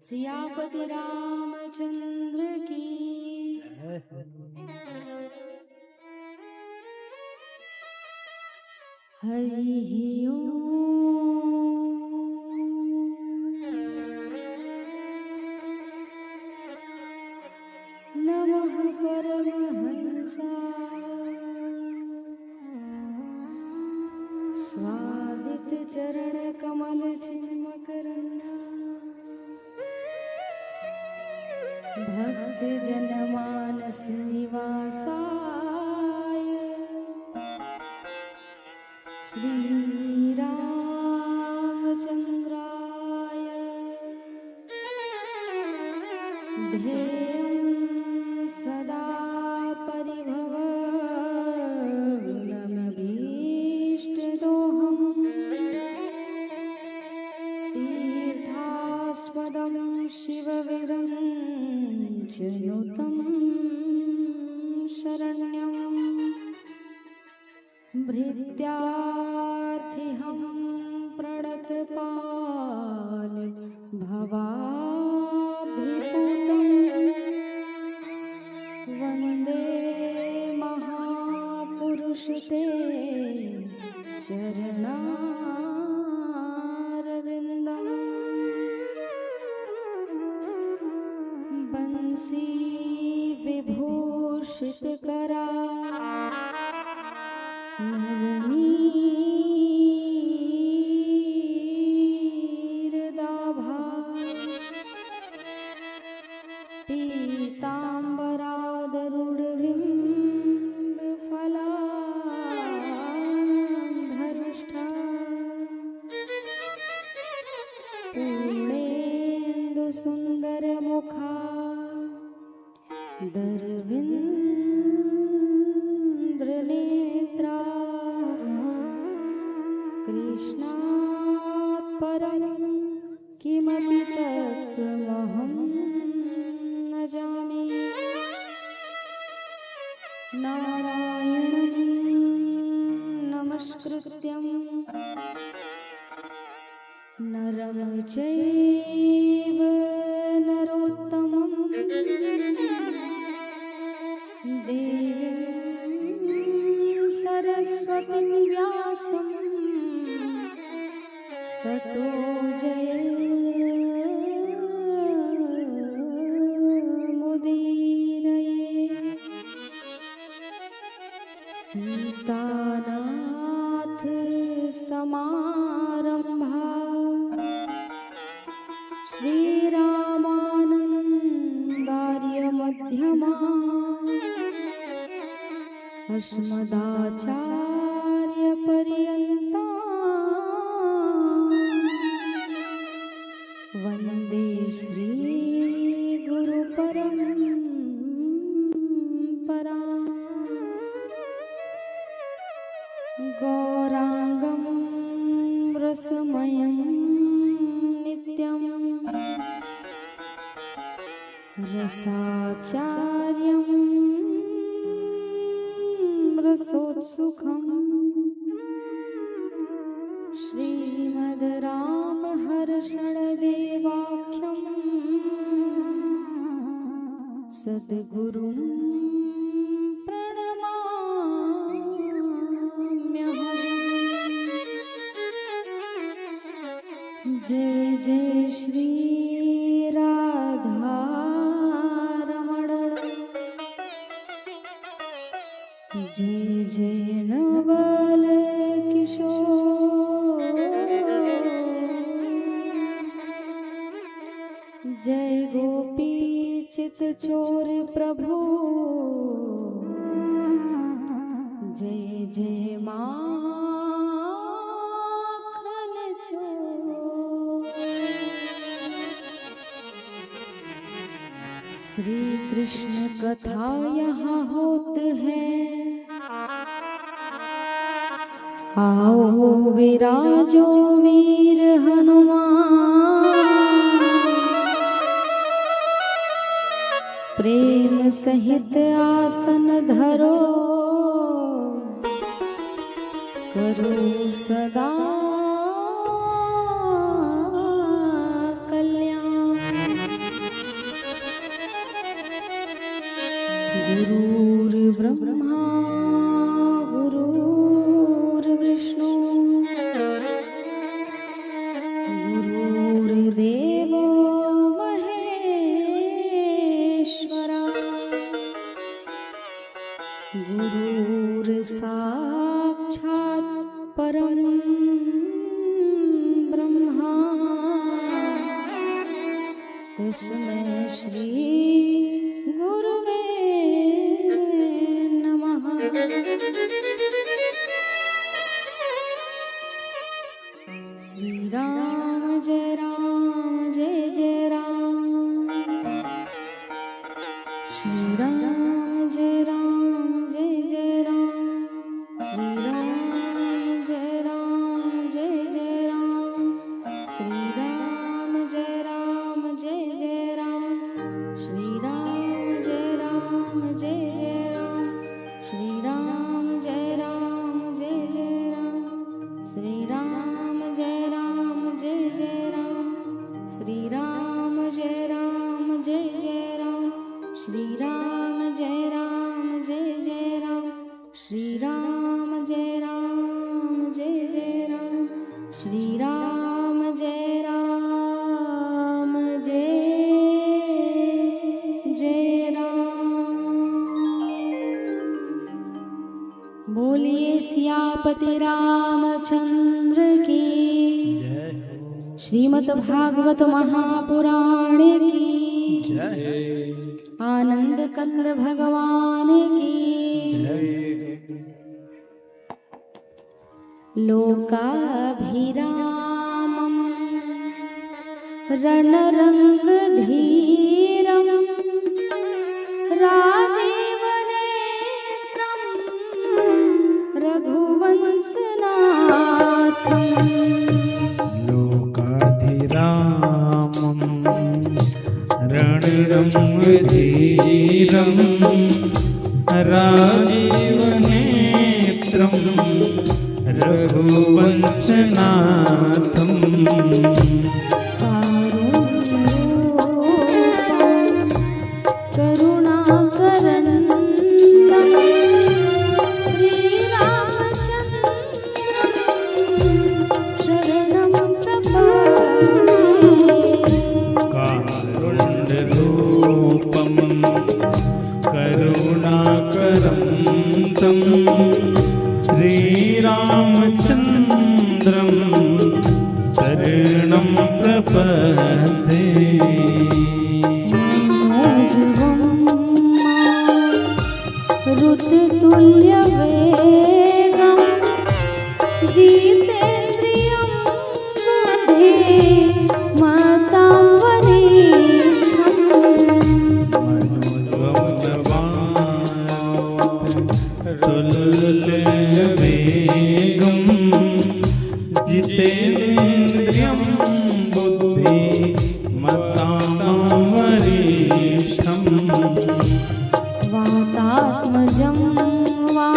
सियापति रामचंद्र की। हरि ओम। नमः परमहंसाय स्वादित चरण कमल चिन्मकरण्य भक्त जनमानस निवासाय श्री रामचंद्राय ध्येयं सदा परिभवग्नमभीष्टदोहम् तीर्थास्पदं शिवविरञ्चनुतं शरण्यं भृत्यार्थिहं प्रणतपाल भवाब्धिपूतं वन्दे महापुरुष ते चरणारविन्दम्। बंसी विभूषित करा नवनीरदाभा पीताम्बरादरुडबिम्बफलाधरुष्टा पूर्णेन्दुसुन्दरमुखा दरविन्द्रनेत्रा कृष्णात् परं किमपि तत्त्वमहं न जाने। नारायणं नमस्कृत्यं नरं चैव नरोत्तमं देवीं सरस्वतीं व्यासं ततो जयमुदीरये। सीतानाथ समारंभा श्रीरामानन्दार्य मध्यमा अस्मदाचार्य पर्यन्ता वन्दे श्री गुरु परम्परा। गौरांगं रसमयं नित्यं रसाचार्यं रसोत्सुकम् श्रीमद् रामहर्षणदेवाख्यं सद्गुरुं प्रणमाम्यहम्। जय जय श्री राधारमण जय जय नवल किशोर जय गोपी चित चोर प्रभु जय जय माखन चोर। श्री कृष्ण कथा यहाँ होत है आओ विराजो वीर हनुमान प्रेम सहित आसन धरो करो सदा कल्याण। तस्मै श्री गुरुवे नमः। श्री राम जय जय राम, श्री राम जय जय राम, श्री राम जय जय राम, श्री राम जय जय राम, श्री राम जय जय राम, श्री राम जय जय राम, श्री राम जय जय राम, श्री राम जय जय राम, श्री राम जय जय राम, श्री राम जय जय राम, श्री राम जय जय राम। बोलिए सियापति रामचंद्र की, श्रीमद् भागवत महापुराण की जय, आनंद कंद भगवान की जय। लोकाभिरामं रणरंगधीरं राजीवनेत्रं रघुवंशनाथं, लोकाधिरामं रणरंगधीरं राजीवनेत्रं रघुवंशनाथं, करुणाकरं तं श्रीरामचन्द्रं शरणं प्रपद्ये। ऋतुतुल्यवेगं जितेन्द्रियं बुद्धिमतां वरिष्ठं, तुल्यवेगं जितेन्द्रियं बुद्धिमतां वरिष्ठं, वातात्मजं वा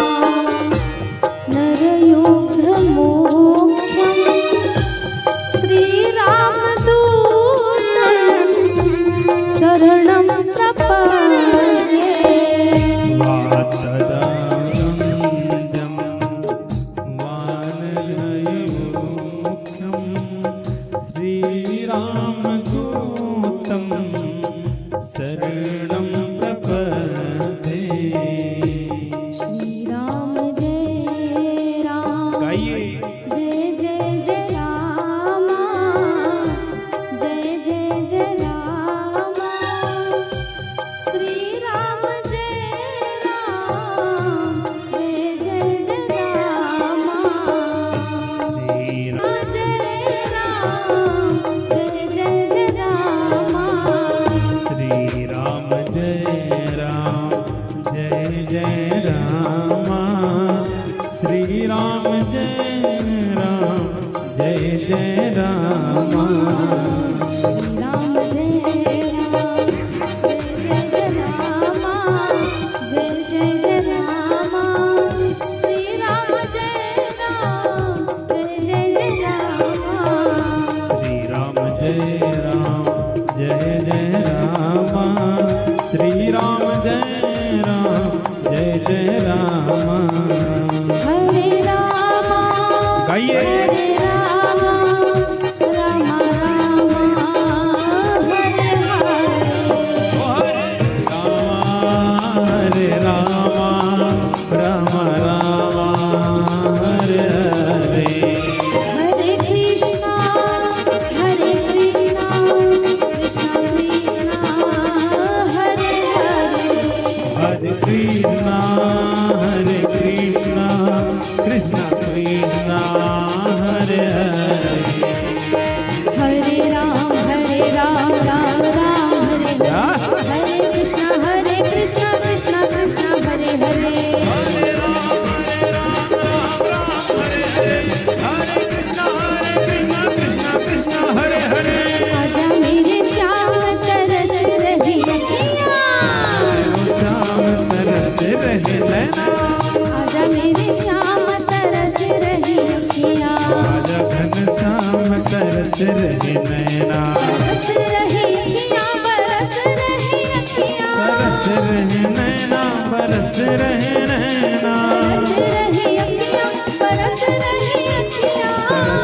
नैना बरस रही अखियाँ बरस रही अखियाँ बरस रहे नैना बरस रहे नैना बरस रही अखियाँ बरस रही अखियाँ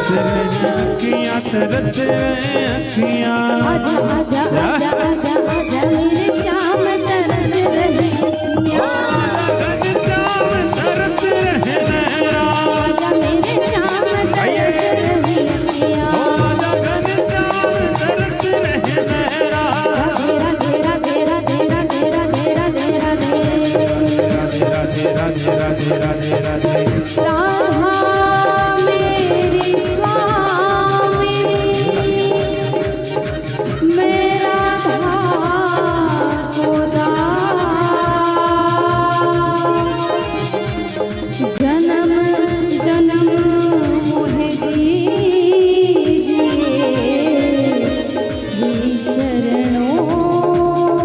तरस रहे अखियाँ तरस रहे अखियाँ आजा आजा आजा आजा आजा मेरे श्याम तरस रही अखियाँ तरस रहे नैना आजा मेरे श्याम तरस रही अखियाँ तरस रहे नैना राधे राधे राधे राधे राधे राधे राधे राधे राधे राधे राधे राधे राधा मेरी स्वामिनी मेरा भागोदा जन्म जन्म मोहे दीजिए श्री चरणों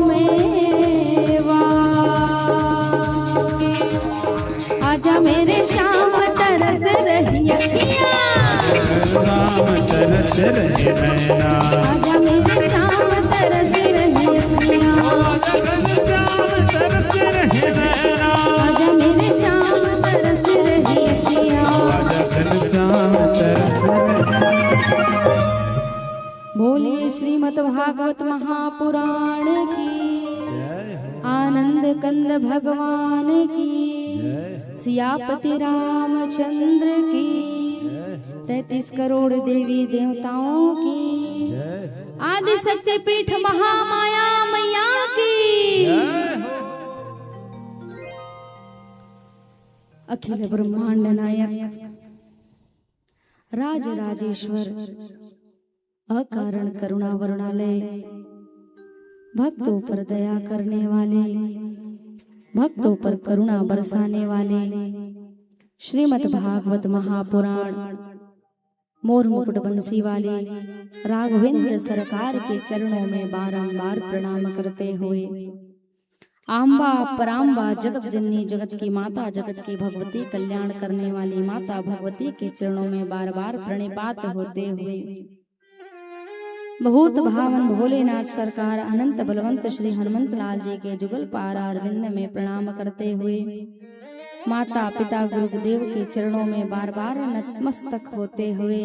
में वास। आजा मेरे श्याम तरस रही अखियाँ राम तरस रहे नैना आजा मेरे श्याम तरस रही अखियाँ तरस रहे नैना आजा मेरे श्याम तरस रही अखियाँ बोलिए श्रीमद् भागवत महापुराण की आनंद कंद भगवान की सियापति रामचंद्र की 33 करोड़ देवी देवताओं की आदि शक्ति पीठ महामाया मैया की अखिल ब्रह्मांड नायक राज राजेश्वर अकारण करुणा वरुणालय भक्तों पर दया करने वाले भक्तों पर करुणा बरसाने वाले श्रीमद् भागवत महापुराण मोर मुकुट बंसी वाले राघवेंद्र सरकार के चरणों में बारंबार प्रणाम करते हुए आम्बा पराम्बा जगत जननी जगत की माता जगत की भगवती कल्याण करने वाली माता भगवती के चरणों में बार बार प्रणिपात होते हुए बहुत भावन भोलेनाथ सरकार अनंत बलवंत श्री हनुमंत लाल जी के जुगल पार अरविंद में प्रणाम करते हुए माता पिता गुरुदेव के चरणों में बार बार नतमस्तक होते हुए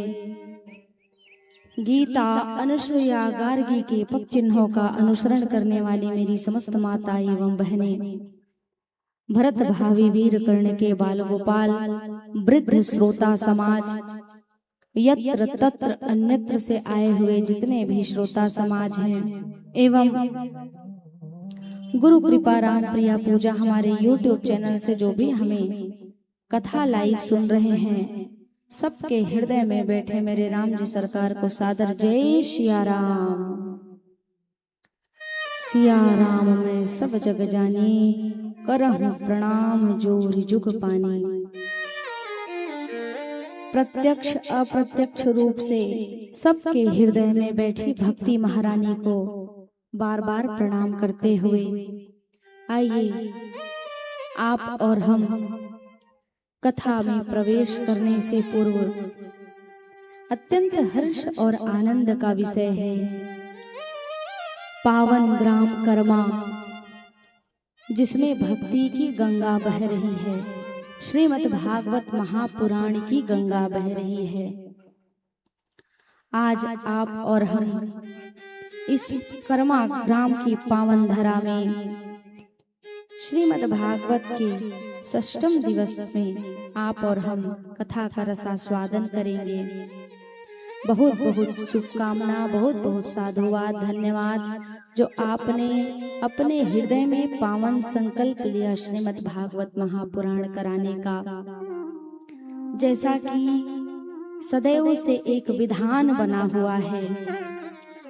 गीता अनुसुईया गार्गी के पग चिन्हों का अनुसरण करने वाली मेरी समस्त माता एवं बहनें भरत भावी वीर कर्ण के बाल गोपाल वृद्ध श्रोता समाज यत्र तत्र अन्यत्र से आए हुए जितने भी श्रोता समाज हैं एवं गुरु कृपा राम प्रिया पूजा हमारे YouTube चैनल से जो भी हमें कथा लाइव सुन रहे हैं सबके हृदय में बैठे मेरे राम जी सरकार को सादर जय सिया राम मैं सब जग जानी करहु प्रणाम जोर जुग पानी। प्रत्यक्ष अप्रत्यक्ष रूप से सबके हृदय में बैठी भक्ति महारानी को बार बार प्रणाम करते हुए आइए आप और हम कथा में प्रवेश करने से पूर्व अत्यंत हर्ष और आनंद का विषय है पावन ग्राम कर्मा जिसमें भक्ति की गंगा बह रही है श्रीमद् भागवत महापुराण की गंगा बह रही है। आज आप और हम इस कर्मा ग्राम की पावन धरा में श्रीमद् भागवत के षष्ठम दिवस में आप और हम कथा का रसास्वादन करेंगे। बहुत बहुत शुभकामना बहुत बहुत साधुवाद धन्यवाद जो आपने अपने हृदय में पावन संकल्प लिया श्रीमद् भागवत महापुराण कराने का। जैसा कि सदैव से एक विधान बना हुआ है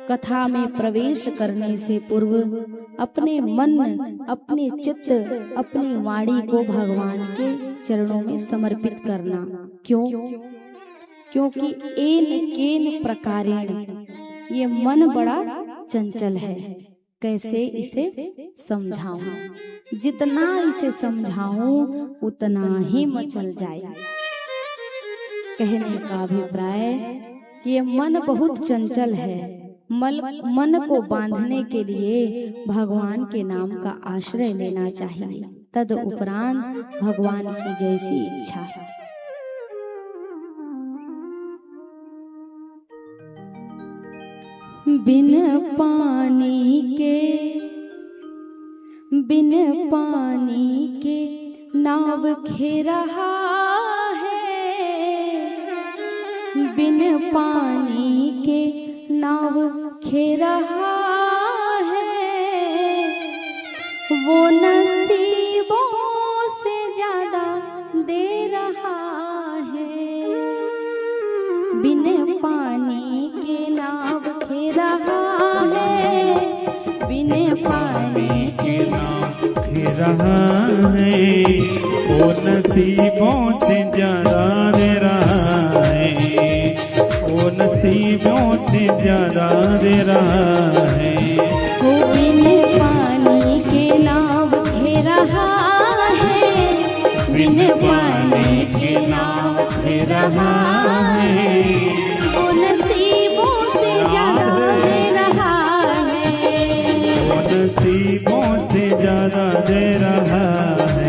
कथा में प्रवेश करने से पूर्व अपने मन अपने चित्त अपनी वाणी को भगवान के चरणों में समर्पित करना। क्यों? क्योंकि एन केन प्रकारेण ये मन बड़ा चंचल है। कैसे इसे समझाऊं? जितना इसे समझाऊं उतना ही मचल जाए। कहने का अभिप्राय कि ये मन बहुत चंचल है। मन को बांधने के लिए भगवान के नाम का आश्रय लेना चाहिए, तद उपरांत भगवान की जैसी इच्छा। बिन पानी के नाव खे रहा है, बिन पानी के नाव खे रहा है, वो नसीबों से ज्यादा दे रहा है। बिन पानी के नाव खे रहा है, बिन पानी के नाव खे रहा है, वो नसीबों से ज्यादा दे रहा है, वो नसीबों से ज्यादा दे रहा है। वो बिन पानी के नाव खे रहा है, बिन पानी के नाव खे रहा है, वो नसीबों से ज्यादा दे रहा है, वो नसीबों से ज्यादा दे रहा है।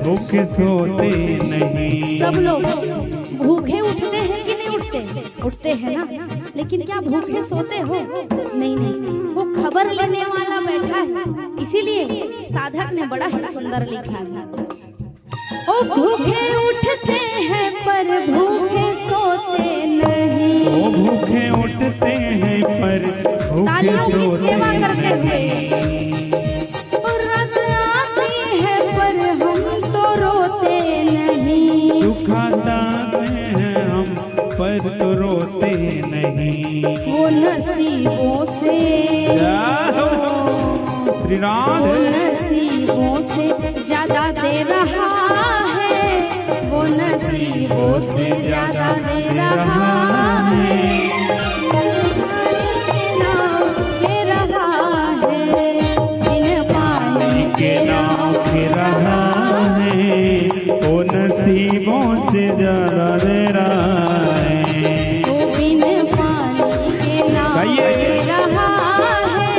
भूखे सोते नहीं। सब लोग भूखे उठते हैं कि नहीं उठते? उठते हैं ना, लेकिन क्या भूखे सोते हो? नहीं नहीं, वो खबर लेने वाला बैठा है, इसीलिए साधक ने बड़ा ही सुंदर लिखा है। ओ भूखे उठते हैं पर भूखे सोते नहीं, ओ भूखे उठते हैं पर भूखे तालियों की सोते सेवा करते हुए। दुखाता हैं हम पर तो रोते नहीं, वो नसीबों से श्री राम, वो नसीबों से ज्यादा दे रहा है, वो नसीबों से ज्यादा दे रहा है, दे रहा है, बिन पानी के नाव खे रहा है, वो नसीबों से ज्यादा दे रहा है, वो बिन पानी के नाव खे रहा है,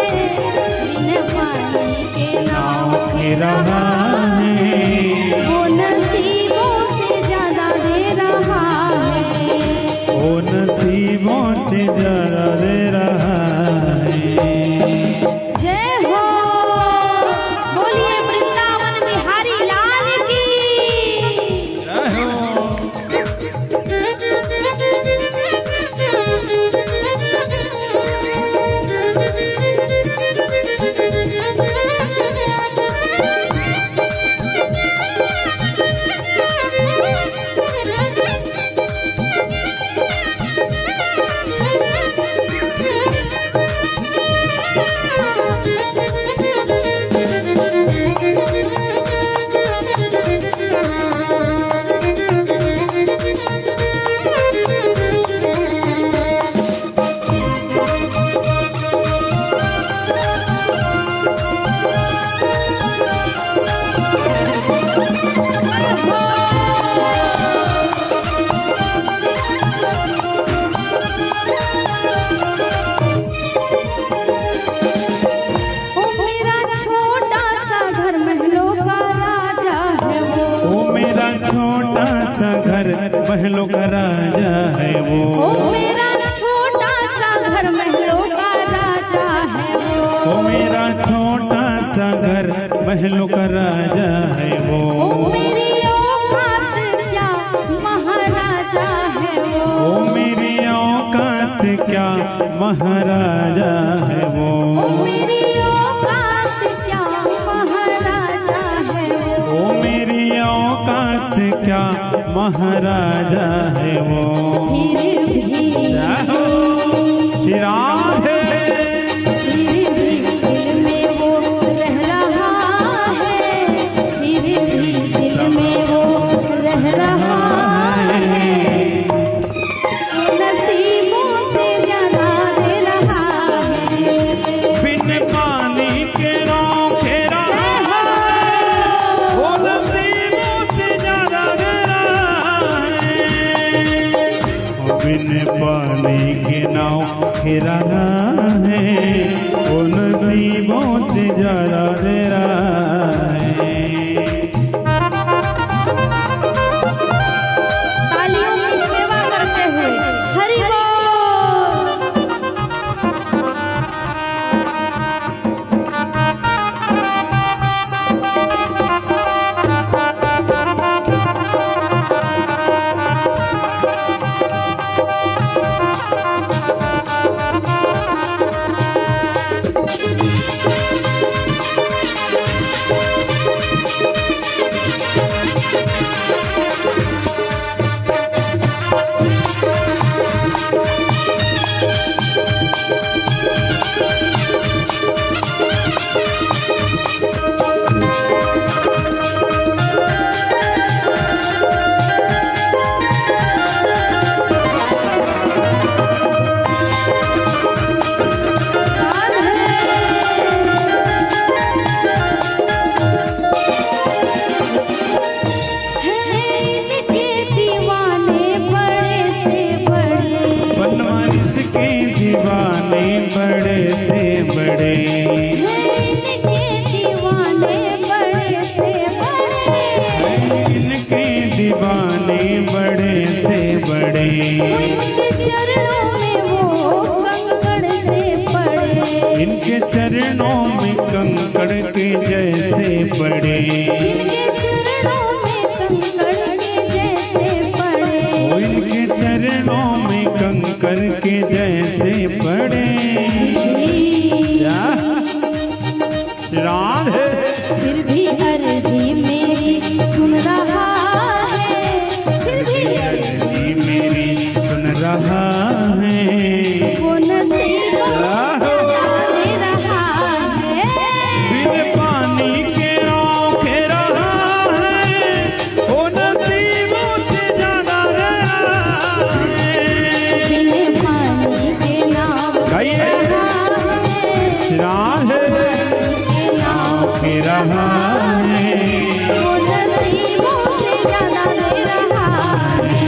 बिन पानी के नाव खे रहा है, वो नसीबों से ज्यादा दे रहा है, वो नसीबों से ज्यादा दे रहा है। जय हो, बोलिए वृंदावन बिहारी लाल की। महलों का राजा है वो, ओ मेरा छोटा सा घर महलों ओ मेरा छोटा सा घर महलों का राजा है वो। ओ मेरी औकात क्या महाराजा है वो। ओ मेरी औकात क्या महाराजा है वो। ओ मेरी औकात क्या महाराजा है वो। ओ मेरी औकात क्या महाराजा है वो। फिर भी श्री राधे। फिर भी दिल में वो रह रहा है। फिर भी दिल में वो रह रहा है। वो नसीबों से ज्यादा दे रहा है। बिन पानी के रोके रहा है। वो नसीबों से ज्यादा दे रहा है। बिन पानी के नाव के रहा है। वो नसीबों से ज्यादा दे रहा है। तालियों की सेवा करते हुए हरि बोल। इनके चरणों में कंकड़ के जैसे पड़े। इनके चरणों में कंकड़ के जैसे पड़े। ओ इनके चरणों में कंकड़ के जैसे पड़े। राधे। फिर भी अर्जी मेरी सुन रहा है। फिर भी अर्जी मेरी सुन रहा है। वो नसीबों से दे रहा है। बिन पानी के रोके रहा है। वो नसीबों से ज्यादा रहा है। बिन पानी के नाव गाइए। राधे। के रहा है। वो नसीबों से ज्यादा दे रहा है।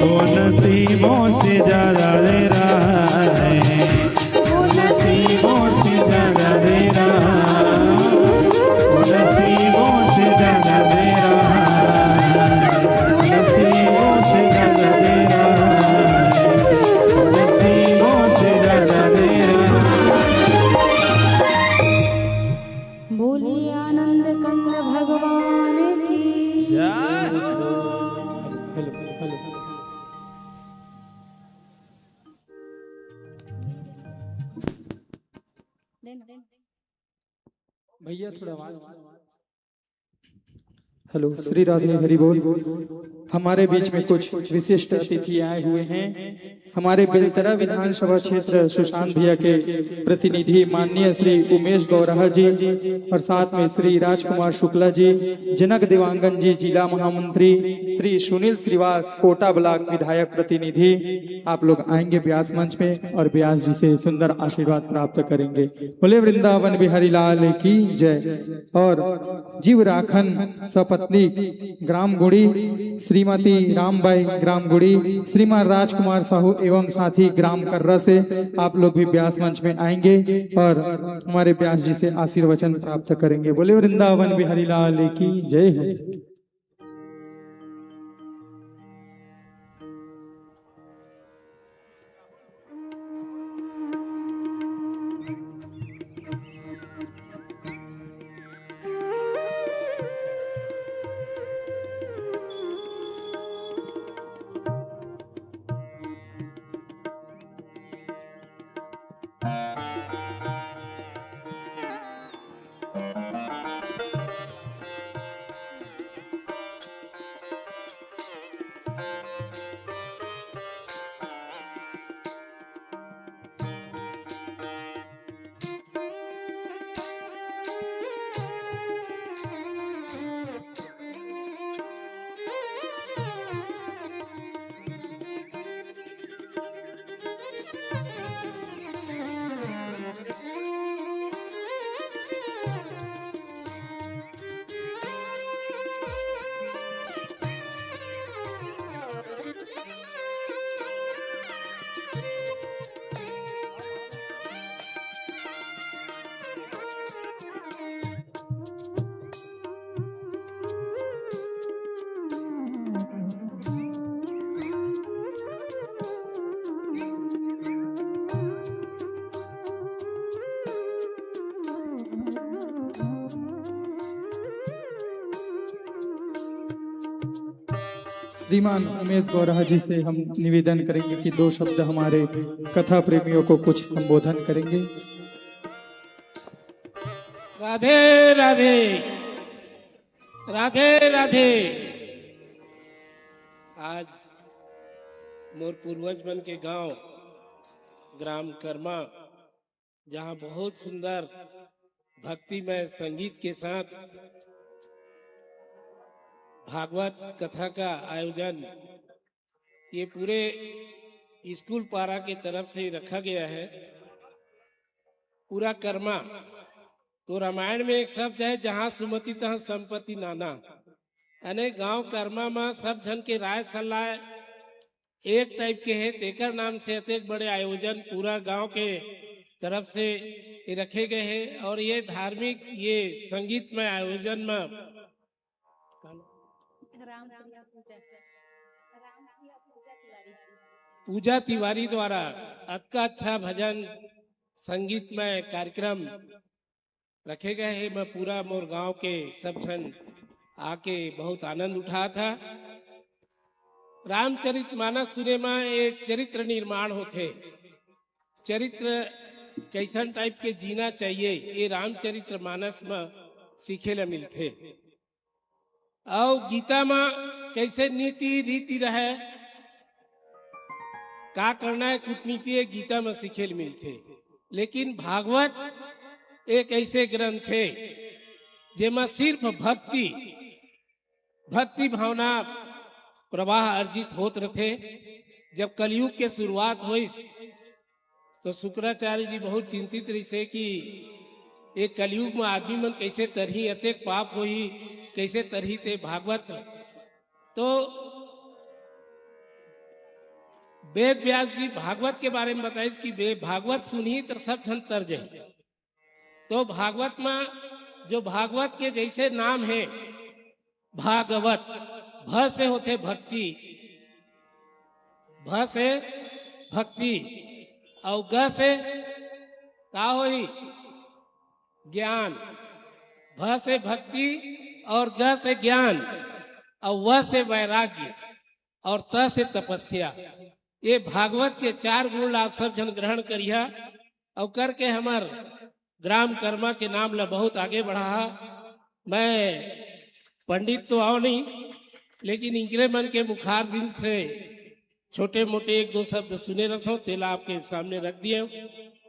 वो नसीबों से ज्यादा दे रहा है। वो नसीबों से ज्यादा दे रहा है। वो नसीबों से ज्यादा दे रहा है। नसीबों से ज्यादा दे रहा है। नसीबों से ज्यादा दे रहा है। बोलिए आनंद कंद भगवान की। भैया थोड़ा आवाज। हेलो, श्री राधे हरि बोल। हमारे बीच में कुछ विशिष्ट अतिथि आए हुए हैं। हमारे बेलतरा विधानसभा क्षेत्र सुशांत भैया के प्रतिनिधि माननीय श्री उमेश गौराहा जी और साथ में श्री राजकुमार शुक्ला जी, जनक देवांगन जी जिला महामंत्री, श्री सुनील श्रीवास कोटा ब्लॉक विधायक प्रतिनिधि। आप लोग आएंगे व्यास मंच में और व्यास जी से सुंदर आशीर्वाद प्राप्त करेंगे। बोले वृंदावन बिहारी लाल की जय। और जीव राखन सपत्नी ग्राम गुड़ी श्रीमती रामबाई ग्राम गुड़ी, श्रीमान राजकुमार साहू एवं साथी ग्राम कर्रा से आप लोग भी व्यास मंच में आएंगे और हमारे व्यास जी से आशीर्वचन प्राप्त करेंगे। बोले वृंदावन बिहारी लाल की जय हो। श्रीमान उमेश गौरहा जी से हम निवेदन करेंगे कि दो शब्द हमारे कथा प्रेमियों को कुछ संबोधन करेंगे। राधे राधे राधे राधे। आज मोर पूर्वज मन के गांव ग्राम कर्मा, जहां बहुत सुंदर भक्तिमय संगीत के साथ भागवत कथा का आयोजन ये पूरे स्कूल पारा के तरफ से रखा गया है। पूरा कर्मा तो रामायण में एक शब्द है, जहां सुमति तहां संपत्ति नाना। यानी गांव कर्मा में सब जन के राय सलाह एक टाइप के है, तेकर नाम से अत्यंत बड़े आयोजन पूरा गांव के तरफ से रखे गए हैं। और ये धार्मिक ये संगीतमय आयोजन में पूजा तिवारी द्वारा अच्छा भजन संगीतमय कार्यक्रम रखे गए हैं। मैं पूरा मोर गांव के सब जन आके बहुत आनंद उठा था। रामचरितमानस सुने में एक चरित्र निर्माण होते, चरित्र कैसन टाइप के जीना चाहिए ये रामचरितमानस में सीखे ला मिलते। और गीता में कैसे नीति रीति रहे, का करना है कूटनीति गीता में सीखे ला मिलते। लेकिन भागवत एक ऐसे ग्रंथ है जेमा सिर्फ भक्ति भावना प्रवाह अर्जित होत रहे। जब कलयुग के शुरुआत हुई तो शुक्राचार्य जी बहुत चिंतित रही से कि एक कलयुग में आदमी मन कैसे तरही अतेक पाप होही, कैसे तरही ते भागवत। तो वेद व्यास जी भागवत के बारे में बताइए कि वे भागवत सुनी तो सब जन तर जाए। तो भागवत में जो भागवत के जैसे नाम है भागवत, भ से होते भक्ति, भ से भक्ति और ग से का होई ज्ञान। भ से भक्ति और ग से ज्ञान और व से वैराग्य और त से तपस्या। ये भागवत के 4 गुण आप सब जन ग्रहण करिया और करके हमार ग्राम कर्मा के नाम ला बहुत आगे बढ़ा। मैं पंडित तो आओ नहीं, लेकिन इंगरे मन के मुखार बिंद से छोटे मोटे 1-2 शब्द सुने रखो तेला आपके सामने रख दिए।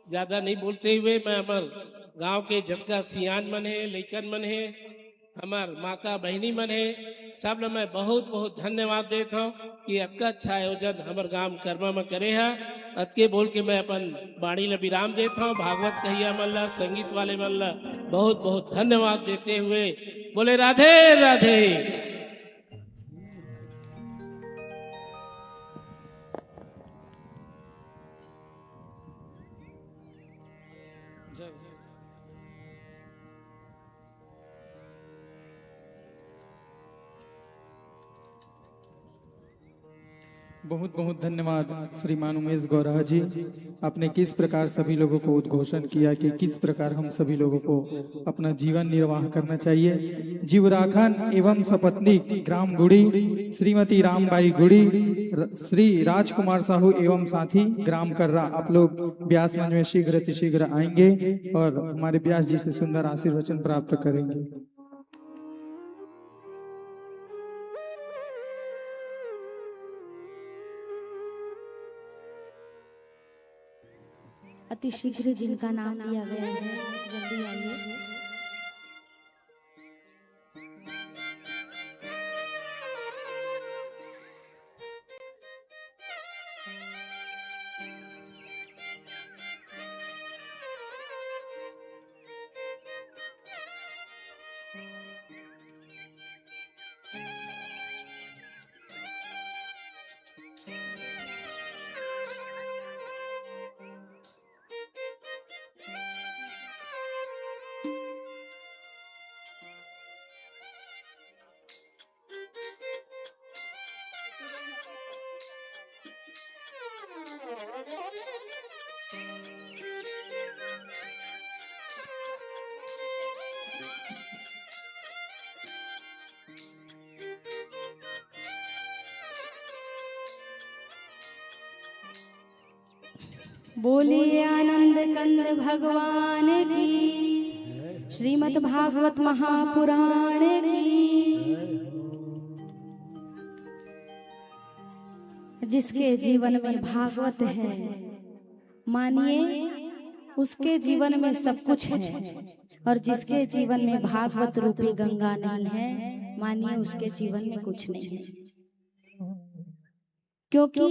ज्यादा नहीं बोलते हुए मैं हमार गांव के जतका सियान मन है, लइकन मन है, हमार माता बहनी मन है, सब ला मैं बहुत बहुत धन्यवाद देता हूँ कि अतका अच्छा आयोजन हमार गांव कर्मा में करे है। अतके बोल के मैं अपन वाणी ला विराम देता हूँ। भागवत कहिया मन ला, संगीत वाले मन ला बहुत बहुत धन्यवाद देते हुए बोले राधे राधे। बहुत बहुत धन्यवाद श्रीमान उमेश गौरहा जी। आपने किस प्रकार सभी लोगों को उद्घोषण किया कि किस प्रकार हम सभी लोगों को अपना जीवन निर्वाह करना चाहिए। जीवराखन एवं सपत्नीक ग्राम गुड़ी श्रीमती रामबाई गुड़ी, श्री राजकुमार साहू एवं साथी ग्राम कर्रा, आप लोग व्यास मंच में शीघ्र आएंगे और हमारे व्यास जी से सुंदर आशीर्वचन प्राप्त करेंगे। अति शीघ्र जिनका नाम लिया गया है जल्दी आइए। बोलिए आनंद कंद भगवान की, श्रीमद् भागवत महापुराण की। जिसके जीवन में भागवत है, मानिए उसके जीवन में सब कुछ है, और जिसके जीवन में भागवत रूपी गंगा नहीं है, मानिए उसके जीवन में कुछ नहीं है। क्योंकि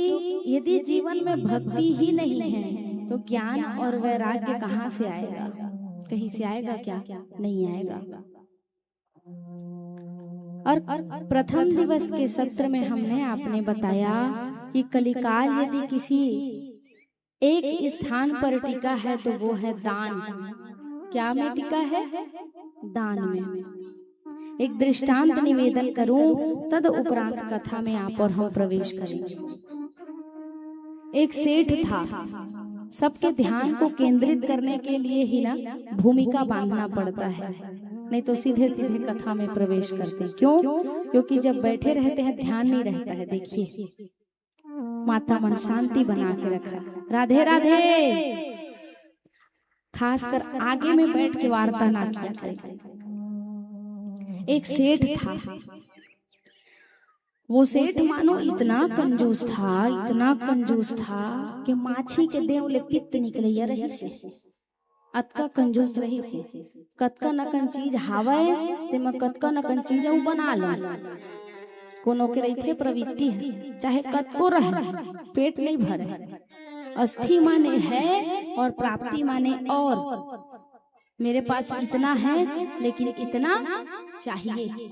यदि जीवन में भक्ति ही नहीं है तो ज्ञान और वैराग्य कहाँ से आएगा? कहीं से आएगा क्या? नहीं आएगा। और प्रथम दिवस के सत्र में हमने आपने बताया कि कलिकाल यदि किसी एक स्थान पर टिका है तो वो है दान। क्या में टिका है? दान में। एक दृष्टांत निवेदन करूं, तद उपरांत कथा में आप और हम प्रवेश करेंगे। एक सेठ था, सबके ध्यान को केंद्रित करने के लिए ही ना भूमिका बांधना पड़ता है, नहीं तो सीधे सीधे कथा में प्रवेश करते हैं। क्यों? क्योंकि जब बैठे रहते हैं ध्यान नहीं रहता है। देखिए, माता मन शांति बना के रखा। राधे राधे। खासकर आगे में बैठ के वार्ता ना किया करें। एक सेठ था, वो सेठ मानो इतना कंजूस था, इतना कंजूस था कि माछी के देव ले पित्त निकले रही से। अतका कंजूस रही से, कतका नकन चीज हावे ते में कतका नकन चीज उ बना लो। कोनो के रही थे प्रवृत्ति है, चाहे कतको रहे, पेट नहीं भरे। अस्थि माने है और प्राप्ति माने और। मेरे पास इतना है लेकिन इतना चाहिए।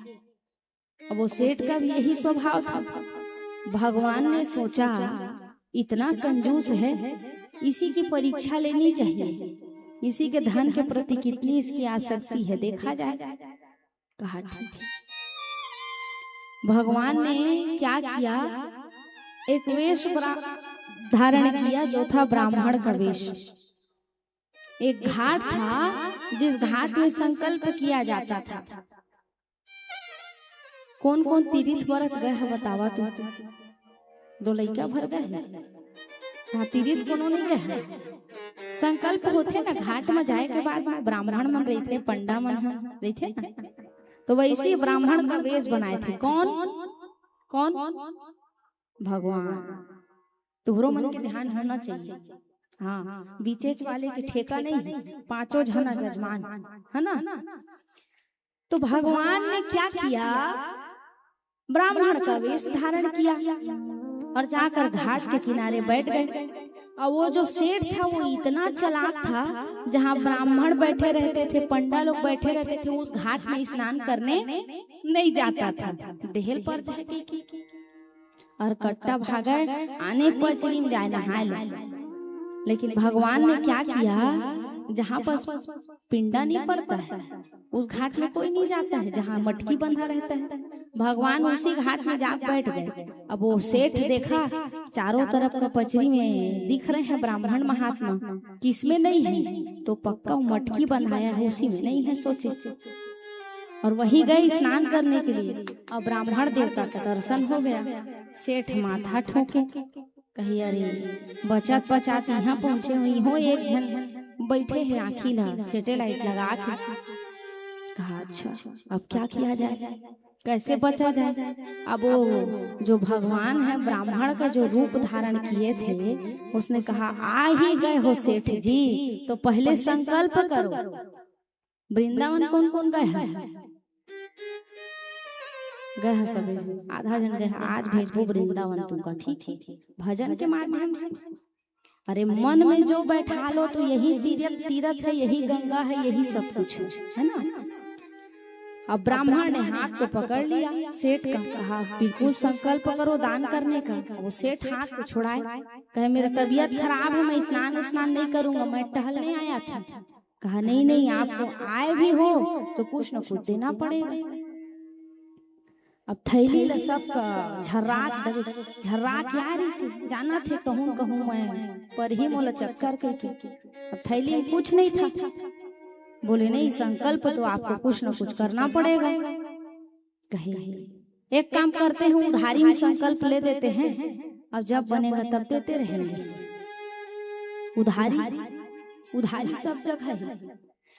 अब वो सेठ का भी यही स्वभाव था। भगवान ने सोचा इतना कंजूस है, इसी की परीक्षा लेनी चाहिए, इसी के धन के प्रति कितनी इसकी आसक्ति है देखा जाए। कहा ठीक है। भगवान ने क्या किया? एक वेश धारण किया जो था ब्राह्मण का वेश। एक घाट था जिस घाट में संकल्प किया जाता था। कौन कौन तीर्थ व्रत गए है बतावा तू? दो लड़का भर गए हैं, तीर्थ कोनो नहीं गए। संकल्प होते ना घाट में जाए के बाद में ब्राह्मण मन रही थे, पंडा मन रही थे ना, तो वैसे ब्राह्मण का वेश बनाए थे। कौन कौन? भगवान। तुहरो मन के ध्यान होना चाहिए। हाँ, बीचेच वाले की ठेका नहीं, पांचों जना जजमान है ना। तो भगवान ने क्या किया? ब्राह्मण का वेश धारण किया और जाकर घाट के किनारे बैठ गए। और वो जो सेठ था वो इतना चालाक था, जहाँ ब्राह्मण बैठे रहते थे, पंडा लोग बैठे रहते थे, उस घाट में स्नान करने नहीं जाता था। देहल पर जाके और कट्टा भागा आने पचरी में जाए नहाए ले। लेकिन भगवान ने क्या किया? जहाँ पर पिंडा नहीं पड़ता है उस घाट में कोई नहीं जाता है, जहाँ मटकी बंधा रहता है, भगवान उसी घाट में जा बैठ गए। अब वो सेठ देखा चारों तरफ का पचरी में दिख रहे हैं ब्राह्मण महात्मा, किसमें नहीं है? तो पक्का मटकी बंधाया है उसी में नहीं है, सोचे। और वही गए स्नान करने के लिए। और ब्राह्मण देवता का दर्शन हो गया। सेठ माथा ठोके, कही अरे बचत बचात यहाँ पहुंचे हुई हो, एक जन बैठे हैं आखी ला सैटेलाइट लगा के। कहा अच्छा अब क्या किया जाए, कैसे बचा जाए? अब वो जो भगवान है ब्राह्मण का जो रूप धारण किए थे, उसने कहा आ ही गए हो सेठ जी, तो पहले संकल्प करो। वृंदावन कौन कौन गए हैं? गए हैं सब, आधा जन गए। आज भेजबो वृंदावन तुमका, ठीक है, भजन के माध्यम से। अरे मन में जो बैठा लो तो यही तीर्थ है, यही गंगा है, यही सब कुछ है ना। अब ब्राह्मण ने हाथ को पकड़ लिया सेठ का, कहा बिल्कुल संकल्प करो दान करने का। वो सेठ हाथ को छुड़ाए, कहे मेरी तबीयत खराब है, मैं स्नान नहीं करूंगा, मैं टहलने आया था। कहा नहीं नहीं, आप आए भी हो तो कुछ न कुछ देना पड़ेगा। अब थैली सबका झर्राक यारी से जाना थे, कहूँ मैं पर ही मोला चक्कर करके। अब थैली में कुछ नहीं था। बोले नहीं, संकल्प तो आपको कुछ न कुछ करना पड़ेगा। कहे एक काम करते हैं, उधारी में संकल्प ले देते हैं, अब जब बनेगा तब देते रहेंगे। उधारी उधारी सब जगह है,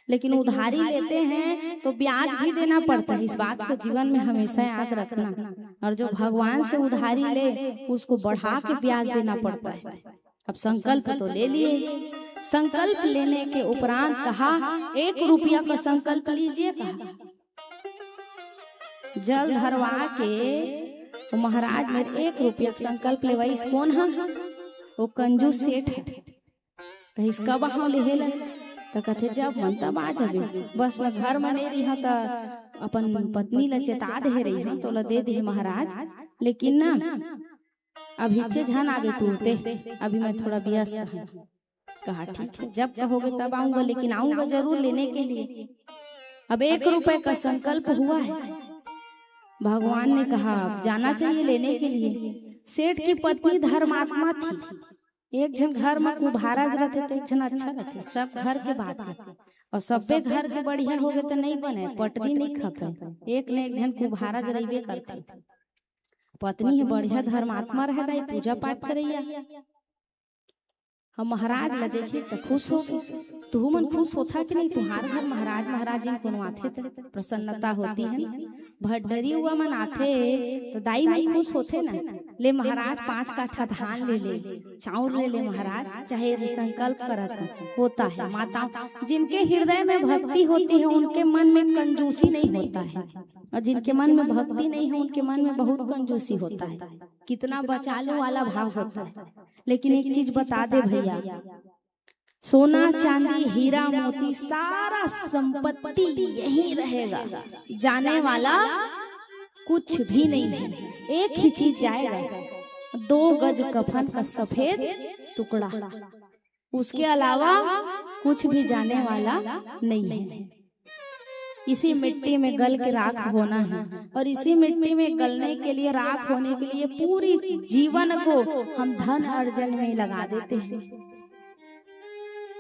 लेकिन उधारी लेते हैं तो ब्याज भी देना पड़ता है। इस बात को जीवन में हमेशा याद रखना। और जो भगवान से उधारी ले उसको बढ़ा के ब्याज देना पड़ता है। अब संकल्प तो ले लिए, संकल्प लेने के उपरांत कहा 1 रुपया का संकल्प लीजिए। कहा जल धरवा के तो महाराज मेरे 1 रुपया संकल्प ले। वही कौन है? वो कंजूस सेठ है। कहीं इसका वहां ले तो कहते जब मन तब आ जाबे, बस मैं घर में नहीं रही तो अपन पत्नी ला चेता दे रही हूँ तो ला दे दी महाराज, लेकिन ना अभी झन आगे तुरते, अभी मैं थोड़ा व्यस्त हूँ। कहा ठीक है, जब कहोगे तब आऊंगा, लेकिन आऊंगा जरूर लेने के लिए। अब 1 रुपए का संकल्प हुआ है। भगवान ने कहा जाना चाहिए लेने के लिए। सेठ की पत्नी धर्मात्मा थी। एक जन घर में कुभारा रहते थे, एक जन अच्छा रहते, सब घर के बात है। और सबे घर के बढ़िया हो गए तो नहीं बने, पटरी नहीं खपे, एक ने एक जन कुभारा जरइबे करते। पत्नी है बढ़िया धर्मात्मा रहे, पूजा पाठ करैया। हम महाराज ला देखिए तो खुश हो गए। तू मन खुश होता कि नहीं? तुम्हारे घर महाराज महाराज को आते थे, प्रसन्नता होती है। भड्डरी हुआ मन आते तो दाई मन खुश होते ना। ले महाराज 5 काठा धान ले ले, चाउर ले ले महाराज, चाहे संकल्प करत होता है। माताओं जिनके हृदय में भक्ति होती है उनके मन में कंजूसी नहीं होता है, और जिनके मन में भक्ति नहीं है उनके मन में बहुत कंजूसी होता है। कितना बचालो वाला भाव होता है। लेकिन एक चीज बता दे भैया, सोना चांदी हीरा मोती सारा संपत्ति यही रहेगा, जाने वाला कुछ भी नहीं है। एक ही चीज जाएगा, 2 गज कफन का सफेद टुकड़ा, उसके अलावा कुछ भी जाने वाला नहीं है। इसी मिट्टी में गल के राख होना है, और इसी मिट्टी में गलने के लिए, राख होने के लिए पूरी जीवन को हम धन अर्जन में लगा देते हैं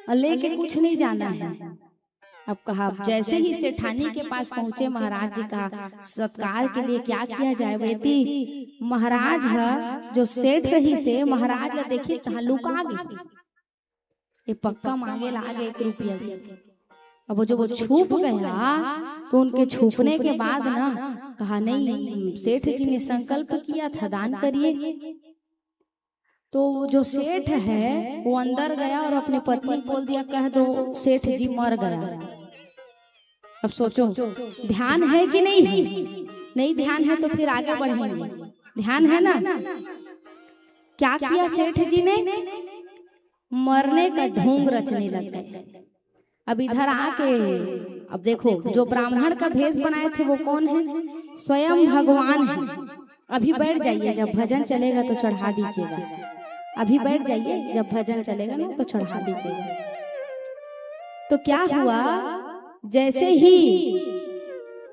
और लेके कुछ नहीं जाना है। अब कहा जैसे ही सेठानी के पास पहुंचे महाराज जी, कहा सत्कार के लिए क्या किया जाए? बेटी महाराज है जो सेठ रही से महाराज ला देखी तहा लुका गई, ये पक्का मांगे लागे 1 रुपया। अब जो वो छुप गया तो उनके छुपने के बाद ना कहा नहीं, सेठ जी ने संकल्प किया था दान करिए। तो जो सेठ है वो अंदर गया और अपने पत्नी बोल दिया, कह दो सेठ जी मर गया। अब सोचो ध्यान है कि नहीं है? नहीं ध्यान है तो फिर आगे बढ़ेंगे। ध्यान है ना? क्या किया सेठ जी ने? मरने का ढोंग रचने लग गए। अब इधर आके अब देखो जो ब्राह्मण का भेष बनाए थे वो कौन है? स्वयं भगवान है। अभी बैठ जाइए, जब भजन चलेगा तो चढ़ा दीजिएगा। अभी बैठ जाइए, जब भजन चलेगा ना तो चढ़ा दीजिएगा। तो क्या हुआ, जैसे ही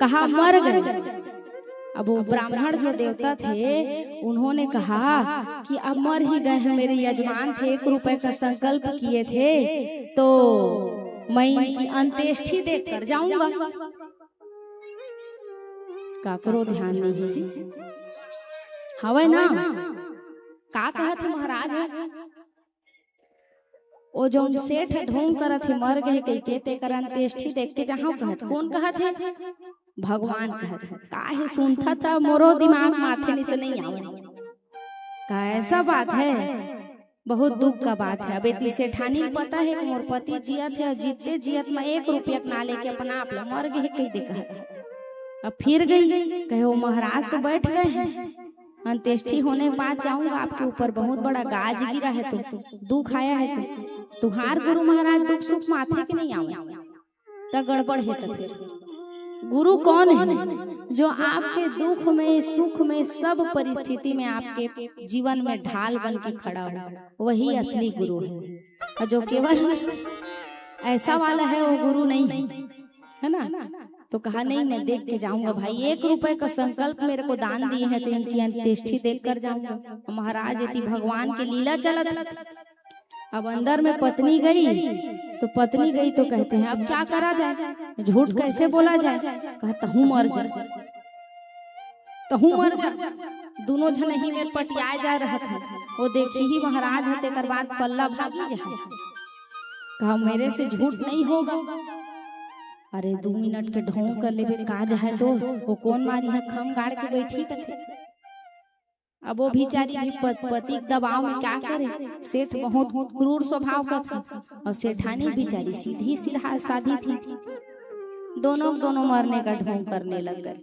कहा मर गए, अब वो ब्राह्मण जो देवता थे उन्होंने कहा कि अब मर ही गए हैं, मेरे यजमान थे, 1 रुपए का संकल्प किए थे तो मैं इनकी अंत्येष्टि देख कर जाऊंगा। का करो ध्यान नहीं है जी, हवे ना? का कहा थे महाराज? वो जो सेठ ढोंग कर थे मर गए कह के कर अंत्येष्टि देख के जहाँ कहत, कौन कहा थे? भगवान कहत। काहे सुनता था मोरो दिमाग माथे नहीं तो नहीं आवे। का ऐसा बात है? बहुत दुख का बात है। बेटी सेठानी पता है कि मोर पति जिया थे और जीते जियत में 1 रुपया ना लेके अपना आप मर गए कह दे कहत। अब फिर गई, कहे वो महाराज तो बैठ गए हैं, अंत्येष्टि होने के बाद जाऊंगा, आपके ऊपर बहुत बड़ा गाज गिरा है, तो दुख आया है, तो तुहार गुरु महाराज दुख सुख माथे के नहीं आवे तो गड़बड़ है। तो फिर गुरु कौन है? जो आपके दुख में सुख में सब परिस्थिति में आपके जीवन में ढाल बन के खड़ा हो, वही असली गुरु है। और जो केवल ऐसा वाला है वो गुरु नहीं है ना। तो कहा नहीं, मैं देख के जाऊंगा भाई, 1 रुपए का संकल्प मेरे को दान दिए हैं तो इनकी अंत्येष्टि देख कर जाऊंगा। महाराज यदि भगवान की लीला चलत। अब अंदर में पत्नी गई तो कहते हैं अब क्या करा जाए, झूठ कैसे बोला जाए? कहता हूँ मर जा, तो हूँ मर जा। दोनों जन ही में पटियाए जा रहा था। वो देखी ही महाराज है, तेकर बाद पल्ला भागी जा। कहा मेरे से झूठ नहीं होगा। अरे 2 मिनट के ढोंग कर लेबे काज है तो वो कौन मारी है खम गाड़ के बैठी कथे। अब वो बेचारी भी पति के दबाव में क्या करे। सेठ बहुत क्रूर स्वभाव का था और सेठानी बेचारी सीधी सीधा साधी थी। दोनों मरने का ढोंग करने लग गए।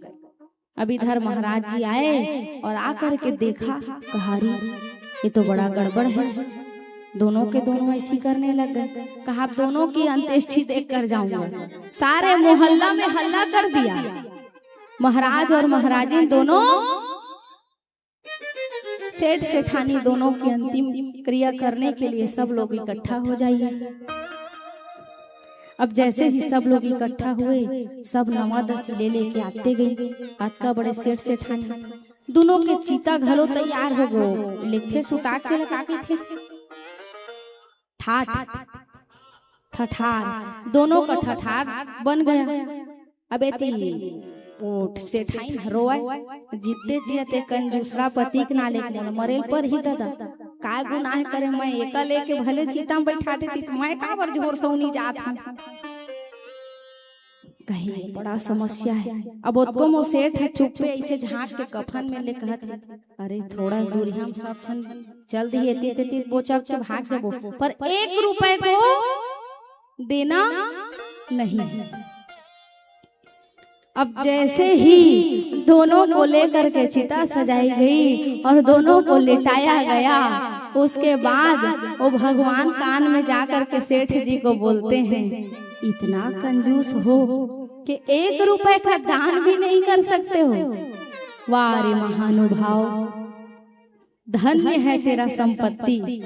अब इधर महाराज जी आए और आकर के देखा, कहा ये तो बड़ा गड़बड़ है। दोनों के दोनों ऐसी करने लग गए। कहा दोनों की अंत्येष्टि देख कर जाऊंगा। सारे मोहल्ला में हल्ला कर दिया। महाराज और महाराजिन दोनों, सेठ सेठानी दोनों की अंतिम क्रिया करने के लिए सब लोग इकट्ठा हो जाइए। अब जैसे ही सब लोग इकट्ठा हुए, सब नवा दसी ले लेके आते गए। आका बड़े सेठ सेठानी दोनों के चीता घलो तैयार हो गए। लिखे सुता के लगा के थे ठाठ ठठार, दोनों का ठठार बन गया। अब ओठ सेठाइन रोए जीते जियते कंजूसरा पति के नाले मरेल पर ही दादा का गुनाह करे। मैं एका लेके भले चीता में बैठा देती, मैं का बर जोर सौनी जात हूं। कहीं बड़ा समस्या है। अब उसको मो सेठ है चुप पे ऐसे झांक के कफन में ले कहत है, अरे थोड़ा दूर हम सब छन चल दिए तेती बोचक के भाग जबो, पर 1 रुपए को देना नहीं है। अब जैसे ही दोनों को लेकर के चिता सजाई गई और दोनों को लिटाया गया, उसके बाद वो भगवान कान में जाकर के सेठ जी को बोलते हैं, इतना कंजूस हो कि 1 रुपए का दान भी नहीं कर सकते हो। वाह रे महानुभाव, धन्य है तेरा संपत्ति।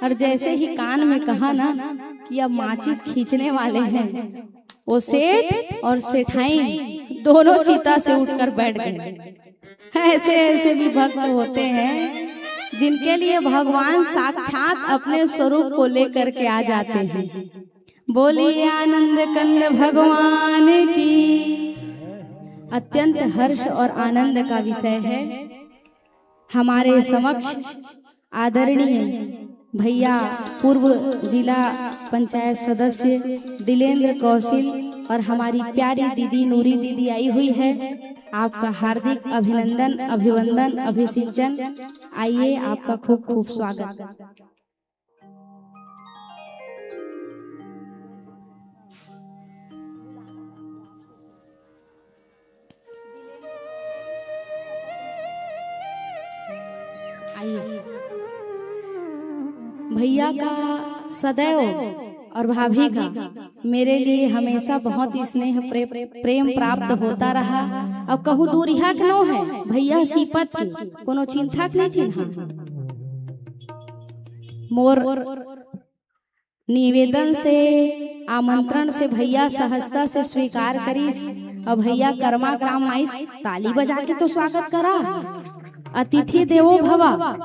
और जैसे ही कान में कहा ना कि अब माचिस खींचने वाले हैं, वो सेठ और सेठाइन दोनों चिता से उठकर बैठ गए। ऐसे ऐसे भी भक्त होते हैं जिनके लिए भगवान साक्षात अपने स्वरूप को लेकर के आ जाते हैं। बोलिए आनंद कंद भगवान की। अत्यंत हर्ष और आनंद का विषय है। हमारे समक्ष आदरणीय भैया पूर्व जिला पंचायत सदस्य दिलेंद्र कौशिल और हमारी प्यारी दीदी नूरी दीदी आई हुई है। आपका हार्दिक अभिनंदन, अभिवंदन, अभिषिंचन। आइए, आपका खूब खूब स्वागत। आइए। भैया का सदैव और भाभी का मेरे लिए हमेशा बहुत ही स्नेह प्रेम प्राप्त होता रहा। अब कहूँ दूरिया क्यों है, भैया सीपत की कोनो चिंता नहीं चिन्हा। मोर निवेदन से, आमंत्रण से भैया सहजता से स्वीकार करीस। अब भैया कर्मा ग्राम आइस, ताली बजा के तो स्वागत करा। अतिथि देवो भवा।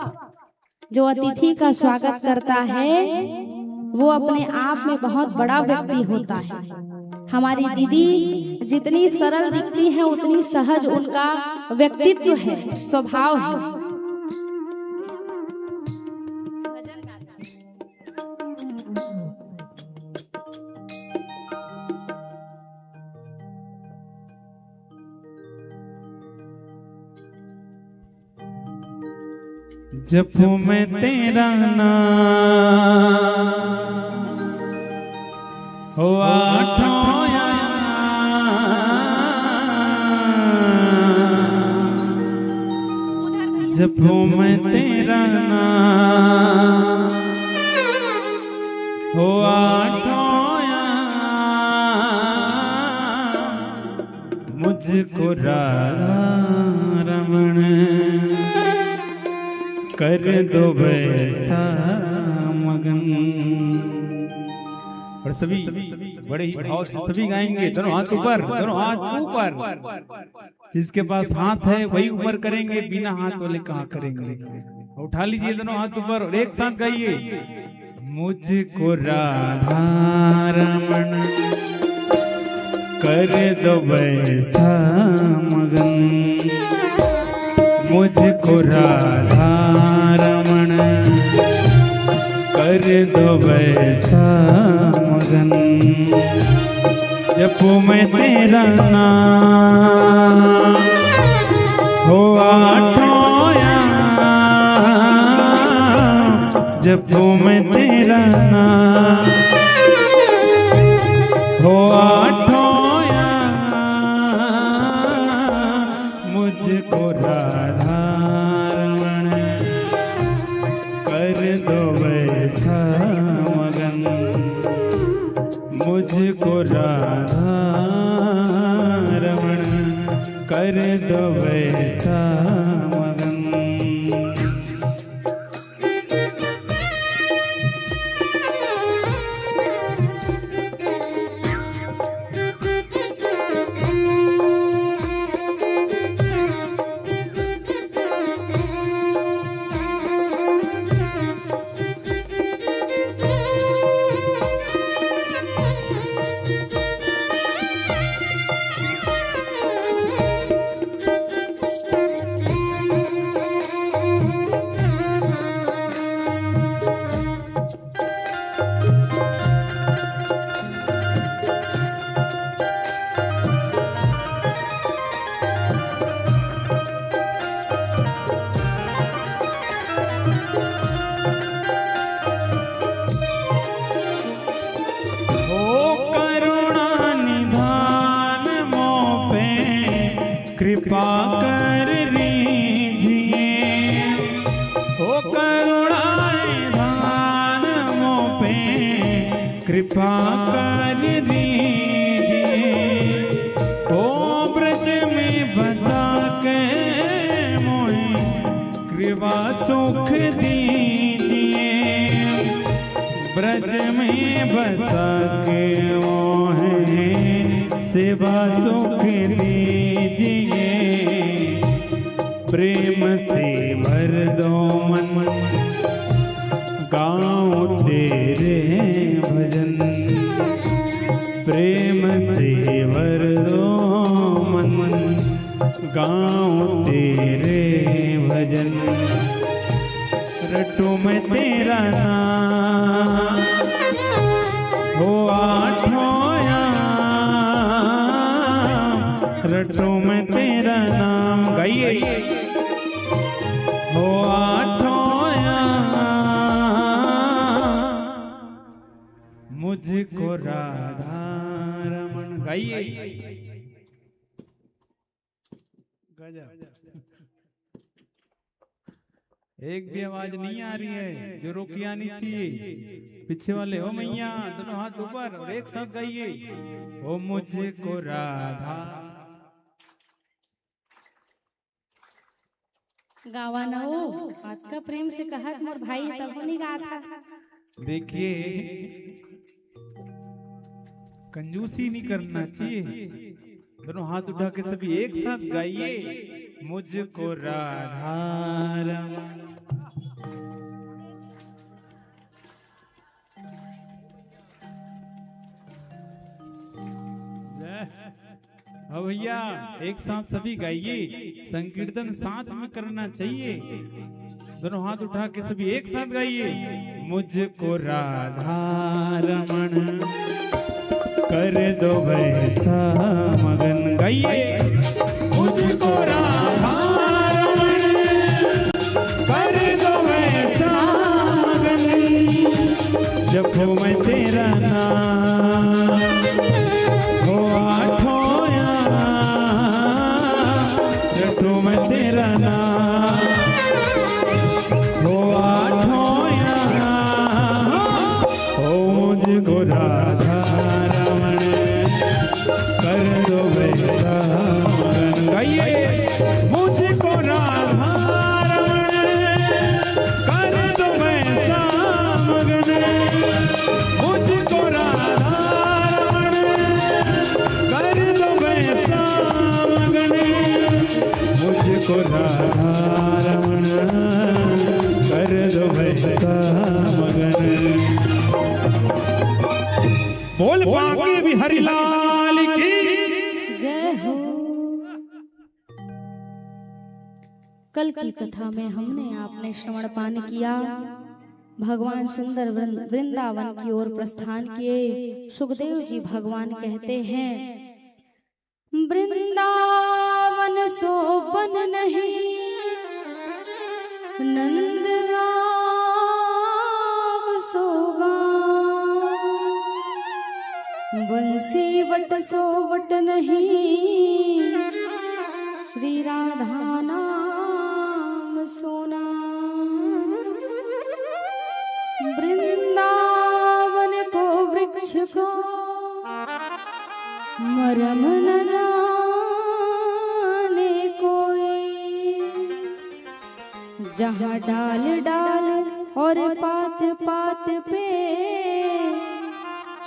जो अतिथि का स्वागत करता है वो अपने आप में बहुत बड़ा व्यक्ति होता है। हमारी दीदी जितनी सरल दिखती है उतनी सहज उनका व्यक्तित्व है, स्वभाव है। जपू मैं तेरा नाम हो आठों जपू मैं तेरा नाम हो आठों मुझको राधा रमण कर दो वैसा मगन। और सभी बड़े ही भाव से सभी गाएंगे। दोनों हाथ ऊपर, दोनों हाथ ऊपर। जिसके पास हाथ है वही ऊपर करेंगे, बिना हाथ वाले कहाँ करेंगे। उठा लीजिए दोनों हाथ ऊपर और एक साथ गाइए। मुझको राधा रमण कर दो वैसा मगन। मुझको राधा रमण कर दो वैसा मगन। जपो मैं तेरा नाम हो आठों याम, जपो मैं तेरा नाम हो आठों याम। मुझको राधा रमण कर दो वैसा मगन। मुझको राधा रमण कर दो वैसा मगन। कृपा कर लीजिए ओ करुणा निधान मों पे कृपा कर लीजिए। ओ ब्रज में बसा के मोहे कृपा सुख दीजिए। ब्रज में बसा के मोहे सेवा सुख दीजिए। प्रेम से भर दो मन गाऊं तेरे भजन। प्रेम से भर दो मन गाऊं तेरे भजन। रटूं मैं तेरा नाम हो आठों याम। रटूं मैं तेरा नाम गाइए हो आठों याम। मुझको राधा रमण गाइए। एक भी आवाज नहीं आ रही है जो रोकी आनी चाहिए। पीछे वाले हो मैया दोनों हाथ ऊपर और एक साथ गाइए हो मुझको राधा। गावा ना हो हाथ का प्रेम से कहा मोर भाई तब नहीं गा था। देखिए कंजूसी नहीं करना चाहिए। दोनों हाथ उठा के सभी एक साथ गाइए मुझको राधा रमण। अब भैया एक साथ सभी गाइए। संकीर्तन साथ में करना चाहिए। दोनों हाथ उठा के सभी एक साथ गाइए मुझको राधा रमण कर दो वैसा मगन। गाइए मुझको राधा रमण कर दो वैसा मगन। जपो मैं तेरा नाम हो आठों याम। रटूं मैं तेरा नाम हो आठों याम। हो मुझको राधा रमण कर दो वैसा मगन। गाइए मुझको राधा रमण कर दो वैसा मगन। मुझको राधा रमण कर दो वैसा मगन। मुझको राधा रमण कर दो वैसा मगन। बोल बांके बिहारी लाल की जय हो। कल की कथा में हमने आपने श्रवण पान किया भगवान सुंदर वृंदावन की ओर प्रस्थान किए। सुखदेव जी भगवान कहते हैं, वृंदावन सोबन नहीं, नंद राव सोगा, बंसी वट सोवट नहीं, श्री राधा नाम सोना। वृंदावन को वृक्ष को मरम न जाने कोई, जहाँ डाल डाल और पात पात पे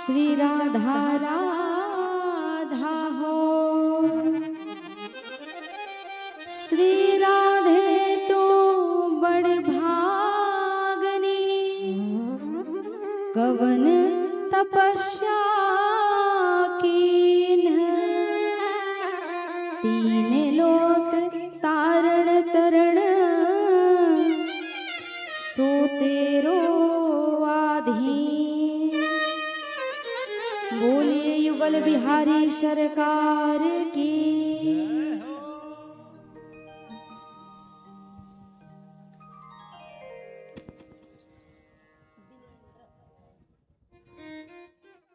श्री राधा राधा हो। श्री राधे तो बड़ भागनी, कवन तपस्या कीन्ह, तीन लोक तारण तरण, सो तेरो आधीन। बोलिए युगल बिहारी सरकार की।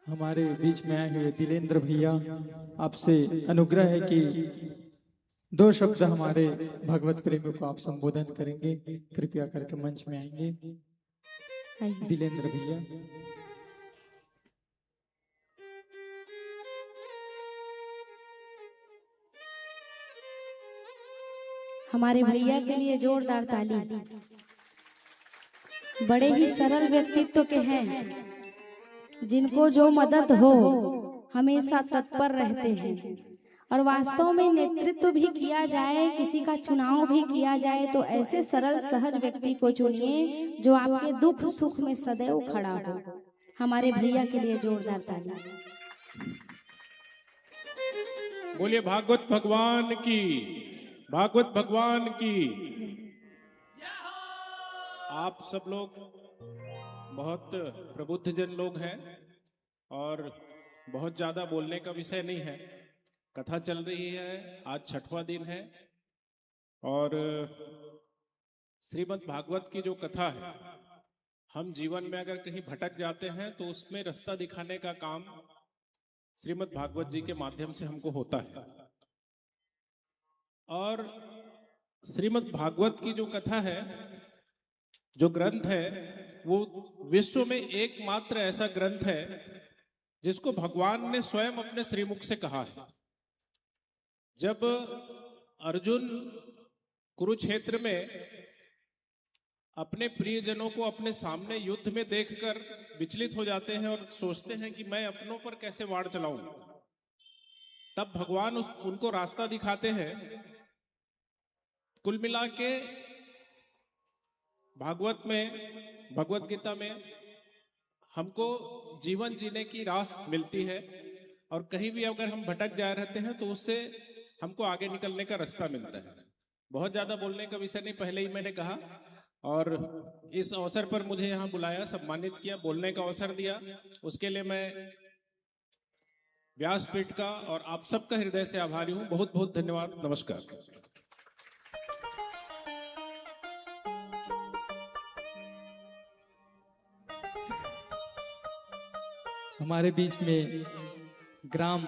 हमारे बीच में आए हुए दिलेंद्र भैया, आपसे अनुग्रह है कि 2 शब्द हमारे भगवत प्रेमियों को आप संबोधन करेंगे। कृपया करके मंच में आएंगे दिलेंद्र भैया। हमारे भैया के लिए जोरदार ताली। बड़े ही सरल व्यक्तित्व के हैं, जिनको जो मदद हो हमेशा तत्पर रहते हैं। और वास्तव में नेतृत्व भी किया जाए, किसी का चुनाव भी किया जाए, तो ऐसे सरल सहज व्यक्ति को चुनिए जो आपके दुख सुख में सदैव खड़ा हो। हमारे भैया के लिए जोरदार ताली। बोलिए भागवत भगवान की, भागवत भगवान की। आप सब लोग बहुत प्रबुद्ध जन लोग हैं और बहुत ज्यादा बोलने का विषय नहीं है। कथा चल रही है, आज 6वां दिन है और श्रीमद् भागवत की जो कथा है, हम जीवन में अगर कहीं भटक जाते हैं तो उसमें रास्ता दिखाने का काम श्रीमद् भागवत जी के माध्यम से हमको होता है। और श्रीमद् भागवत की जो कथा है, जो ग्रंथ है, वो विश्व में एकमात्र ऐसा ग्रंथ है जिसको भगवान ने स्वयं अपने श्रीमुख से कहा है। जब अर्जुन कुरुक्षेत्र में अपने प्रियजनों को अपने सामने युद्ध में देखकर विचलित हो जाते हैं और सोचते हैं कि मैं अपनों पर कैसे वार चलाऊं, तब भगवान उनको रास्ता दिखाते हैं। कुल मिला के भागवत में, भगवत गीता में हमको जीवन जीने की राह मिलती है और कहीं भी अगर हम भटक जा रहते हैं तो उससे हमको आगे निकलने का रास्ता मिलता है। बहुत ज्यादा बोलने का विषय नहीं, पहले ही मैंने कहा। और इस अवसर पर मुझे यहाँ बुलाया, सम्मानित किया, बोलने का अवसर दिया, उसके लिए मैं व्यासपीठ का और आप सबका हृदय से आभारी हूँ। बहुत बहुत धन्यवाद। नमस्कार। हमारे बीच में ग्राम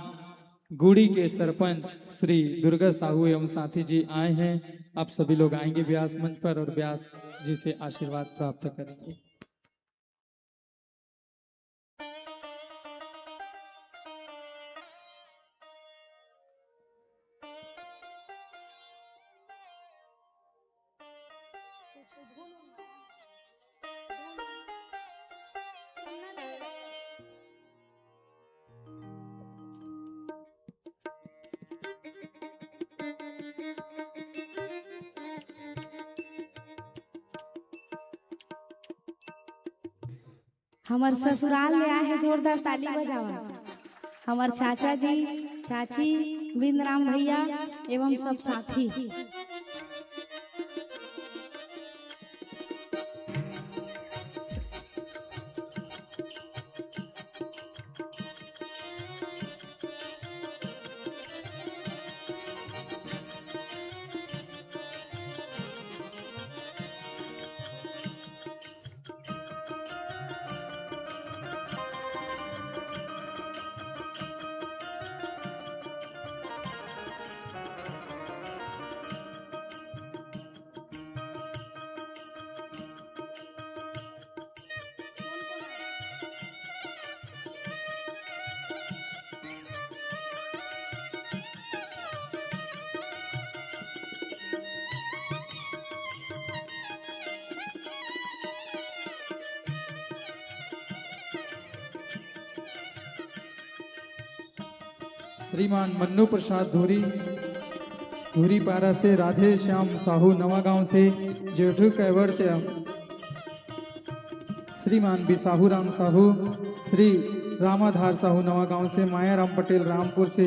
गुड़ी के सरपंच श्री दुर्गा साहू एवं साथी जी आए हैं। आप सभी लोग आएंगे व्यास मंच पर और व्यास जी से आशीर्वाद प्राप्त करेंगे। हमार ससुराल ले आए हैं, जोरदार ताली बजावा। हमार चाचा जी, चाची, बिंदराम भैया एवं सब साथी। श्रीमान मन्नू प्रसाद धूरी धूरी पारा से, राधे श्याम साहू नवा गांव से, जेठू कैवर्त्य श्रीमान बिसाहू राम साहू, श्री रामाधार साहू नवा गांव से, मायाराम पटेल रामपुर से,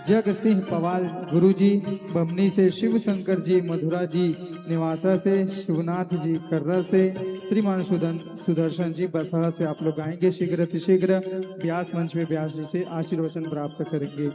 जग सिंह पवाल गुरुजी बमनी से, शिव शंकर जी मधुरा जी निवासा से, शिवनाथ जी कर्रा से, श्रीमान सुदर्शन जी बसहा से। आप लोग गाएंगे शीघ्र अतिशीघ्र। व्यास मंच में व्यास जी से आशीर्वचन प्राप्त करेंगे।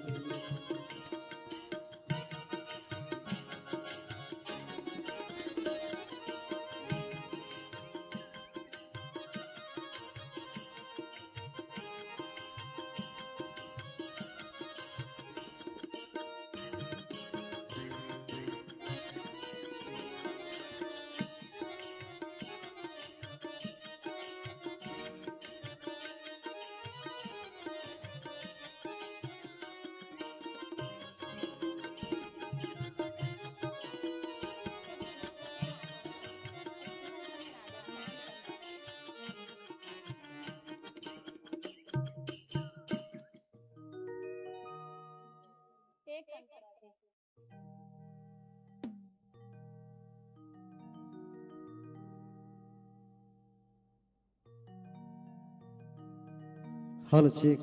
Hello check.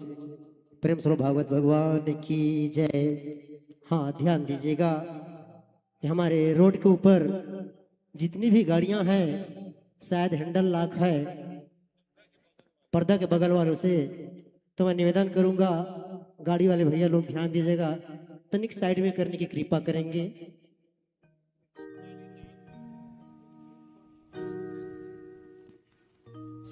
प्रेम स्वरूप भागवत भगवान की जय। हाँ, ध्यान दीजिएगा, हमारे रोड के ऊपर जितनी भी गाड़ियां हैं, शायद हैंडल लॉक है पर्दा के बगल वालों से, तो मैं निवेदन करूंगा गाड़ी वाले भैया लोग ध्यान दीजिएगा, तनिक साइड में करने की कृपा करेंगे।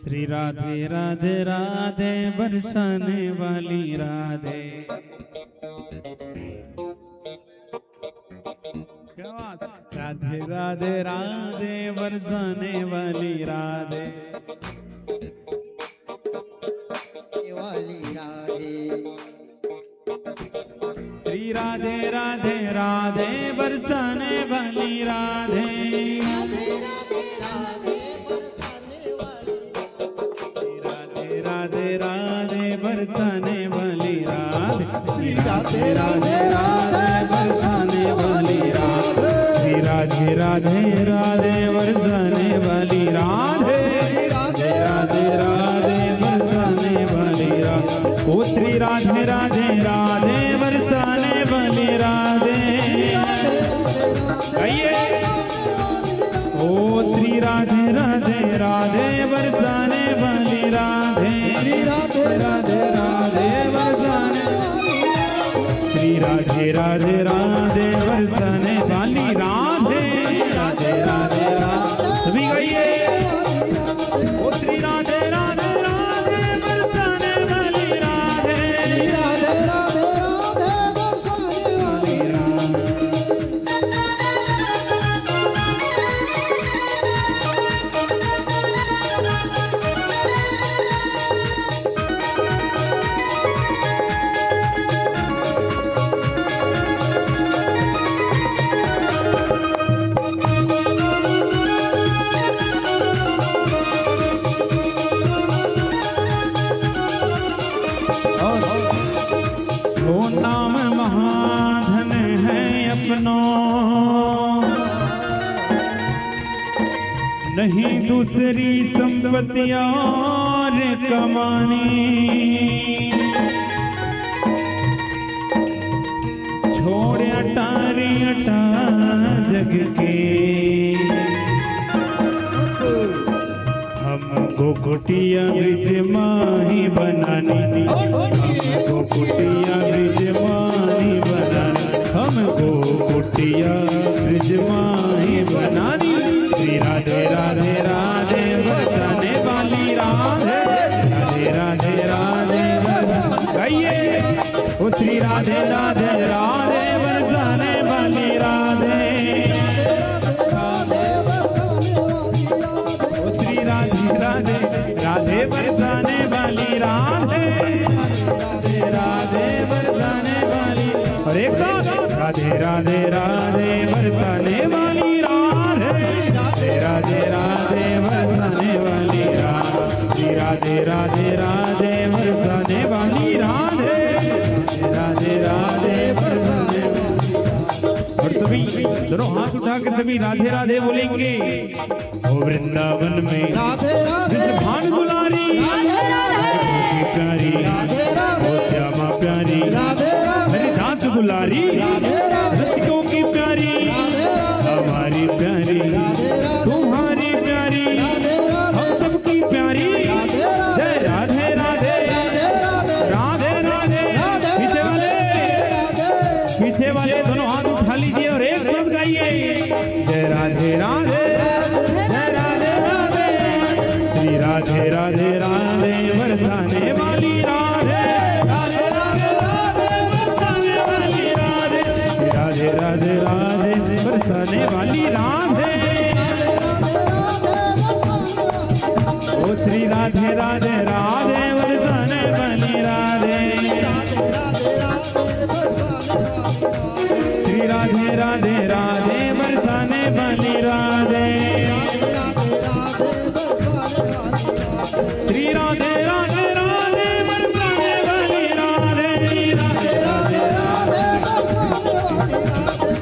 श्री राधे राधे राधे बरसाने वाली राधे। क्या बात। राधे राधे राधे बरसाने वाली राधे वाली राधे। श्री राधे राधे राधे बरसाने वाली राधे। राधे राधे बरसाने वाली राधे। श्री राधे राधे राधे बरसाने वाली राधे। श्री राधे राधे राधे बरसाने वाली राधे। राधे राधे राधे बरसाने वाली राधे। ओ श्री राधे राधे राधे बरसाने वाली राधे। आइए। ओ श्री राधे राधे राधे बरसाने वाली राधे। राधे राधे राधे बरसाने। श्री राधे राधे राधे बरसाने वाली राधे। राधे राधे राधे सभी गाइए। ओ श्री राधे राधे राधे बरसाने वाली राधे। राधे राधे राधे बरसाने वाली राधे। वो नाम महाधन है अपनों, नहीं दूसरी संपत्तियां और कमानी। छोड़ अटारी अटा जग के, हमको कुटिया ब्रिज माही बनानी। हमको कुटिया ब्रिज माही बनानी। हमको कुटिया ब्रिज माही बनानी। श्री राधे राधे राधे बरसाने वाली राधे। राधे राधे राधे गाइए। ओ श्री राधे राधे राधे बरसाने वाली राधे। राधे राधे बरसाने वाली राधे। राधे राधे बरसाने वाली। और एक साथ राधे राधे राधे बरसाने वाली राधे। राधे राधे राधे बरसाने वाली राधे। राधे राधे राधे बरसाने वाली राधे। दोनों हाथ उठा के सभी राधे राधे बोलेंगे। ओ वृंदावन में राधे राधे भान दुलारी प्यारी, ओ श्यामा प्यारी, मेरी दास दुलारी, रसिकों की प्यारी, हमारी प्यारी, तुम्हारी प्यारी, हम सबकी प्यारी। जय राधे राधे राधे राधे। पीछे वाले दोनों हाथ उठा लीजिए और एक साथ गाइए। जय राधे राधे जय राधे राधे, श्री राधे राधे राधे बरसाने वाली राधे, राधे राधे राधे बरसाने वाली राधे, श्री राधे राधे राधे बरसाने वाली राधे। ओ श्री राधे राधे राधे बरसाने वाली राधे, श्री राधे राधे राधे बरसाने वाली राधे, श्री राधे राधे राधे बरसाने वाली राधे,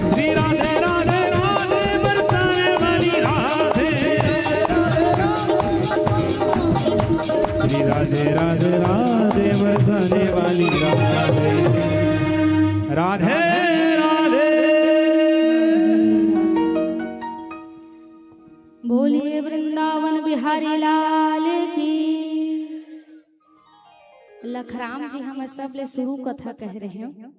श्री राधे राधे राधे बरसाने वाली राधे, श्री राधे राधे राधे बरसाने वाली राधे। राधे बोलिए वृंदावन बिहारी लाल की। लखराम जी हम सब ले शुरू कथा कह रहे हैं।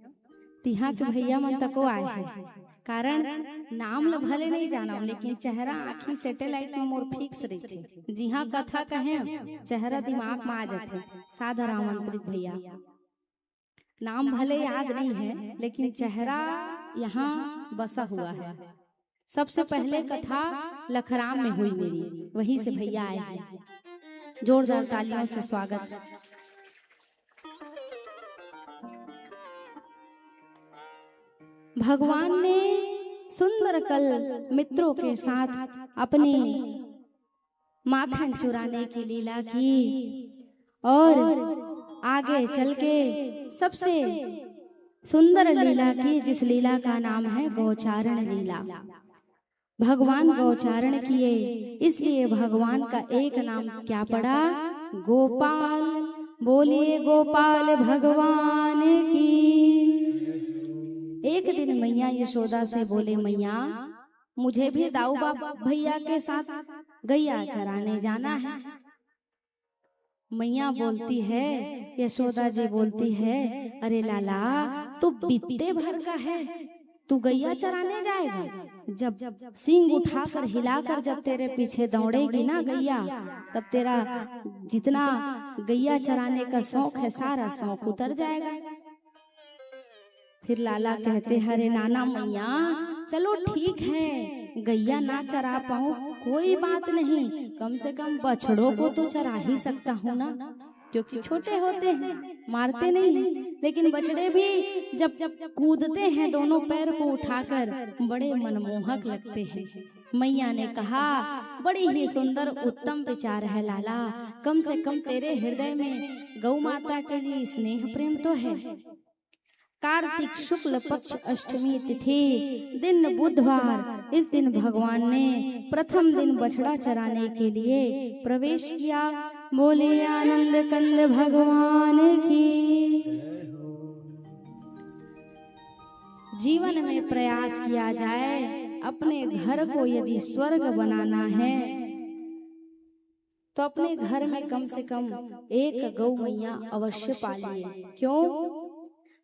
तिहा के भैया मन तको आए हैं, कारण नाम ल भले नहीं जाना, लेकिन चेहरा आँखी सैटेलाइट में मोर फिक्स रही थे। जी हाँ, कथा कहे चेहरा दिमाग में आ जाते। साधा आमंत्रित भैया, नाम भले याद नहीं है, लेकिन चेहरा यहाँ बसा हुआ है। सबसे पहले कथा लखराम में हुई मेरी, वहीं से भैया आए हैं। जोरदार तालियों से स्वागत। भगवान ने सुंदर कल मित्रों के साथ अपने माखन चुराने की लीला की और आगे चल के सबसे सुंदर लीला की, जिस लीला का नाम है गौचारण लीला। भगवान गौचारण किए, इसलिए भगवान का एक नाम क्या पड़ा? गोपाल। बोलिए गोपाल भगवान की। एक दिन मैया यशोदा से बोले, मैया मुझे भी दाऊ बाबा भैया के साथ गैया चराने जाना है। मैया बोलती है, यशोदा जी बोलती है, अरे लाला तू बीते भर का है, तू गैया चराने जाएगा? जब सींग उठाकर हिलाकर जब तेरे पीछे दौड़ेगी ना गैया, तब तेरा जितना गैया चराने का शौक है सारा शौक उतर जाएगा। फिर लाला कहते, अरे नाना मैया चलो ठीक है, गैया ना चरा पाऊं कोई बात नहीं, कम से कम बछड़ों को तो चरा ही सकता हूँ ना, क्योंकि छोटे होते हैं, मारते नहीं हैं। लेकिन बछड़े भी जब कूदते हैं दोनों पैर को उठाकर, बड़े मनमोहक लगते हैं। मैया ने कहा, बड़ी ही सुंदर उत्तम विचार है लाला, कम से कम तेरे हृदय में गौ माता के लिए स्नेह प्रेम तो है। कार्तिक शुक्ल पक्ष अष्टमी तिथि दिन बुधवार, इस दिन भगवान ने प्रथम दिन बछड़ा चराने के लिए प्रवेश किया। बोले आनंद कंद भगवान की। जीवन में प्रयास किया जाए, अपने घर को यदि स्वर्ग बनाना है तो अपने घर में कम से कम एक गौ मैया अवश्य पालिए। क्यों?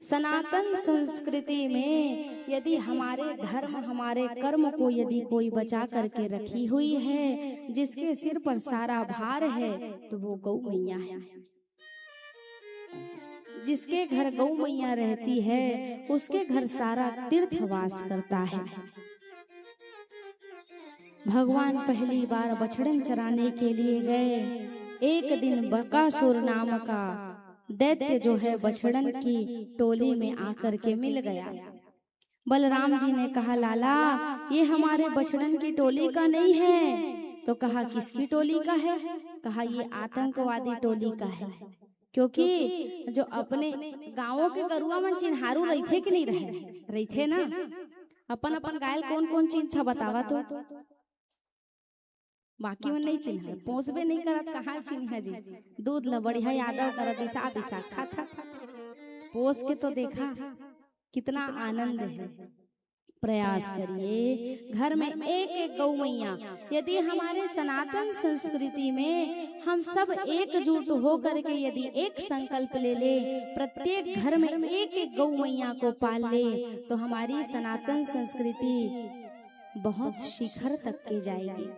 सनातन संस्कृति में यदि हमारे धर्म हमारे कर्म को यदि कोई बचा करके रखी हुई है, जिसके सिर पर सारा भार है, तो वो गौ मैया है। जिसके घर गौ मैया रहती है, उसके घर सारा तीर्थवास करता है। भगवान पहली बार बछड़न चराने के लिए गए। एक दिन बकासुर नाम का दैत्य जो है बछड़न की टोली में आकर के मिल गया। बलराम जी ने कहा, लाला ये हमारे बछड़न की टोली का नहीं है। तो कहा, किसकी टोली का है? कहा, ये आतंकवादी टोली का है। क्योंकि जो अपने गांवों के गरुआ मन चिन्हारू रही थे कि नहीं रहे थे ना, अपन अपन गायल कौन कौन चीज था बतावा तो बाकी में नहीं चिन्ह पोसबे नहीं करत कहाँ चिन्ह जी दूध ल बढ़िया यादव कर बिसा बिसा खा था पोस के तो देखा कितना आनंद है। प्रयास करिए घर में एक एक गौ मैया। यदि हमारे सनातन संस्कृति में हम सब एकजुट होकर के यदि एक संकल्प ले ले, प्रत्येक घर में एक एक गौ मैया को पाल ले, तो हमारी सनातन संस्कृति बहुत शिखर तक के जाएगी।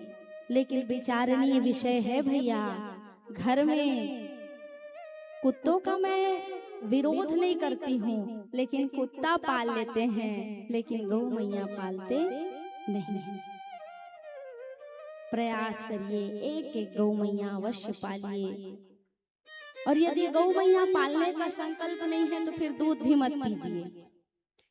लेकिन विचारणीय विषय है भैया, घर में कुत्तों का मैं विरोध नहीं करती हूँ, लेकिन कुत्ता पाल लेते हैं लेकिन गौ मैया पालते नहीं हैं। प्रयास करिए एक एक गौ मैया अवश्य पालिए। और यदि गौ मैया पालने का संकल्प नहीं है तो फिर दूध भी मत पीजिए।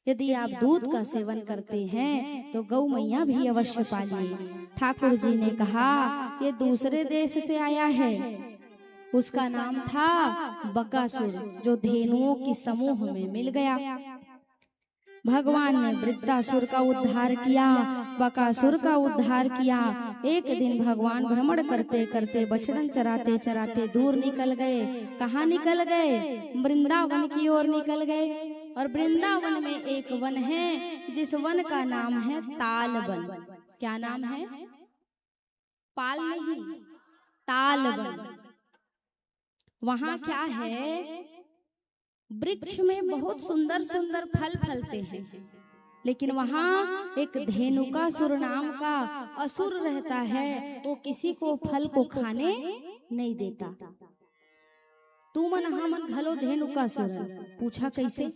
यदि आप दूध का सेवन करते हैं तो गौ मैया भी अवश्य पालिए। ठाकुर जी ने कहा ये दूसरे देश से आया है, उसका नाम था बकासुर, जो धेनुओं की समूह में मिल गया। भगवान ने वृत्तासुर का उद्धार किया, बकासुर का उद्धार किया। एक दिन भगवान भ्रमण करते करते बछड़न चराते चराते दूर निकल गए। कहाँ निकल गए? वृंदावन की ओर निकल गए। और वृंदावन में एक वन है जिस वन का नाम है ताल वन। क्या नाम है? पाल नहीं, ताल वन। वहां क्या है? वृक्ष में बहुत सुंदर सुंदर फल फलते हैं, लेकिन वहां एक धेनुकासुर नाम का असुर रहता है। वो किसी को फल को खाने नहीं देता। तू मन हमन घलो धेनुकासुर। पूछा कैसे?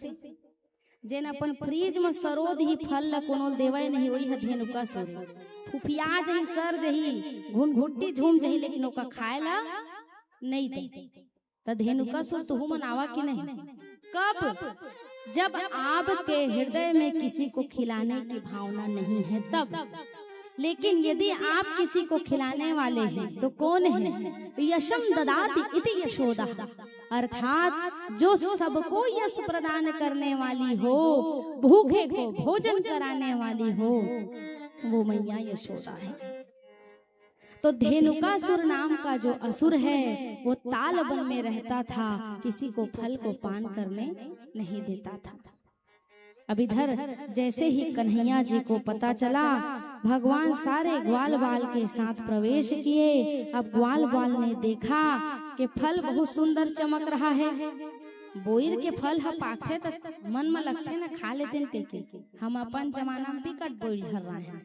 जेन अपन फ्रीज में सरोद ही फल ला कोनो देवे नहीं, वही है धेनुकासुर। फुफिया जही सर जही घुनघुट्टी झूम जही, लेकिन ओका खाए ला नहीं दे। तो धेनुकासुर तुहु मनावा कि नहीं? कब? जब आपके हृदय में किसी को खिलाने की भावना नहीं है तब। लेकिन यदि आप किसी को खिलाने वाले हैं तो कौन है? यशम ददाति इति यशोदा, अर्थात जो सबको यश प्रदान करने वाली हो, भूखे को भोजन कराने वाली हो, वो मैया यशोदा है। तो धेनुकासुर नाम का जो असुर है वो ताल वन में रहता था, किसी को फल को पान करने नहीं देता था। अब इधर जैसे ही कन्हैया जी को पता चला, भगवान सारे ग्वाल बाल के साथ प्रवेश किए। अब ग्वाल बाल ने देखा कि फल बहुत सुंदर चमक रहा है। बोईर के फल हम पाखे तक मन में लगते न खा लेते के। हम अपन जमाना में बिकट बोईर झर रहे हैं,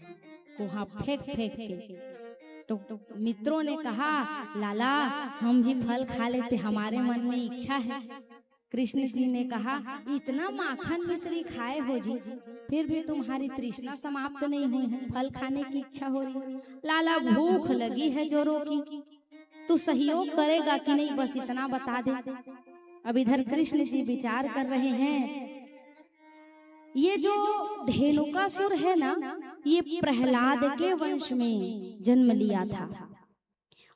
कोहा फेंक फेंक के। तो मित्रों ने कहा लाला हम भी फल खा लेते, हमारे मन में इच्छा है। कृष्ण जी ने कहा इतना माखन मिश्री खाए हो जी, फिर भी तुम्हारी तृष्णा समाप्त नहीं हुई है, फल खाने की इच्छा हो रही। लाला भूख लगी है जोरों की, तू सहयोग करेगा कि नहीं, बस इतना बता दे। अब इधर कृष्ण जी विचार कर रहे हैं, ये जो धेनुकासुर है ना, ये प्रहलाद के वंश में जन्म लिया था।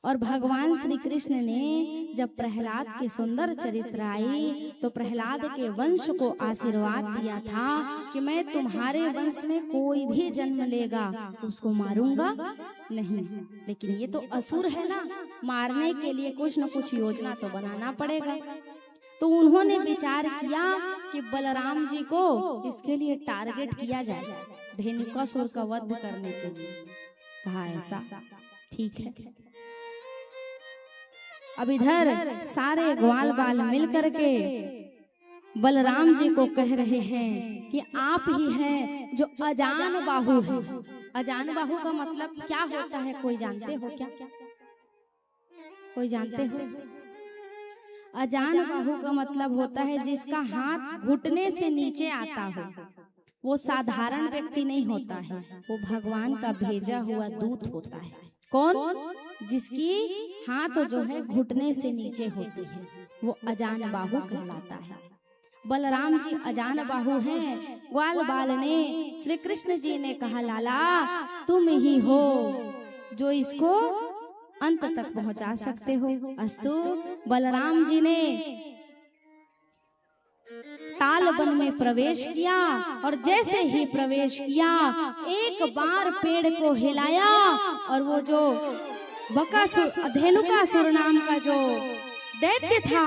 और भगवान श्री कृष्ण ने जब प्रहलाद के सुंदर चरित्र आई तो प्रहलाद के वंश को आशीर्वाद दिया था कि मैं तुम्हारे वंश में कोई भी जन्म लेगा उसको मारूंगा नहीं। लेकिन ये तो असुर है ना, मारने के लिए कुछ न कुछ योजना तो बनाना पड़ेगा। तो उन्होंने विचार किया कि बलराम जी को इसके लिए टारगेट किया जाए, धेनुकासुर का वध करने के लिए। कहा ऐसा ठीक है। अब इधर सारे ग्वाल बाल मिल करके बलराम जी को कह रहे हैं कि आप ही हैं जो अजान बाहु है। अजान बाहु का मतलब क्या होता है, कोई जानते हो क्या? कोई जानते हो? अजान बाहु का मतलब होता है जिसका हाथ घुटने से नीचे आता हो। वो साधारण व्यक्ति नहीं होता है, वो भगवान का भेजा हुआ दूत होता है। कौन? जिसकी हाथ जो है घुटने से नीचे होती है, वो अजान बाहु कहलाता है। बलराम जी अजान बाहु हैं। ग्वाल बाल ने श्री कृष्ण जी ने कहा लाला तुम ही हो जो इसको अंत तक पहुंचा सकते हो। अस्तु। बलराम जी ने ताल वन में प्रवेश किया और जैसे ही प्रवेश किया एक बार पेड़ को हिलाया और वो जो बकासुर धेनुकासुर नाम का जो दैत्य था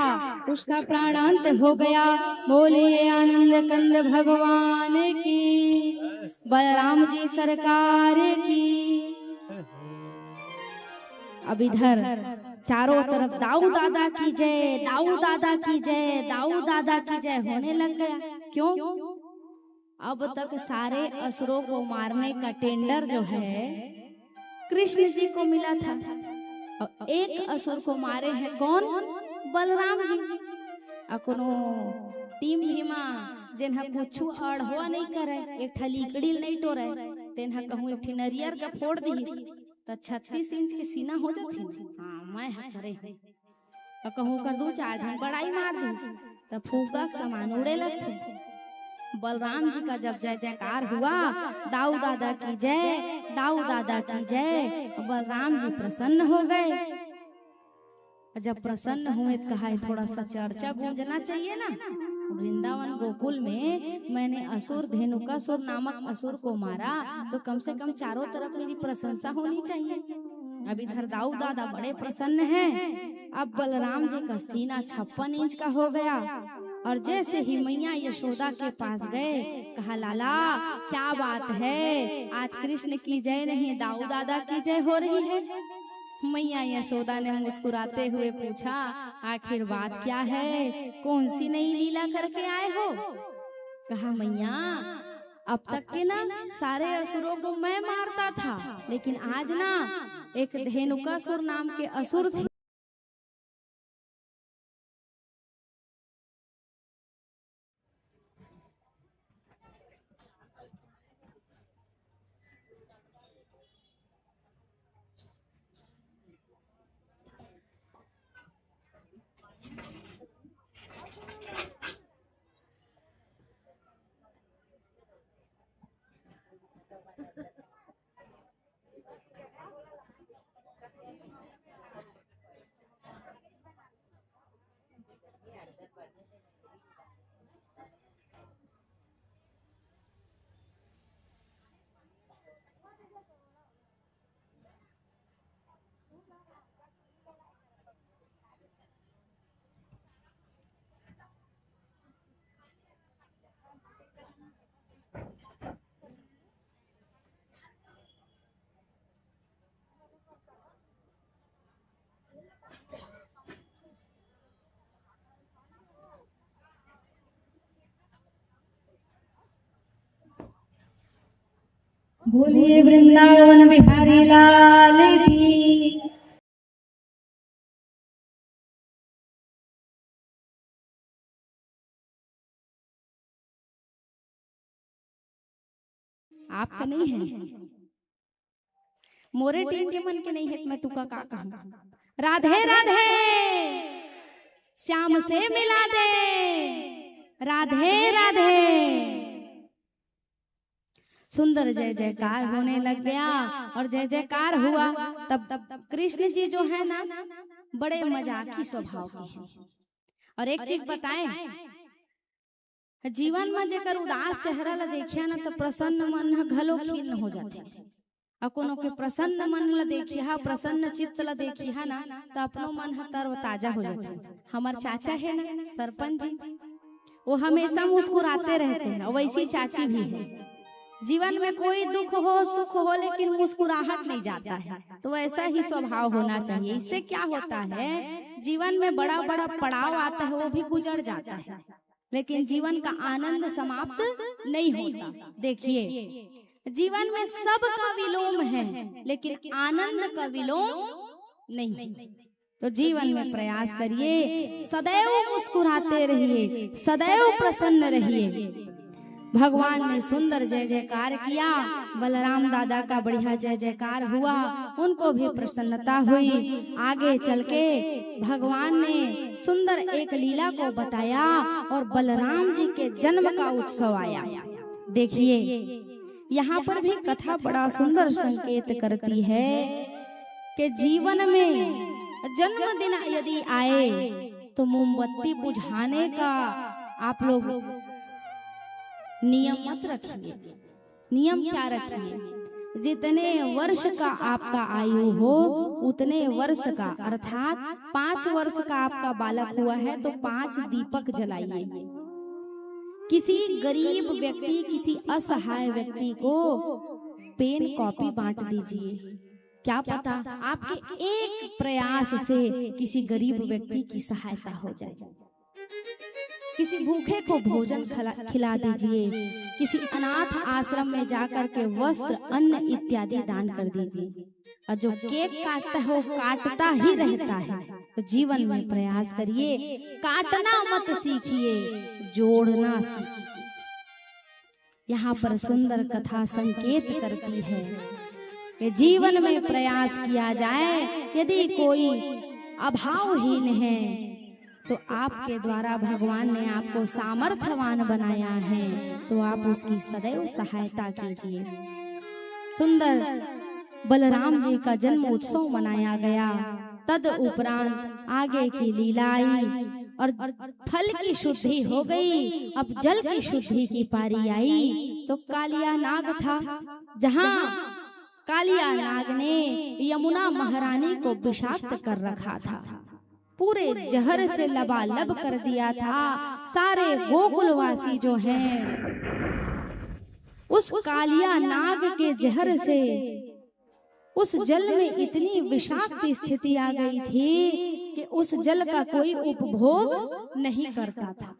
उसका प्राणांत हो गया। बोलिए आनंद कंद भगवान की, बलराम जी सरकार की। अब इधर चारों तरफ दाऊ दादा की जय, दाऊ दादा की जय, दाऊ दादा की जय होने लग गया। क्यों? अब तक सारे असुरों को मारने का टेंडर जो है कृष्ण जी को मिला था। और एक असुर को मारे हैं कौन? बलराम जी। अकोनो टीम भीमा जिन्हा कुछु अड़हुआ नहीं करे, एक ठलीकड़ी नहीं टोरे, तेन्हा कहूँ एक नरियर का फोड़ दी तो 36 इंच के सीना हो जाती। हाँ मैं करे कहूँ कर दू 4 दिन बड़ाई मार दी तो फूका सामान उड़े लगते। बलराम जी का जब जय जयकार हुआ, दाऊ दादा की जय, दाऊ दादा की जय, बलराम जी प्रसन्न हो गए। जब प्रसन्न हुए तो कहा थोड़ा सा चर्चा गूंजना चाहिए ना। वृंदावन गोकुल में मैंने असुर धेनुकासुर नामक असुर को मारा तो कम से कम चारों तरफ मेरी प्रशंसा होनी चाहिए। अब इधर दाऊ दादा बड़े प्रसन्न हैं। अब बलराम जी का सीना 56 इंच का हो गया और जैसे ही मैया यशोदा के पास गए, कहा लाला क्या बात है, आज कृष्ण की जय नहीं दाऊ दादा की जय हो रही है। मैया यशोदा ने मुस्कुराते हुए पूछा, आखिर बात क्या है, कौन सी नई लीला करके आए हो? कहा मैया अब तक के ना सारे असुरों को मैं मारता था, लेकिन आज ना एक धेनुकासुर नाम के असुर थे। बोलिए वृंदावन बिहारी लाल की। आपका नहीं है, मोरे टीम के मन के नहीं है, मैं तुका का कहूं। राधे राधे श्याम से मिला दे, राधे राधे। सुंदर जय जयकार होने लग गया और जय जयकार हुआ। तब कृष्ण जी जो है ना बड़े मजाकी स्वभाव के हैं। और एक चीज बताएं, जीवन में जेकर उदास चेहरा ला देखिया ना तो प्रसन्न मन घलो खीर्ण हो जाते। और कोनो के प्रसन्न मन ला देखिया, प्रसन्न चित्त ला देखिया ना तो अपनो मन तरोताजा हो जाते। हमार चाचा है ना सरपंच जी, वो हमेशा मुस्कुराते रहते हैं, वैसी चाची भी है। जीवन में कोई दुख हो सुख हो लेकिन मुस्कुराहट नहीं जाता है, तो ऐसा ही स्वभाव होना चाहिए। इससे क्या होता है, जीवन में बड़ा बड़ा पड़ाव आता है वो भी गुजर जाता है, लेकिन जीवन का आनंद समाप्त नहीं होता। देखिए जीवन में सब का विलोम है लेकिन आनंद का विलोम नहीं। तो जीवन में प्रयास करिए, सदैव मुस्कुराते रहिए, सदैव प्रसन्न रहिए। भगवान ने सुंदर जय जयकार किया, बलराम दादा का बढ़िया जय जयकार हुआ, उनको भी प्रसन्नता हुई। आगे चल के भगवान ने सुंदर एक लीला को बताया और बलराम जी के जन्म का उत्सव आया। देखिए यहाँ पर भी कथा बड़ा सुंदर संकेत करती है कि जीवन में जन्मदिन यदि आए तो मोमबत्ती बुझाने का आप लोग नियम मत रखिए। नियम क्या रखिए? जितने वर्ष का आपका आयु हो उतने वर्ष का, अर्थात 5 वर्ष का आपका बालक हुआ है तो 5 दीपक जलाइए। किसी गरीब व्यक्ति, किसी असहाय व्यक्ति को पेन कॉपी बांट दीजिए। क्या पता आपके एक प्रयास से किसी गरीब व्यक्ति की सहायता हो जाए। किसी भूखे को भोजन खिला दीजिए। किसी अनाथ आश्रम में जाकर के वस्त्र, अन्न इत्यादि दान कर दीजिए। और जो केक काटता हो काटता ही रहता है, तो जीवन में प्रयास करिए, काटना मत सीखिए, जोड़ना सीखिए। यहाँ पर सुंदर कथा संकेत करती है कि जीवन में प्रयास किया जाए। यदि कोई अभावहीन है तो आपके द्वारा भगवान ने आपको सामर्थ्यवान बनाया है, तो आप उसकी सदैव सहायता कीजिए। सुंदर बलराम जी का जन्म उत्सव मनाया गया। तद उपरांत आगे की लीला आई और फल की शुद्धि हो गई। अब जल की शुद्धि की पारी आई। तो कालिया नाग था, जहाँ कालिया नाग ने यमुना महारानी को विषाक्त कर रखा था, पूरे जहर से लबालब कर दिया था। सारे गोकुलवासी जो हैं उस कालिया नाग के जहर से उस जल में इतनी विषाक्त स्थिति आ गई थी कि उस जल का कोई उपभोग नहीं करता था।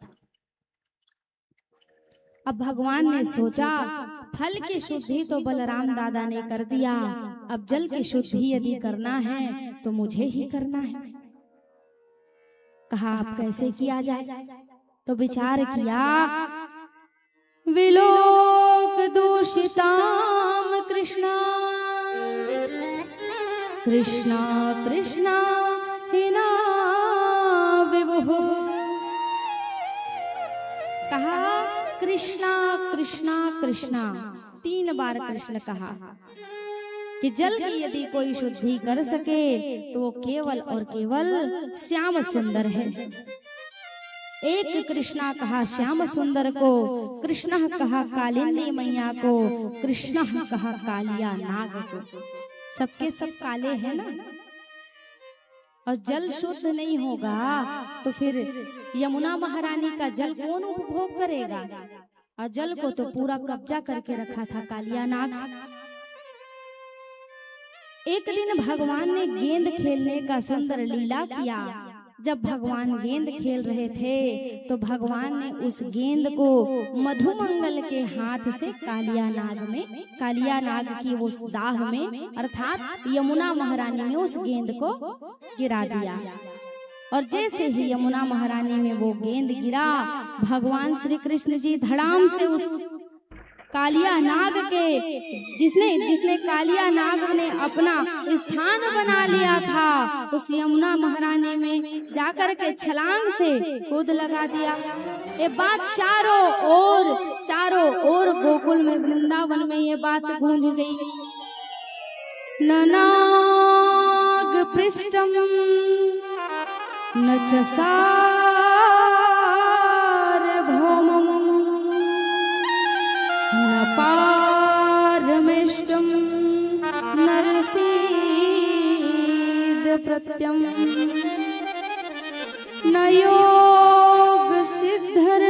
अब भगवान ने सोचा फल की शुद्धि तो बलराम दादा ने कर दिया, अब जल की शुद्धि यदि करना है तो मुझे ही करना है। कहा आप कैसे किया जाए? तो विचार किया, विलोक दूषिताम कृष्णा कृष्णा कृष्णा हिना विभुः। कहा कृष्णा कृष्णा कृष्णा, 3 बार कृष्ण कहा कि जल की यदि कोई शुद्धि कर सके तो वो केवल और केवल श्याम सुंदर है। एक कृष्णा कहा श्याम सुंदर को, कृष्ण कहा कालिंदी मैया को, कृष्ण कहा कालिया नाग को। सबके सब काले हैं ना, और जल शुद्ध नहीं होगा तो फिर यमुना महारानी का जल कौन उपभोग करेगा? और जल को तो पूरा कब्जा करके रखा था कालिया नाग। एक दिन भगवान ने गेंद खेलने का सुंदर लीला किया। जब भगवान गेंद खेल रहे थे तो भगवान ने उस गेंद को मधुमंगल के हाथ से कालिया नाग की उस दाह में अर्थात यमुना महारानी में उस गेंद को गिरा दिया। और जैसे ही यमुना महारानी में वो गेंद गिरा, भगवान श्री कृष्ण जी धड़ाम से उस कालिया नाग के जिसने कालिया नाग ने अपना स्थान बना लिया था, उस यमुना महारानी में जाकर के छलांग से कूद लगा दिया। ये बात चारों ओर गोकुल में, वृंदावन में ये बात गूंज गई। ननाग पृष्ठम न च सार्वभौमम् न पारमेष्टम नरसीद प्रत्यम न योग सिद्धर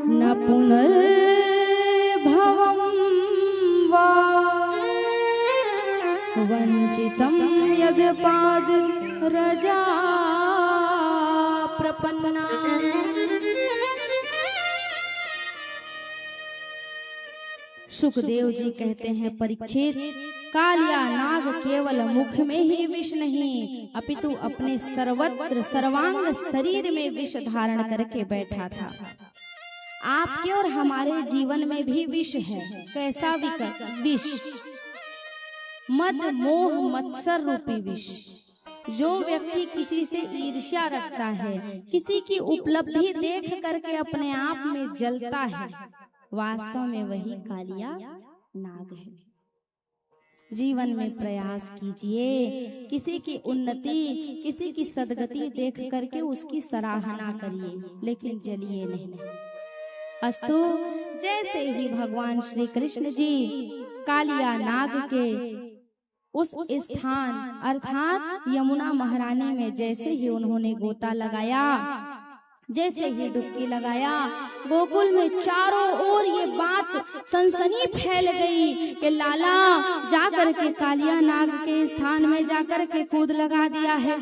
न पुनर्भवम् वा वंचितम यद पाद रजा प्रपन्ना। सुखदेव जी कहते हैं, परीक्षित, कालिया नाग केवल मुख में ही विष नहीं अपितु अपने सर्वत्र सर्वांग शरीर में विष धारण करके बैठा था। आपके और हमारे जीवन में भी विष है। कैसा विष? मद मोह मत्सर रूपी विष। जो व्यक्ति किसी से ईर्ष्या रखता है, किसी की उपलब्धि देख करके अपने आप में जलता है, वास्तव में वही कालिया नाग है। जीवन में प्रयास कीजिए, किसी की उन्नति, किसी की सदगति देख करके उसकी सराहना करिए, लेकिन जलिए नहीं। अस्तु जैसे ही भगवान श्री कृष्ण जी कालिया नाग के उस स्थान अर्थात यमुना महारानी में जैसे ही उन्होंने गोता लगाया, जैसे ही डुबकी लगाया, गोकुल में चारों ओर ये बात सनसनी फैल गई कि लाला जाकर के कालिया नाग के स्थान में जाकर के कूद लगा दिया है।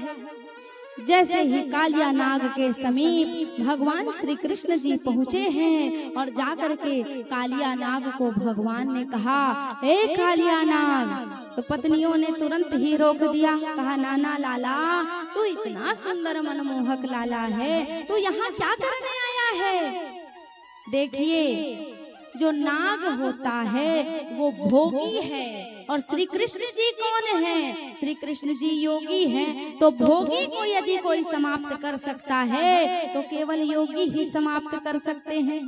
जैसे ही कालिया नाग के समीप भगवान श्री कृष्ण जी पहुँचे हैं और जाकर के कालिया नाग को भगवान ने कहा, हे कालिया नाग। तो पत्नियों ने तुरंत ही रोक दिया, कहा नाना लाला तू इतना सुंदर मनमोहक लाला है, तू यहाँ क्या करने आया है? देखिए जो नाग होता है वो भोगी है और श्री कृष्ण जी कौन है? श्री कृष्ण जी योगी हैं। तो भोगी को यदि कोई समाप्त कर सकता है तो केवल योगी ही समाप्त कर सकते हैं।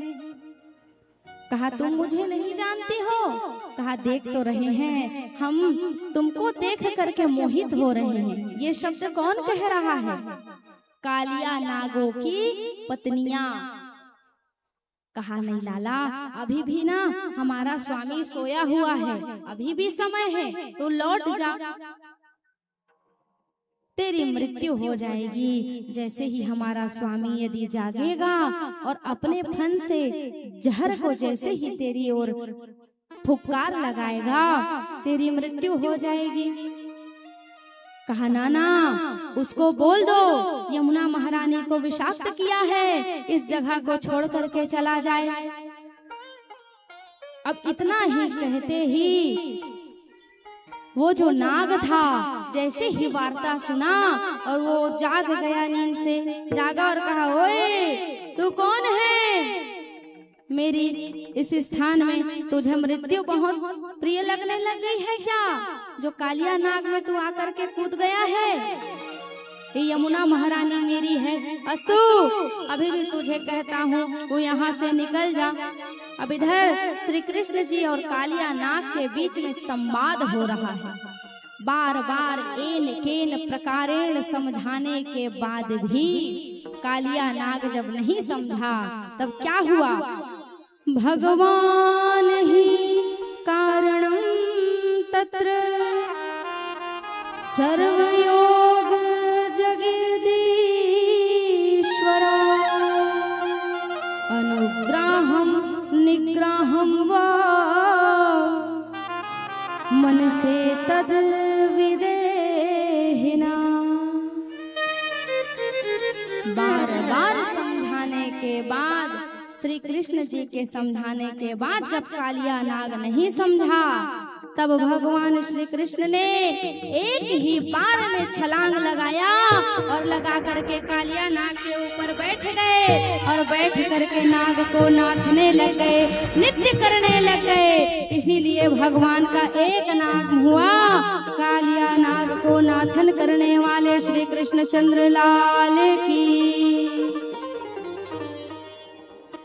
कहा तुम मुझे नहीं जानती हो? कहा देख तो रहे हैं, हम तुमको देख करके मोहित हो रहे हैं। ये शब्द कौन कह रहा है? कालिया नागों की पत्नियां। कहा नहीं लाला अभी भी ना हमारा स्वामी सोया हुआ है, अभी भी समय है, तो लौट जा, तेरी मृत्यु हो जाएगी। जैसे ही हमारा स्वामी यदि जागेगा और अपने फन से जहर को जैसे ही तेरी ओर फुक्कार लगाएगा, तेरी मृत्यु हो जाएगी। कहा नाना उसको बोल दो यमुना महारानी को विषाक्त किया है, इस जगह को छोड़ करके चला जाए। अब इतना ही कहते ही वो जो नाग था जैसे ही वार्ता सुना और वो जाग गया, नींद से जागा और कहा, ओए तू कौन है? मेरी इस स्थान में तुझे मृत्यु बहुत प्रिय लगने लग गई है क्या, जो कालिया नाग में तू आकर के कूद गया है? ये यमुना महारानी मेरी है। अस्तु अभी भी तुझे कहता हूँ तू यहाँ से निकल जा। अब इधर श्री कृष्ण जी और कालिया नाग के बीच में संवाद हो रहा है। बार बार एन केन प्रकारेण समझाने के बाद भी कालिया नाग जब नहीं समझा तब क्या हुआ? भगवान ही कारणं तत्र सर्वयोग जगदीश्वर अनुग्रहं निग्रहं वा मनसे तद विदेहिना। बार बार समझाने के बाद, श्री कृष्ण जी के समझाने के बाद जब कालिया नाग नहीं समझा तब भगवान श्री कृष्ण ने एक ही बार में छलांग लगाया और लगा करके कालिया नाग के ऊपर बैठ गए और बैठ करके नाग को नाथने लग गए, नृत्य करने लग गए। इसीलिए भगवान का एक नाम हुआ, कालिया नाग को नाथन करने वाले श्री कृष्ण चंद्र लाल की।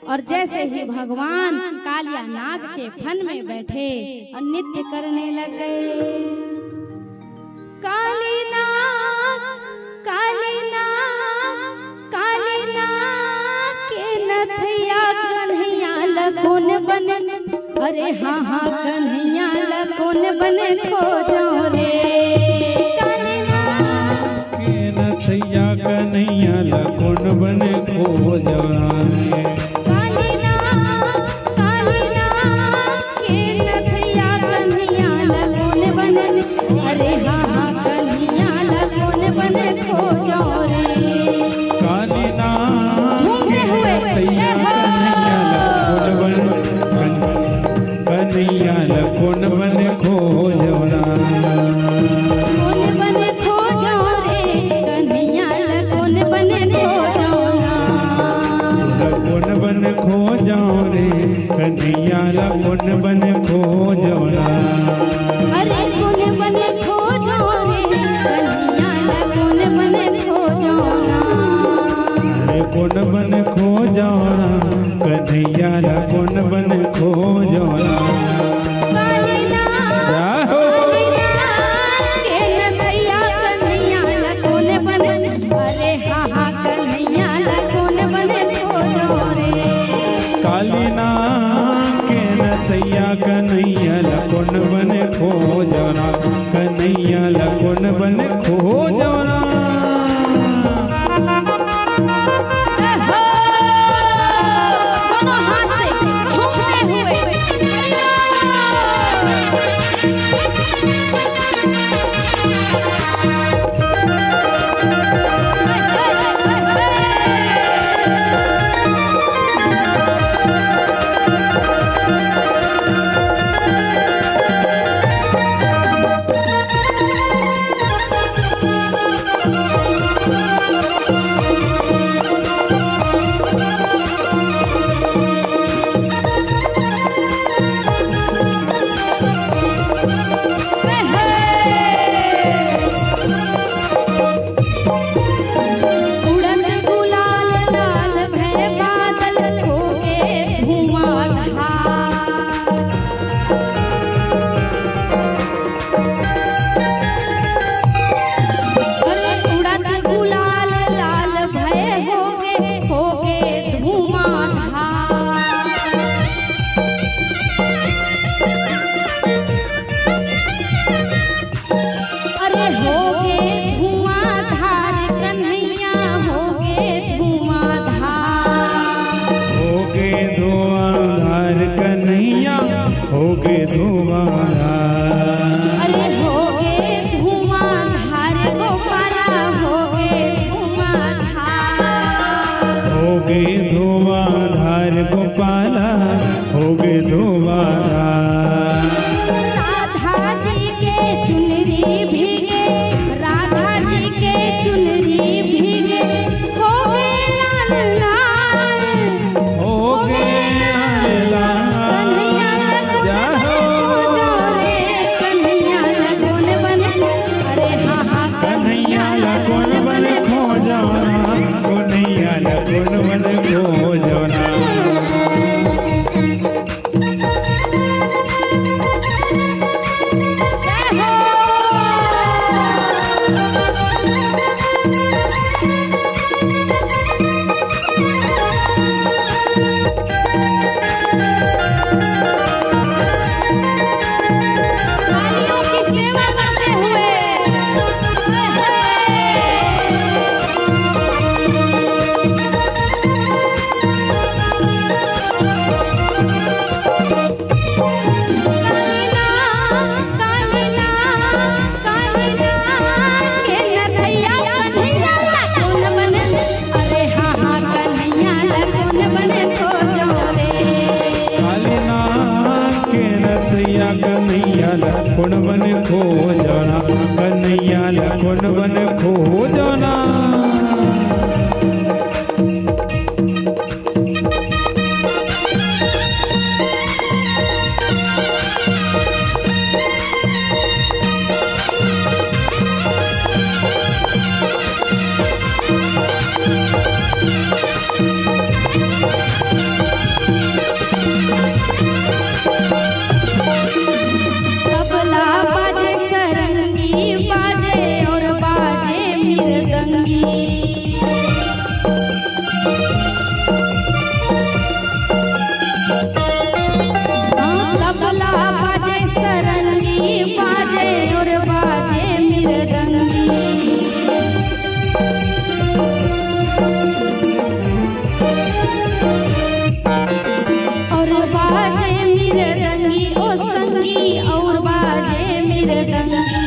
और जैसे ही भगवान कालिया नाग के फन में बैठे और नृत्य करने लग गए, काली नाग काली नाग काली नाग के नथैया कन्हैया लखोन बने, अरे हाँ हाँ कन्हैया लखोन बने खोजो रे। काली नाग के नथैया कन्हैया लखोन बने खोजो रे। अरे हाँ हाँ कन्हैया लखोन बने खोजो रे। काली नाग झूमते हुए कन्हैया लखोन बने खोजो लखोन बने खोजो रे, कन्हैया लखोन बने खोजो लखोन बने खोजो रे, कन्हैया लखोन बने खोजो। अरे कौन बने खोजो रे, कन्हैया लखोन बने खोजो। अरे कौन बने खोजो, कन्हैया लखोन बने खोजो। काली नाग के नथैया कन्हैया लखोन बने, अरे हाँ हाँ कन्हैया लखोन बने खोजो रे। काली कन्हैया कन्हैया लकुन बन खोजना, कन्हैया लकुन बन खोजना। दोनों हाथ से झूमते हुए होगे धुआंधार, अरे होगे धुआंधार गोपाला होगे धुआंधार, होगे धुआंधार गोपाला होगे धुआंधार। राधा जी के चुनरी भीगे, राधा जी के चुनरी भीगे, होगे लाल लाल, होगे लाल कन्हैया लगन बन, अरे हाँ हाँ कन्हैया लगन बन खोजना, कन्हैया लगन बन खोजना। तालियों की सेवा करते हुए कालिना कालिना कालिना के नथैया कन्हैया लगन बन, अरे हाँ हाँ कन्हैया लगन बन खोजो रे। कालिना के नथैया कन्हैया लकुन बन खोजना, कन्हैया लकुन बन खोजना। तबला बाजे सरंगी बाजे और बाजे मृदंगी, हाँ तबला बाजे सरंगी बाजे और बाजे मृदंगी, और बाजे मृदंगी ओ संगी, और बाजे मृदंगी,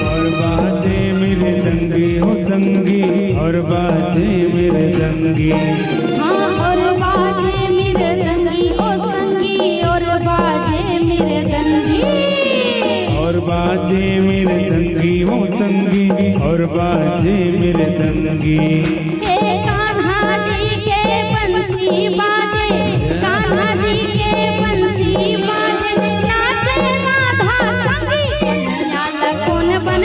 और बाजे मृदंगी हो संगी, और बाजे मृदंगी, हाँ और बाजे मृदंगी ओ संगी, और बाजे मृदंगी, और बाजे मृदंगी हो संगी, और बाजे मृदंगी। हे कान्हा जी के बंसी बाजे, कान्हा जी के बंसी बाजे, नाचे राधा संगी, कन्हैया लगन बन,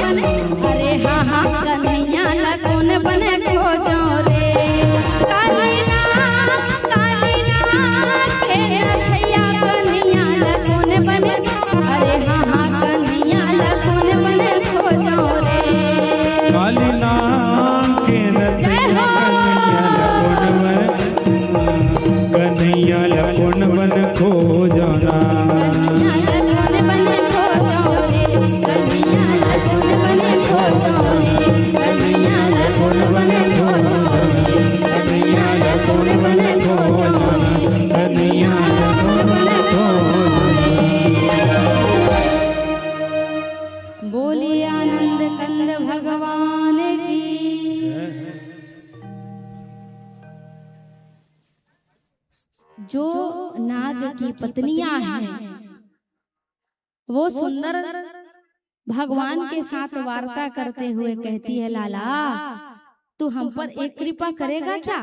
अरे हाँ हाँ कन्हैया लगन बन खोजो रे। कालिना कालिना के नथैया कन्हैया लगन बन, अरे हाँ हाँ कन्हैया लगन बन खोजो रे। कालिना के नथैया जोना कन्हैया लखन बने खोजोले, कन्हैया लखन बने खोजोले, कन्हैया लखन बने खोजोले, कन्हैया लखन बने खोजोले, कन्हैया लखन बने खोजोले। बोलिए आनंद कंद भगवान की। जो नाग की पत्नियां हैं वो सुंदर भगवान के साथ वार्ता करते हुए कहती है, लाला तू हम पर एक कृपा करेगा क्या?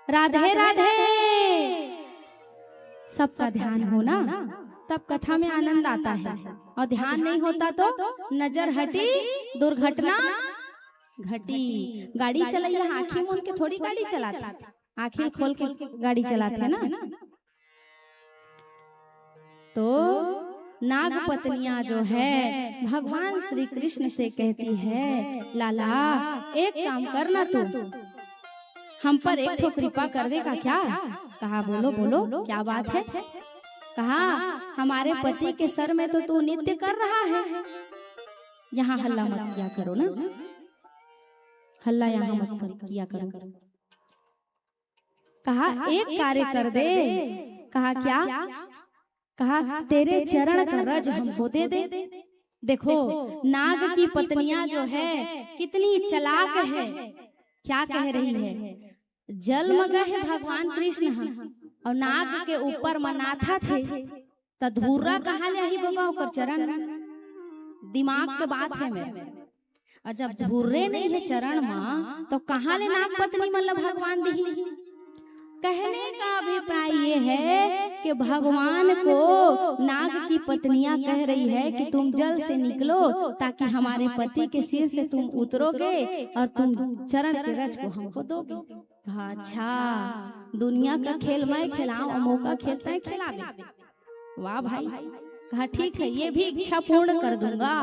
राधे राधे। सबका ध्यान हो ना, तब कथा में आनंद आता है, और ध्यान नहीं होता तो नजर हटी दुर्घटना घटी। गाड़ी चलाइए, आंखें मूंद के थोड़ी गाड़ी चलाते, आंखें खोल के गाड़ी चलाते ना। तो नाग पत्नियां जो है भगवान श्री कृष्ण से कहती है, लाला एक काम करना तू हम पर एक तो कृपा कर देगा क्या? कहा बोलो बोलो क्या बात है? कहा हमारे पति के सर में तो तू नृत्य कर रहा है, यहाँ हल्ला मत किया करो ना, हल्ला यहाँ मत किया करो। कहा एक कार्य कर दे। कहा क्या? कहा तेरे चरण का रज हमको दे दे। देखो नाग की पत्नियां जो है कितनी चालाक है, क्या कह रही है, जलमग्न है भगवान कृष्ण और नाग के ऊपर मनाथा थे, तो धूर्रा कहाँ ले ही बाबा ओकर चरण, दिमाग के बात है मेरे। और जब धूर्रे नहीं है चरण माँ तो कहाँ ले नाग पत्नी मतलब भगवान दी। कहने का अभिप्राय ये है कि भगवान को नाग की पत्नियां कह रही है कि तुम जल से निकलो ताकि हमारे पति के सिर से तुम उतरोगे और तुम चरण के रज को हमको दोगे। कहा अच्छा दुनिया का खेल मैं खिलाऊं और मौका खेलता है खिलावे। वाह भाई। कहा ठीक है ये भी इच्छा पूर्ण कर दूंगा,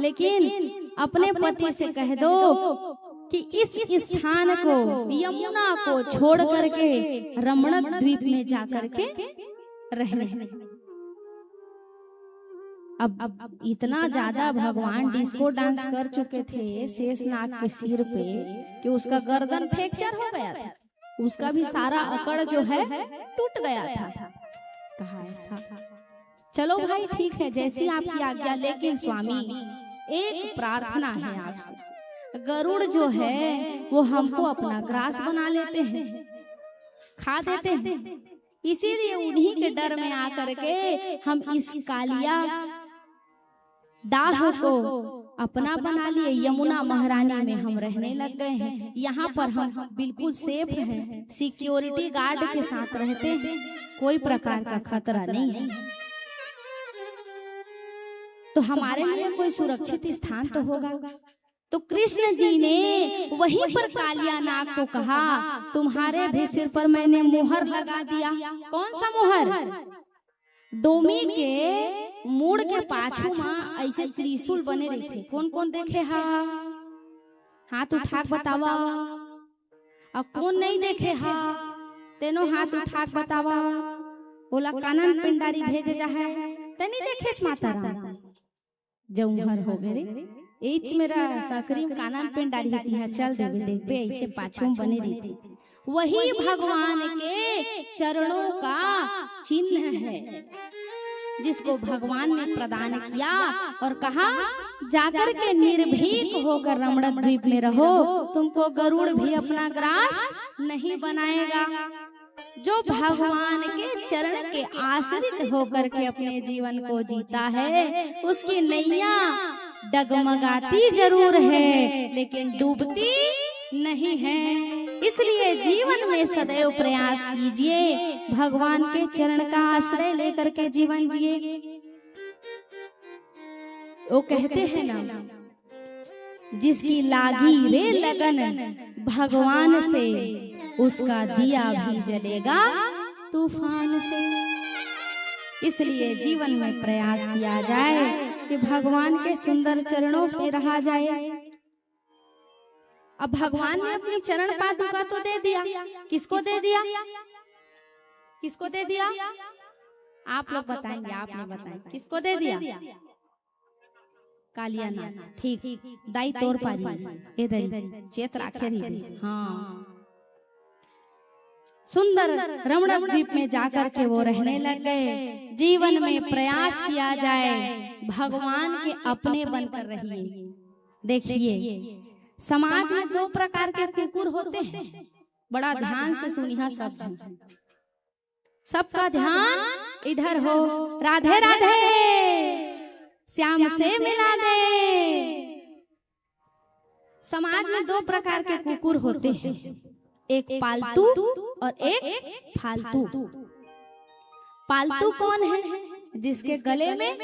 लेकिन अपने पति से कह दो कि इस स्थान को यमुना को छोड़ करके रमण द्वीप में जाकर के रहने। अब इतना ज्यादा भगवान डिस्को डांस कर चुके थे शेषनाग के सिर पे कि उसका गर्दन फ्रैक्चर हो गया था, उसका भी सारा अकड़ जो है टूट गया था। कहा ऐसा चलो भाई ठीक है जैसी आपकी आज्ञा, लेकिन स्वामी एक प्रार्थना है आपसे, गरुड़ जो है वो हमको अपना ग्रास बना लेते हैं, खा देते हैं, इसीलिए उन्हीं के डर में आकर के हम इस कालिया दाह को अपना बना लिए, यमुना महारानी में हम रहने लग गए हैं। यहाँ पर हम बिल्कुल सेफ हैं, सिक्योरिटी गार्ड के साथ रहते हैं, कोई प्रकार का खतरा नहीं है। तो हमारे लिए कोई सुरक्षित स्थान तो होगा। तो कृष्ण जी ने वहीं पर कालिया नाग को कहा तुम्हारे भी सिर पर मैंने मुहर लगा दिया। कौन सा मुहर? डोमी के मूड़ के पाछू में ऐसे त्रिशूल बने रहे थे। कौन कौन देखे हा? हाथ उठा बतावा। अब कौन नहीं देखे हा? तेनो हाथ उठा बतावा। बोला कानन पिंडारी भेजे जा है तनी देखे माता राम जौहर हो गए एच मेरा सकरीम कानन पिंडारी थी है चल देवे देखबे ऐसे पाछू में बने रही थी। वही भगवान के चरणों का चिन्ह है जिसको भगवान ने प्रदान किया और कहा जाकर के निर्भीक होकर रमण द्वीप में रहो, तुमको गरुड़ भी अपना ग्रास नहीं बनाएगा। जो भगवान के चरण के आश्रित होकर के अपने जीवन को जीता है उसकी नैया डगमगाती जरूर है लेकिन डूबती नहीं है। इसलिए जीवन में सदैव प्रयास कीजिए, भगवान के चरण का आश्रय लेकर के जीवन जिए। वो कहते हैं ना जिसकी लागी रे लगन भगवान से उसका दिया भी जलेगा तूफान से। इसलिए जीवन में प्रयास किया जाए कि भगवान के सुंदर चरणों में रहा जाए। अब भगवान ने अपनी चरण पादुका तो दे दिया, किसको दे दिया? किसको दे दिया? आप लोग बताएंगे, आपने बताएं किसको दे दिया? कालिया ना, ठीक दाई तोर पारी इधर चेत राखे रही। हाँ, सुंदर रमणक द्वीप में जाकर के वो रहने लग गए। जीवन में प्रयास किया जाए भगवान के अपने बनकर रहिए। देखिए समाज में दो प्रकार के कुकुर होते हैं, बड़ा ध्यान से सुनिए सब, सबका ध्यान इधर हो। राधे राधे श्याम से मिला दे। समाज में दो प्रकार के कुकुर होते हैं, एक पालतू और एक फालतू। पालतू कौन है? जिसके गले में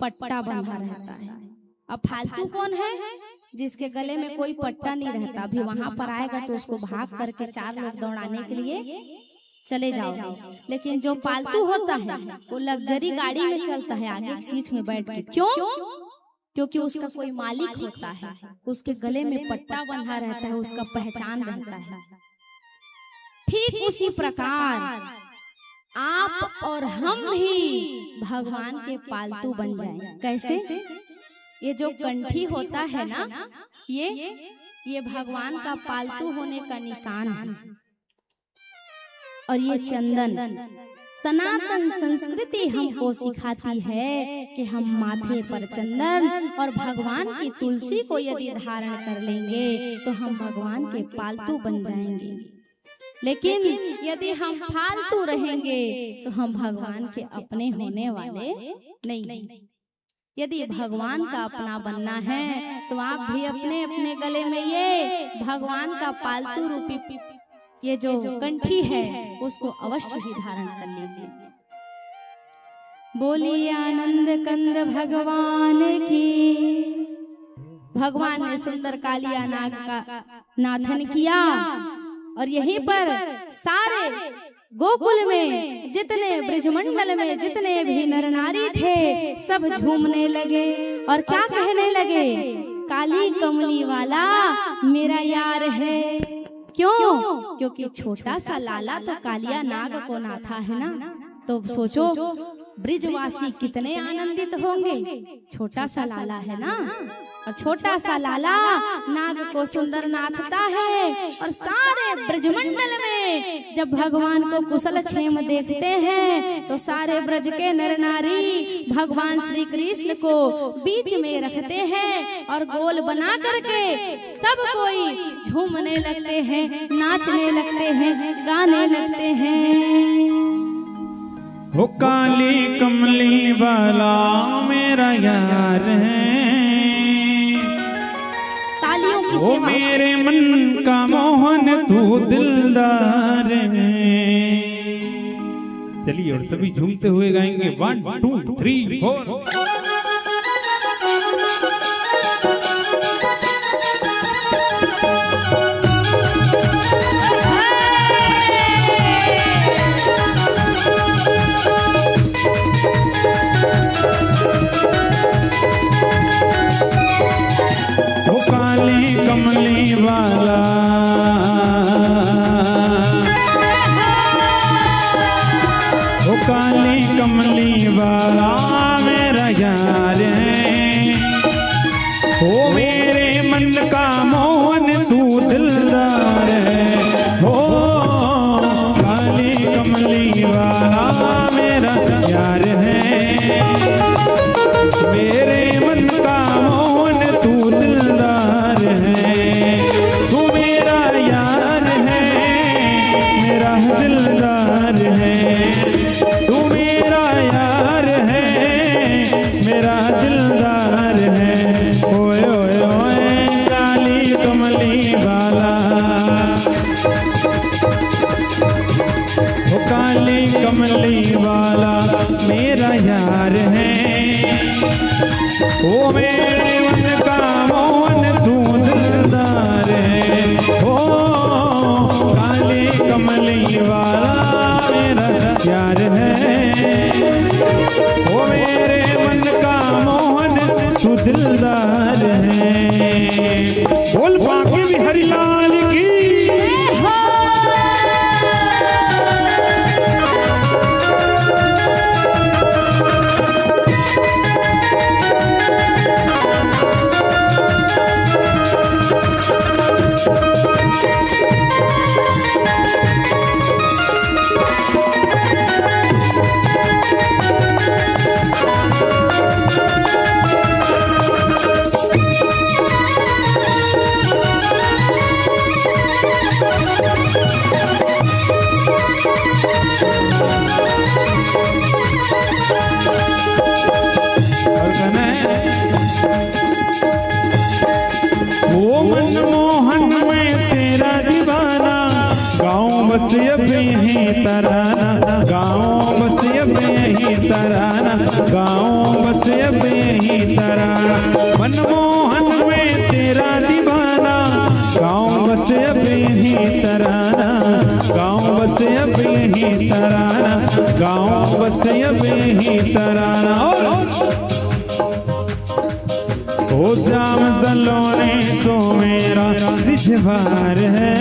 पट्टा बंधा रहता है। अब फालतू कौन है? जिसके गले में कोई पट्टा नहीं रहता, अभी वहां पर आएगा तो उसको भाग करके चार लोग दौड़ाने के लिए चले जाओगे। लेकिन जो पालतू होता है वो लग्जरी गाड़ी में चलता है, आगे की सीट में बैठ के। क्यों? क्योंकि उसका कोई मालिक होता है, उसके गले में पट्टा बंधा रहता है, उसका पहचान रहता है। ठीक उसी प्रकार आप और हम भी भगवान के पालतू बन जाएं। कैसे? ये जो कंठी होता है ना, ये भगवान का पालतू होने का निशान है। और ये चंदन सनातन संस्कृति हमको सिखाती है कि हम माथे पर चंदन और भगवान की तुलसी को यदि धारण कर लेंगे तो हम भगवान के पालतू बन जाएंगे। लेकिन यदि हम फालतू रहेंगे तो हम भगवान के अपने होने वाले नहीं। यदि भगवान का अपना बनना है तो आप भी अपने अपने गले में ये भगवान का पालतू रूपी ये जो कंठी है उसको अवश्य ही धारण कर लीजिए। बोलिए आनंद कंद भगवान की। भगवान ने सुंदर कालिया नाग का नाथन किया और यहीं पर सारे गोकुल में जितने ब्रजमंडल में जितने भी नर नारी थे सब झूमने लगे और क्या कहने लगे? काली कमली वाला मेरा यार है। क्यों? क्योंकि छोटा सा लाला तो कालिया नाग को नाथा है ना। तो सोचो ब्रिजवासी कितने आनंदित होंगे। छोटा सा लाला है ना, और छोटा सा लाला नाग को सुंदर नाथता है। और सारे ब्रजमंडल में जब भगवान को कुशल क्षेम देखते हैं तो सारे ब्रज के नर नारी भगवान श्री कृष्ण को बीच में रखते हैं और गोल बना करके सब कोई झूमने लगते हैं, नाचने लगते हैं, गाने लगते हैं। वो काली कमली वाला मेरा यार है, वो मेरे मन का मोहन तू दिलदार है। चलिए और सभी झूमते हुए गाएंगे 1 2 3 4। कमली वाला वो काली कमली वाला मेरा यार है, वो मेरे मन का मोहन तू दिलदार है। हो काली कमली वाला मेरा यार है, मेरे मन का मोहन तू दिलदार है। तू मेरा यार है, मेरा दिलदार है। तू मेरा यार है, मेरा दिलदार है। ओए ओए ओए काली कमली वाला, वो काली कमली वाला मेरा यार है, वो मेरे मन का मोहन तू दिलदार है। ओ काली कमली वाला मेरा यार है, वो मेरे मन का मोहन तू दिलदार है। बोल बाकी भी हरिलाल की। तराना, गाँव बस अब यही तराना, मनमोहन में तेरा दीवाना, गाँव बस अब यही तराना, गाँव बस अब यही तराना, गाँव बस अब यही तराना। ओ श्याम सलोने तो मेरा रिझवार है,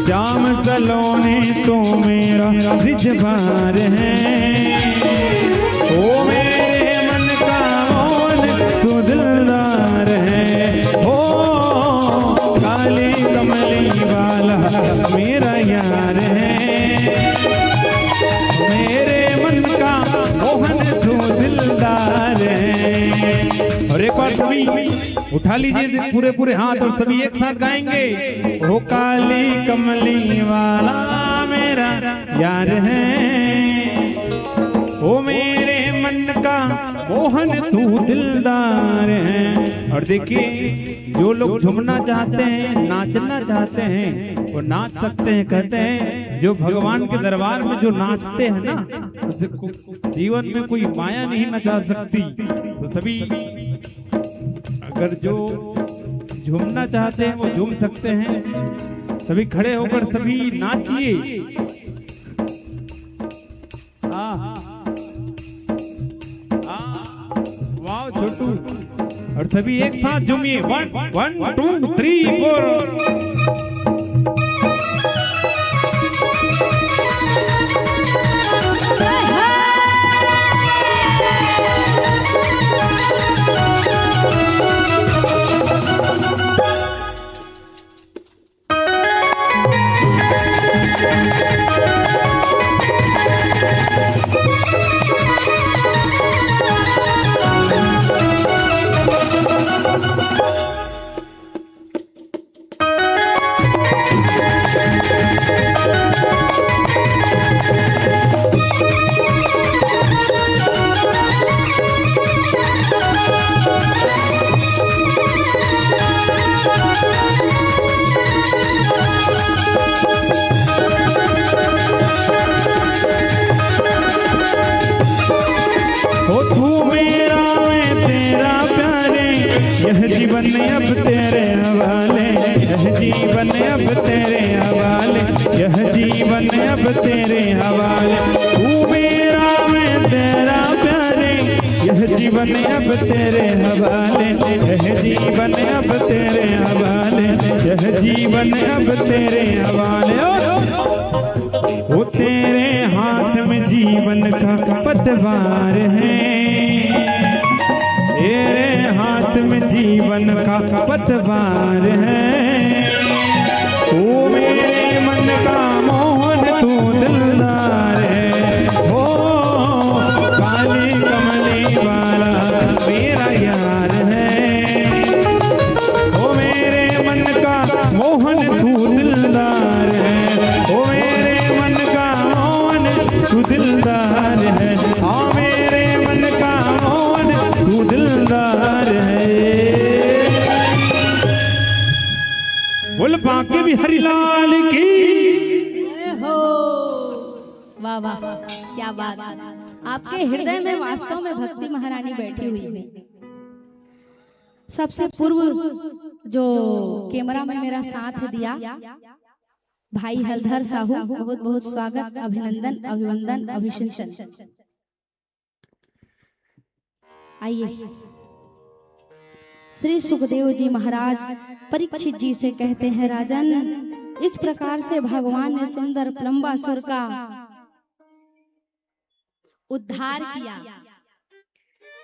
श्याम सलोने तो मेरा रिझवार है, ओ मेरे मन का मोल तू दिलदार है, ओ काली कमली वाला मेरा यार है, मेरे मन का मोहन तू दिलदार है। और एक बार सभी उठा लीजिए पूरे पूरे हाथ और सभी एक साथ गाएंगे, ओ काली कमली वाला मेरा यार है, ओ मेरे मन का मोहन तू दिलदार है। और देखिए जो लोग झूमना चाहते हैं, नाचना चाहते हैं, वो नाच सकते हैं। कहते हैं जो भगवान के दरबार में जो नाचते हैं ना, उसे जीवन में कोई माया नहीं नचा सकती। तो सभी अगर जो झूमना चाहते हैं वो झूम सकते हैं। सभी खड़े होकर सभी नाचिए। वाह छोटू, और सभी एक साथ झूमिए। 1 2 3 4। यह जीवन अब तेरे हवाले, यह जीवन अब तेरे हवाले, यह जीवन अब तेरे हवाले, तू मेरा मैं तेरा प्यारे, यह जीवन अब तेरे हवाले, यह जीवन अब तेरे हवाले, यह जीवन अब तेरे हवाले। वो तेरे हाथ में जीवन का पतवार है, तेरे हाथ में जीवन का पतवार है, तू मेरे मन का मोहन तू दिलदार है, ओ काली कमली वाला मेरा यार है, ओ मेरे मन का मोहन तू दिलदार है, ओ मेरे मन का मोहन तू दिलदार है, हाँ मेरे मन का मोहन तू दिलदार है। बोल बांके बिहारी लाल की हो। वाह वाह, क्या बात। आपके हृदय में वास्तव में भक्ति महारानी बैठी हुई है। सबसे पूर्व जो कैमरा में मेरा साथ दिया भाई हलधर साहू, बहुत बहुत स्वागत, अभिनंदन, अभिवंदन, अभिषेचन। आइए, श्री सुखदेव जी महाराज परीक्षित जी से कहते हैं, राजन इस प्रकार से भगवान ने सुंदर प्लम्बासुर का उद्धार किया।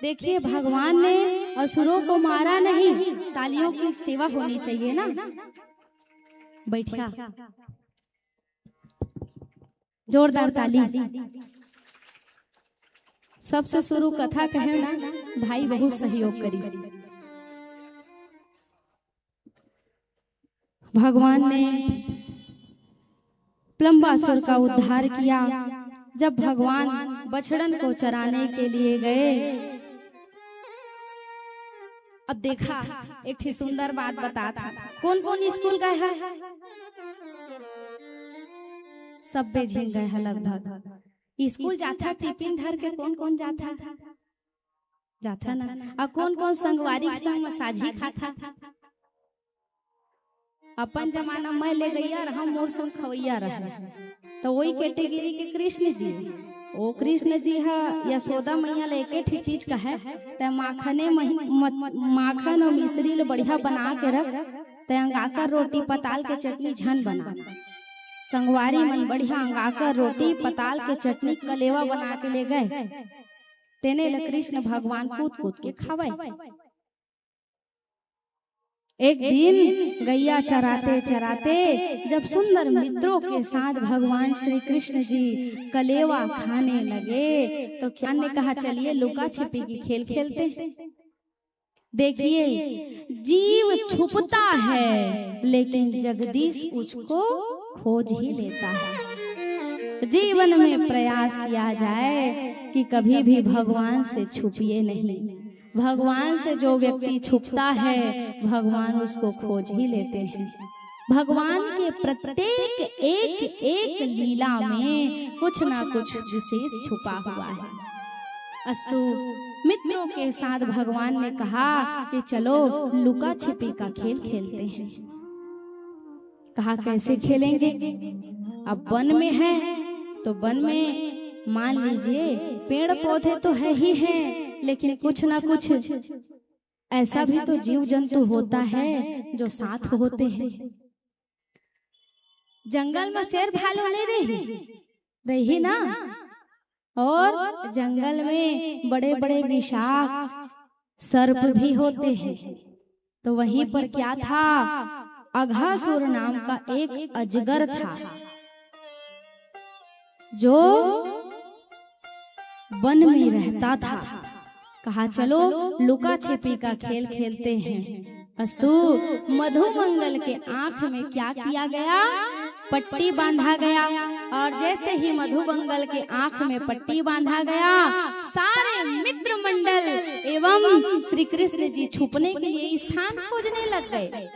देखिए, भगवान ने असुरों को मारा नहीं, तालियों की सेवा होनी चाहिए ना। बैठिया, जोरदार ताली। सबसे शुरू कथा कहे ना, भाई बहुत सहयोग करी। भगवान ने प्लम्बासुर का उद्धार किया। जब भगवान बछड़न को चराने के लिए गए, अब देखा एक थी सुंदर बात बता था। कौन कौन स्कूल गए है? सब पे झिन गए हैं लगभग। स्कूल जाता टिफिन धर के कौन कौन जाता जाता ना, और कौन कौन संगवारी के संग मसाजी खाता। अपन जमाना में ले गैया रहा, मोर संग खवैया रहा, तो वही कैटेगरी के कृष्ण जी। ओ कृष्ण जी है यशोदा मैया ले एक ही चीज का है, ते माखन और मिश्री ले बढ़िया बना के रख, ते अंगाकर रोटी पताल के चटनी झन बना। संगवारी मन बढ़िया अंगाकर रोटी पताल के चटनी कलेवा बना के ले गए, तेने ले कृष्ण भगवान कूद कूद के खावे। एक दिन गैया चराते चराते जब सुंदर मित्रों के साथ भगवान श्री कृष्ण जी कलेवा खाने लगे, तो क्या ने कहा चलिए लुका छिपी की खेल खेलते हैं। देखिए जीव छुपता है लेकिन जगदीश उसको खोज ही लेता है। जीवन में प्रयास किया जाए कि कभी भी भगवान से छुपिए नहीं। भगवान से जो व्यक्ति छुपता है भगवान उसको खोज ही लेते हैं। भगवान के प्रत्येक एक एक लीला में कुछ ना कुछ विशेष छुपा हुआ है। अस्तु मित्रों के साथ भगवान ने कहा कि चलो लुका छिपी का खेल खेलते हैं। कहा कैसे खेलेंगे? अब वन में है तो वन में मान लीजिए पेड़ पौधे तो है ही है, लेकिन कुछ ना कुछ ऐसा भी तो जीव जंतु होता है जो साथ होते हैं। जंगल में शेर भालू नहीं रही ना, और जंगल में बड़े बड़े विषाक्त सर्प भी होते हैं। तो वहीं पर क्या था, अघासुर नाम का एक अजगर था जो वन में रहता था। कहा चलो लुका छिपी का खेल खेलते हैं। अस्तु मधुमंगल के आंख में क्या किया गया, पट्टी बांधा गया, और जैसे ही मधुमंगल के आंख में पट्टी बांधा गया सारे मित्र मंडल एवं श्री कृष्ण जी छुपने के लिए स्थान खोजने लग गए।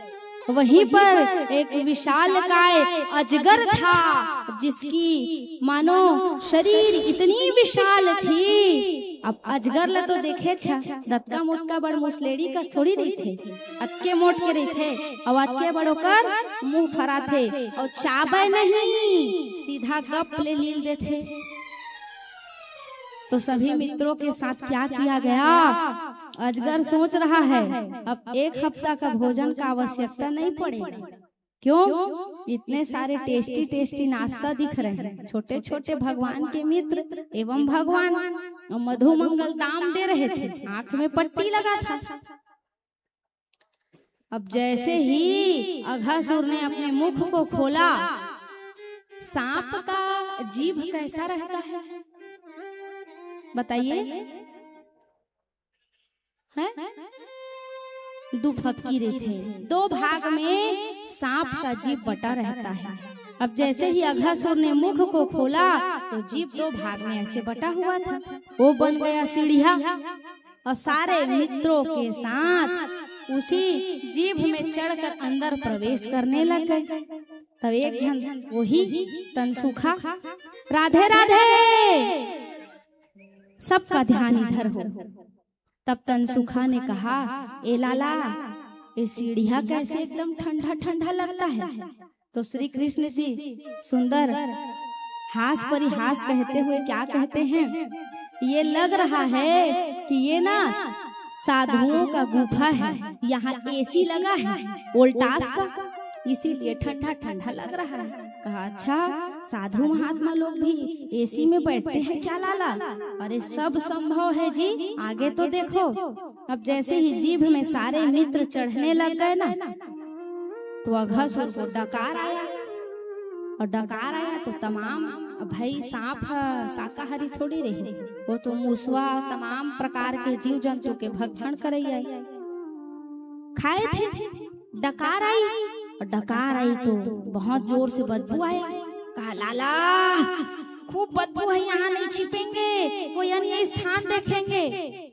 वहीं पर एक विशालकाय अजगर था जिसकी मानो शरीर इतनी विशाल थी। अब अजगर ला तो देखे छा दत्का मोटका बड़ मुसलेड़ी का थोड़ी रही थे, अक्के मोट के रही थे और अक्के बड़ो कर मुंह फरा थे और चाबे नहीं सीधा गप ले लील देते। तो सभी मित्रों के साथ क्या किया गया, अजगर सोच रहा है अब एक हफ्ता का भोजन का आवश्यकता नहीं पड़ेगा। क्यों? इतने सारे टेस्टी टेस्टी नाश्ता दिख रहे हैं, छोटे छोटे भगवान के मित्र एवं भगवान मधुमंगल दाम दे रहे थे, आंख में पट्टी लगा था। अब जैसे ही अघासुर ने अपने मुख को खोला, सांप का जीभ कैसा रहता है बताइए? हैं? दुफकीरे थे, दो भाग में सांप का जीभ बटा रहता है। अब जैसे ही अघासुर ने मुख को खोला तो जीभ दो भाग में ऐसे बटा हुआ था, वो बन गया सीढ़िया और सारे मित्रों के साथ उसी जीभ में चढ़कर अंदर प्रवेश करने लग गए। तब एक जन वही तनसुखा, राधे राधे, सबका ध्यान इधर हो। तब तनसुखा ने कहा, ए लाला ये सीढ़िया कैसे एकदम ठंडा ठंडा लगता है। तो श्री कृष्ण जी सुंदर हास परिहास कहते हुए क्या कहते हैं, ये लग रहा है कि ये ना साधुओं का गुफा है, यहाँ एसी लगा है वोल्टास का, इसीलिए ठंडा ठंडा लग रहा है। कहा अच्छा, साधु महात्मा लोग भी एसी में बैठते हैं क्या लाला? अरे सब संभव है जी, आगे तो देखो। अब जैसे ही जीभ में सारे मित्र चढ़ने लग गए ना, तो अघासुर को डकार आया, और डकार आया तो तमाम, भाई सांप शाकाहारी थोड़ी रही, वो तो मूसवा तमाम प्रकार के जीव जंतु के भक्षण करैया खाए थे। डकार आई, और डकार आई तो बहुत जोर से बदबू आया। कहा लाला खूब बदबू है, यहाँ नहीं छिपेंगे, कोई अन्य स्थान देखेंगे।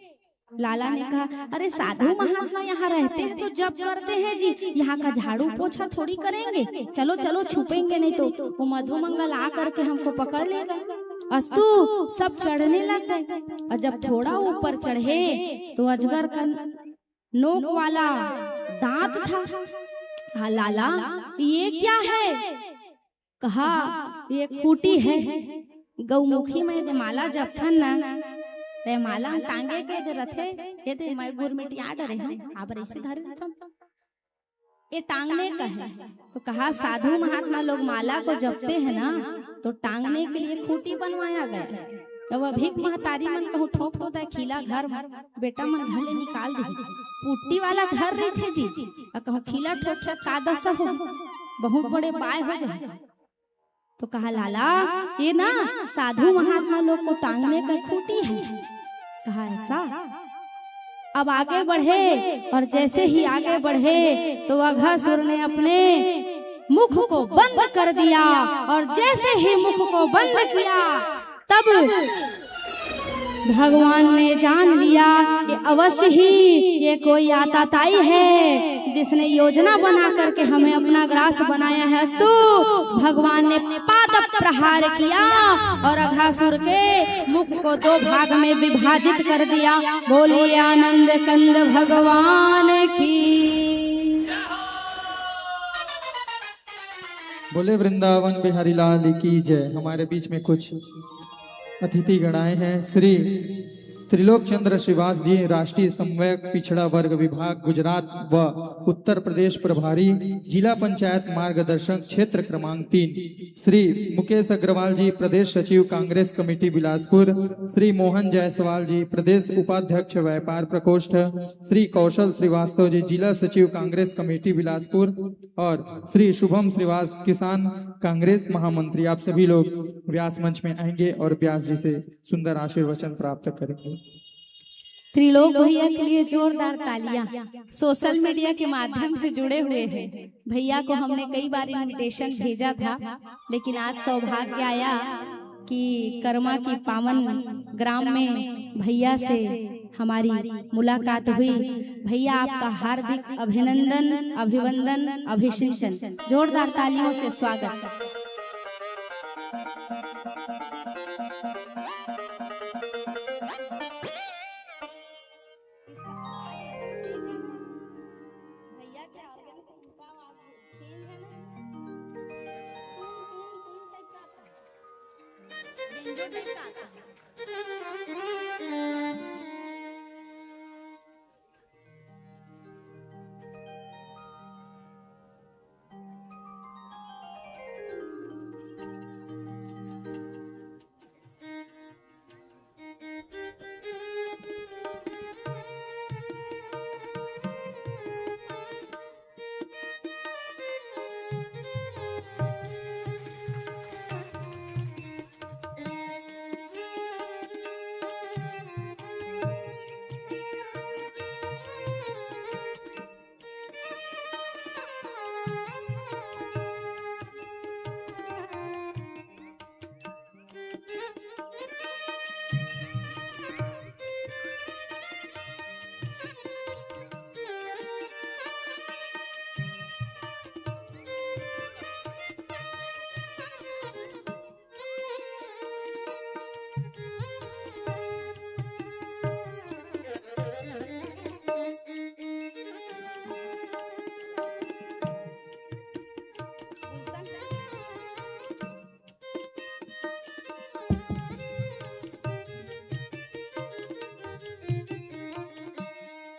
लाला ने कहा अरे साधु महात्मा यहाँ रहते हैं तो जब करते हैं जी, यहाँ का झाड़ू पोछा थोड़ी करेंगे, चलो चलो छुपेंगे नहीं तो वो मधुमंगल आ करके हमको पकड़ लेगा। अस्तु सब चढ़ने लग गए। और जब थोड़ा ऊपर चढ़े तो अजगर का नोक वाला दांत था। कहा लाला ये क्या है? कहा ये खूटी है। गौमुखी में दे माला जब थन ना ते माला टांगे के दे रथे ये दे मैं गुरमिट याद रहे हैं आप ऐसे धरे थन ये टांगने का है। तो कहा साधु महात्मा लोग माला को जपते हैं ना तो टांगने के लिए खूटी बनवाया गया। जब भीख महतारी मन कहूँ ठोक तो दे खिला घर बेटा मन घर ले निकाल दे पुट्टी वाला घर रही थे जी और कहूँ खिला ठोक का दशा हो बहुत बड़े बाय हो जाए। तो कहा लाला ये ना साधु महात्मा लोग को टांगने का खूटी है। कहा ऐसा? अब आगे बढ़े और जैसे ही आगे बढ़े तो अघासुर ने अपने मुख को बंद कर दिया और जैसे ही मुख को बंद किया तब भगवान ने जान लिया कि अवश्य ही ये कोई आताताई है जिसने योजना बना करके हमें अपना ग्रास बनाया है। अस्तु भगवान ने पाद प्रहार किया और अघासुर के मुख को 2 भाग में विभाजित कर दिया। बोलिए आनंद कंद भगवान की। बोले वृंदावन बिहारी लाल की जय। हमारे बीच में कुछ अतिथि गण आए हैं। श्री त्रिलोक चंद्र श्रीवास जी राष्ट्रीय समन्वयक पिछड़ा वर्ग विभाग गुजरात व उत्तर प्रदेश प्रभारी जिला पंचायत मार्गदर्शक क्षेत्र क्रमांक 3। श्री मुकेश अग्रवाल जी प्रदेश सचिव कांग्रेस कमेटी बिलासपुर। श्री मोहन जायसवाल जी प्रदेश उपाध्यक्ष व्यापार प्रकोष्ठ। श्री कौशल श्रीवास्तव जी जिला सचिव कांग्रेस कमेटी बिलासपुर और श्री शुभम श्रीवास किसान कांग्रेस महामंत्री। आप सभी लोग व्यास मंच में आएंगे और व्यास जी से सुंदर आशीर्वचन प्राप्त करेंगे। त्रिलोक भैया के लिए जोरदार तालियां। सोशल मीडिया के माध्यम से जुड़े हुए हैं भैया को हमने कई बार इनविटेशन भेजा था, लेकिन आज सौभाग्य आया कि कर्मा की पावन ग्राम में भैया से हमारी मुलाकात हुई। भैया आपका हार्दिक अभिनंदन, अभिवंदन, अभिषिंचन। जोरदार तालियों से स्वागत।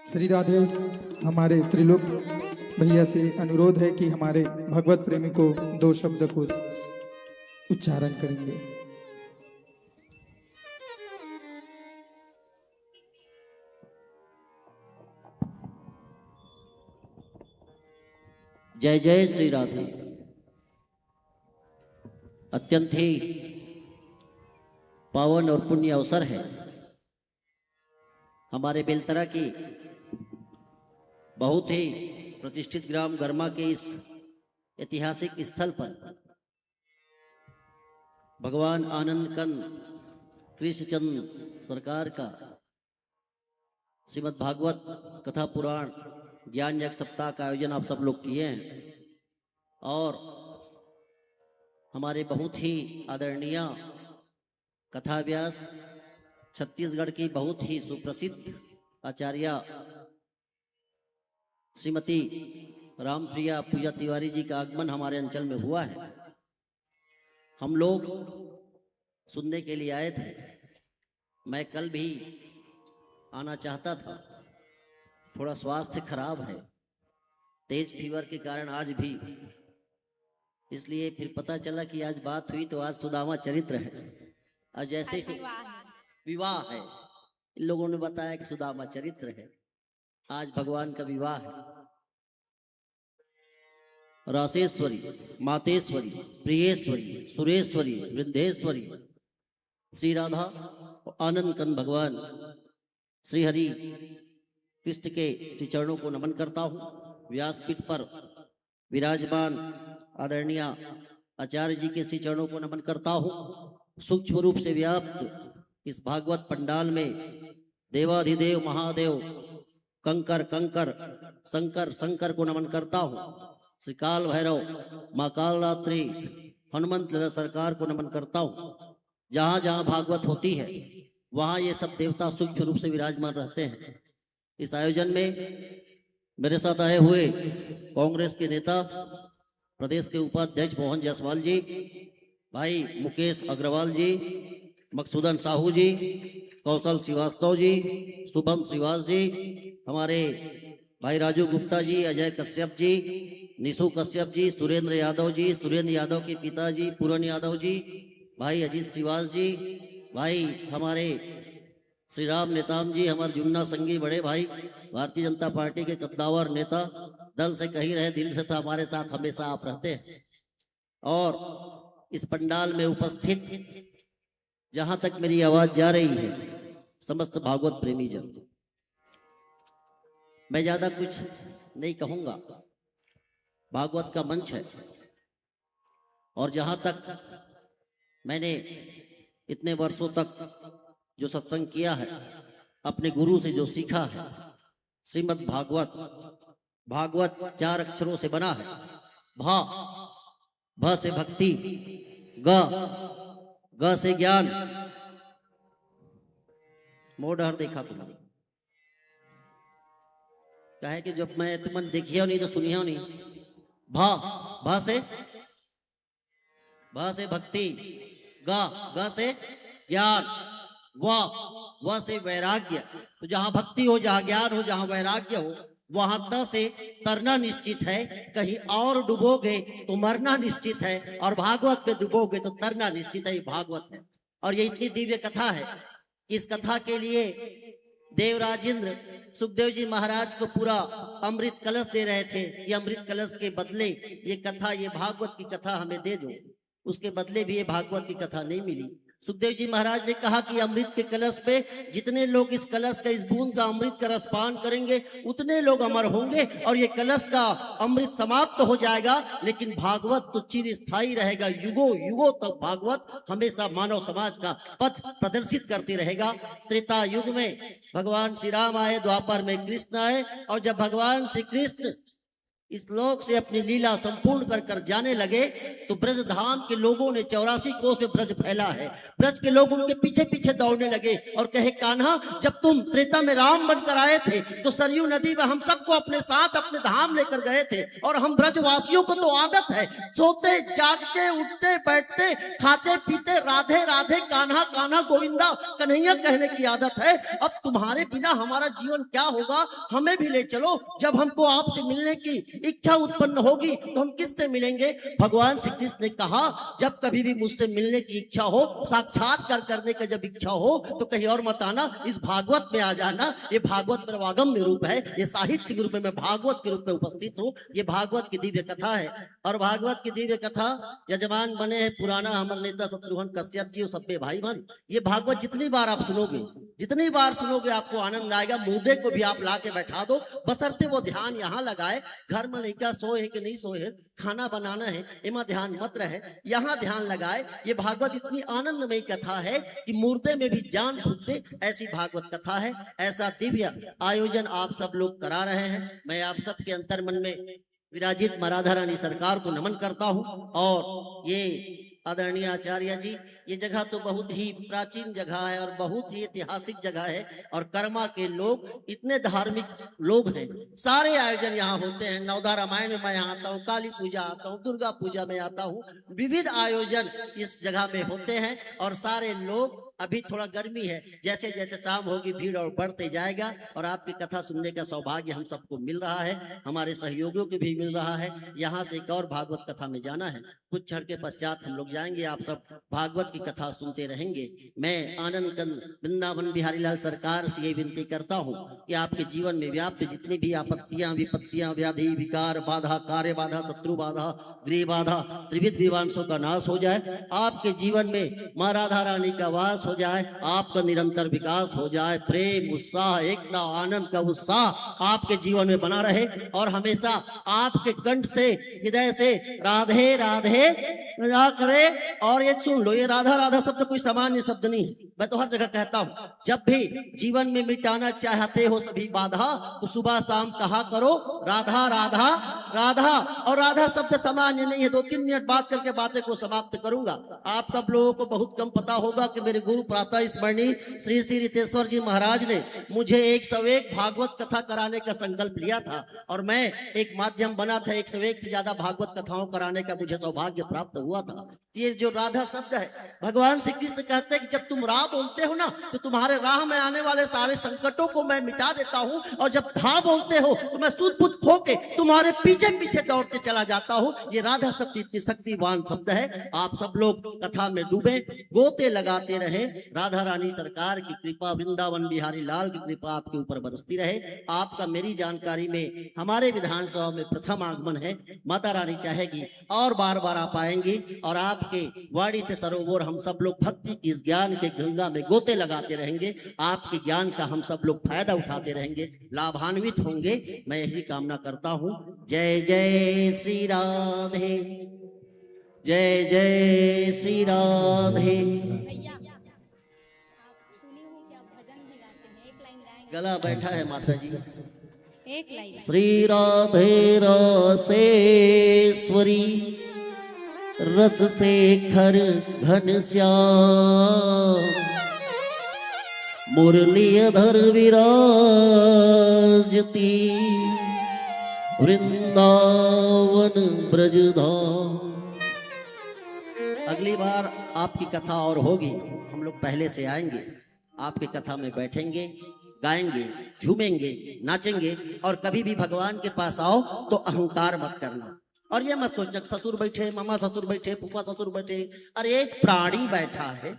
श्री राधे। हमारे त्रिलोक भैया से अनुरोध है कि हमारे भगवत प्रेमी को 2 शब्द को उच्चारण करेंगे। जय जय श्री राधे। अत्यंत ही पावन और पुण्य अवसर है हमारे बेलतरा की बहुत ही प्रतिष्ठित ग्राम गरमा के इस ऐतिहासिक स्थल पर भगवान आनंद कंद कृष्णचंद्र सरकार का श्रीमद् भागवत कथा पुराण ज्ञान यज्ञ सप्ताह का आयोजन आप सब लोग किए हैं और हमारे बहुत ही आदरणीय कथा व्यास छत्तीसगढ़ की बहुत ही सुप्रसिद्ध आचार्य श्रीमती रामप्रिया पूजा तिवारी जी का आगमन हमारे अंचल में हुआ है। हम लोग सुनने के लिए आए थे। मैं कल भी आना चाहता था, थोड़ा स्वास्थ्य खराब है, तेज फीवर के कारण आज भी, इसलिए फिर पता चला कि आज बात हुई तो आज सुदामा चरित्र है और जैसे ही विवाह है, इन लोगों ने बताया कि सुदामा चरित्र है, आज भगवान का विवाह है। रासेश्वरी, मातेश्वरी, प्रियेश्वरी, सुरेश्वरी, वृद्धेश्वरी, श्री राधा और आनंद कंद भगवान श्री हरि कृष्ण के श्री चरणों को नमन करता हूँ। व्यासपीठ पर विराजमान आदरणीय आचार्य जी के श्री चरणों को नमन करता हूँ। सूक्ष्म रूप से व्याप्त इस भागवत पंडाल में देवाधिदेव महादेव कंकर कंकर शंकर शंकर को नमन करता हूँ। श्री काल भैरव, माँ काल रात्रि, हनुमंत लता सरकार को नमन करता हूँ। जहाँ जहाँ भागवत होती है वहाँ ये सब देवता सूक्ष्म रूप से विराजमान रहते हैं। इस आयोजन में मेरे साथ आए हुए कांग्रेस के नेता प्रदेश के उपाध्यक्ष मोहन जायसवाल जी, भाई मुकेश अग्रवाल जी, मकसूदन साहू जी, कौशल श्रीवास्तव जी, शुभम श्रीवास जी, हमारे भाई राजू गुप्ता जी, अजय कश्यप जी, निशु कश्यप जी, सुरेंद्र यादव जी, सुरेंद्र यादव के पिताजी पूरन यादव जी, भाई अजीत श्रीवास जी, भाई हमारे श्री राम नेताम जी, हमारे जुन्ना संगी बड़े भाई, भारतीय जनता पार्टी के कद्दावर नेता, दल से कहीं रहे दिल से तो हमारे साथ हमेशा आप रहते हैं। और इस पंडाल में उपस्थित जहां तक मेरी आवाज जा रही है समस्त भागवत प्रेमी जन, मैं ज्यादा कुछ नहीं कहूंगा। भागवत का मंच है और जहां तक मैंने इतने वर्षों तक जो सत्संग किया है, अपने गुरु से जो सीखा है, श्रीमद् भागवत, भागवत 4 अक्षरों से बना है। भ से भक्ति, ग से ज्ञान। मोडहर देखा तुम्हारी कहे कि जब मैं तुमने देखियो नहीं तो सुनियो नहीं। भ से भक्ति, ग से ज्ञान, व से वैराग्य। तो जहां भक्ति हो, जहां ज्ञान हो, जहां वैराग्य हो, वहां त से तरना निश्चित है। कहीं और डूबोगे तो मरना निश्चित है, और भागवत पे डूबोगे तो तरना निश्चित है। ये भागवत है और ये इतनी दिव्य कथा है कि इस कथा के लिए देवराजेंद्र सुखदेव जी महाराज को पूरा अमृत कलश दे रहे थे। ये अमृत कलश के बदले ये कथा, ये भागवत की कथा हमें दे दो। उसके बदले भी ये भागवत की कथा नहीं मिली। सुखदेव जी महाराज ने कहा कि अमृत के कलश पे जितने लोग इस कलश का, इस बूंद का अमृत का रस पान करेंगे उतने लोग अमर होंगे और ये कलश का अमृत समाप्त तो हो जाएगा, लेकिन भागवत तो चिरस्थायी रहेगा। युगों युगों तक भागवत हमेशा मानव समाज का पथ प्रदर्शित करती रहेगा। त्रेता युग में भगवान श्री राम आए, द्वापर में कृष्ण आए, और जब भगवान श्री कृष्ण इस लोक से अपनी लीला संपूर्ण कर कर जाने लगे तो ब्रज धाम के लोगों ने 84 कोस में ब्रज फैला है। ब्रज के लोग उनके पीछे पीछे दौड़ने लगे और कहे, कान्हा जब तुम त्रेता में राम बनकर आए थे तो सरयू नदी में हम सबको अपने साथ अपने धाम लेकर गए थे, और हम ब्रजवासियों को तो आदत है सोते जागते उठते बैठते खाते पीते राधे राधे कान्हा कान्हा गोविंदा कन्हैया कहने की आदत है। अब तुम्हारे बिना हमारा जीवन क्या होगा, हमें भी ले चलो। जब हमको आपसे मिलने की इच्छा उत्पन्न होगी तो हम किससे मिलेंगे। भगवान श्री कृष्ण ने कहा, जब कभी भी मुझसे मिलने की इच्छा हो, साक्षात्कार करने का जब इच्छा हो तो कहीं और मत आना, इस भागवत में आ जाना। ये भागवत मेरा आगम्य रूप है, ये साहित्य के रूप में मैं भागवत के रूप में उपस्थित हूँ। ये भागवत की दिव्य कथा है और भागवत की दिव्य कथा यजमान बने हैं पुराना हमारे नेता शत्रुघ्न कश्यप जी और सभ्य भाई बन। ये भागवत जितनी बार आप सुनोगे, जितनी बार सुनोगे आपको आनंद आएगा। मुर्दे को भी आप ला के बैठा दो, बशर्ते वो ध्यान यहाँ लगाए। घर में लड़का सोए है कि नहीं सोए है, खाना बनाना है, इमा ध्यान मत रहे, यहाँ ध्यान लगाए। ये भागवत इतनी आनंदमयी कथा है कि मुर्दे में भी जान फूटते ऐसी भागवत कथा है। ऐसा दिव्य आयोजन आप सब लोग करा रहे हैं। मैं आप सबके अंतर्मन में विराजित राधा रानी सरकार को नमन करता हूँ और ये आदरणीय आचार्य जी, ये जगह तो बहुत ही प्राचीन जगह है और बहुत ही ऐतिहासिक जगह है और कर्मा के लोग इतने धार्मिक लोग हैं। सारे आयोजन यहाँ होते हैं। नवदा रामायण में मैं यहाँ आता हूँ, काली पूजा आता हूँ, दुर्गा पूजा में आता हूँ, विविध आयोजन इस जगह में होते हैं और सारे लोग, अभी थोड़ा गर्मी है, जैसे जैसे शाम होगी भीड़ और बढ़ते जाएगा और आपकी कथा सुनने का सौभाग्य हम सबको मिल रहा है, हमारे सहयोगियों को भी मिल रहा है। यहाँ से एक और भागवत कथा में जाना है, कुछ क्षण के पश्चात हम लोग जाएंगे, आप सब भागवत की कथा सुनते रहेंगे। मैं आनंद कंद वृंदावन बिहारी लाल सरकार से ये विनती करता हूँ कि आपके जीवन में व्याप्त जितनी भी आपत्तियां, विपत्तियां, व्याधि, विकार, बाधा, कार्य बाधा, शत्रु बाधा, गृह बाधा, त्रिविध विवांशों का नाश हो जाए, आपके जीवन में माँ राधा रानी का वास हो जाए, आपका निरंतर विकास हो जाए, प्रेम, उत्साह, एकता, आनंद का उत्साह आपके जीवन में बना रहे और हमेशा आपके कंठ से, हृदय से राधे राधे रा करे। और ये सुन लो, ये राधा राधा शब्द कोई सामान्य शब्द नहीं है, मैं तो हर जगह कहता हूँ, जब भी जीवन में मिटाना चाहते हो सभी बाधा तो सुबह शाम कहा करो राधा राधा राधा। और राधा शब्द सामान्य नहीं है। 2-3 मिनट बात करके बातें को समाप्त करूंगा। आप सब लोगों को बहुत कम पता होगा कि मेरे गुरु प्रातः स्मरणीय श्री श्री रितेश्वर जी महाराज ने मुझे 101 भागवत कथा कराने का संकल्प लिया था और मैं एक माध्यम बना था। 101 से ज्यादा भागवत कथाओं कराने का मुझे सौभाग्य प्राप्त हुआ था। ये जो राधा शब्द है, भगवान श्री कृष्ण कहते हैं कि जब तुम राह बोलते हो ना तो तुम्हारे राह में आने वाले सारे संकटों को मैं मिटा देता हूँ और जब धा बोलते हो तो मैं सूद बुद्ध खो के तुम्हारे पीछे पीछे दौड़ते चला जाता हूँ। ये राधा शब्द इतनी शक्तिवान शब्द है। आप सब लोग कथा में डूबे, गोते लगाते रहे। राधा रानी सरकार की कृपा, वृंदावन बिहारी लाल की कृपा आपके ऊपर बरसती रहे। आपका मेरी जानकारी में हमारे विधानसभा में प्रथम आगमन है। माता रानी चाहेगी और बार बार आप आएंगी और आपके वाणी से सरोवर हम सब लोग भक्ति की इस ज्ञान के गंगा में गोते लगाते रहेंगे। आपके ज्ञान का हम सब लोग फायदा उठाते रहेंगे, लाभान्वित होंगे। मैं यही कामना करता हूँ। जय जय श्री राधे, जय जय श्री राधे। गला बैठा है माता जी। एक लाइन श्री राधे रसेश्वरी रस शेखर घनश्याम मुरलीधर विराजती वृंदावन ब्रजधाम। अगली बार आपकी कथा और होगी, हम लोग पहले से आएंगे, आपकी कथा में बैठेंगे, गाएंगे, झूमेंगे, नाचेंगे। और कभी भी भगवान के पास आओ तो अहंकार मत करना और ये मत सोचना ससुर बैठे, मामा ससुर बैठे, फूफा ससुर बैठे। अरे एक प्राणी बैठा है,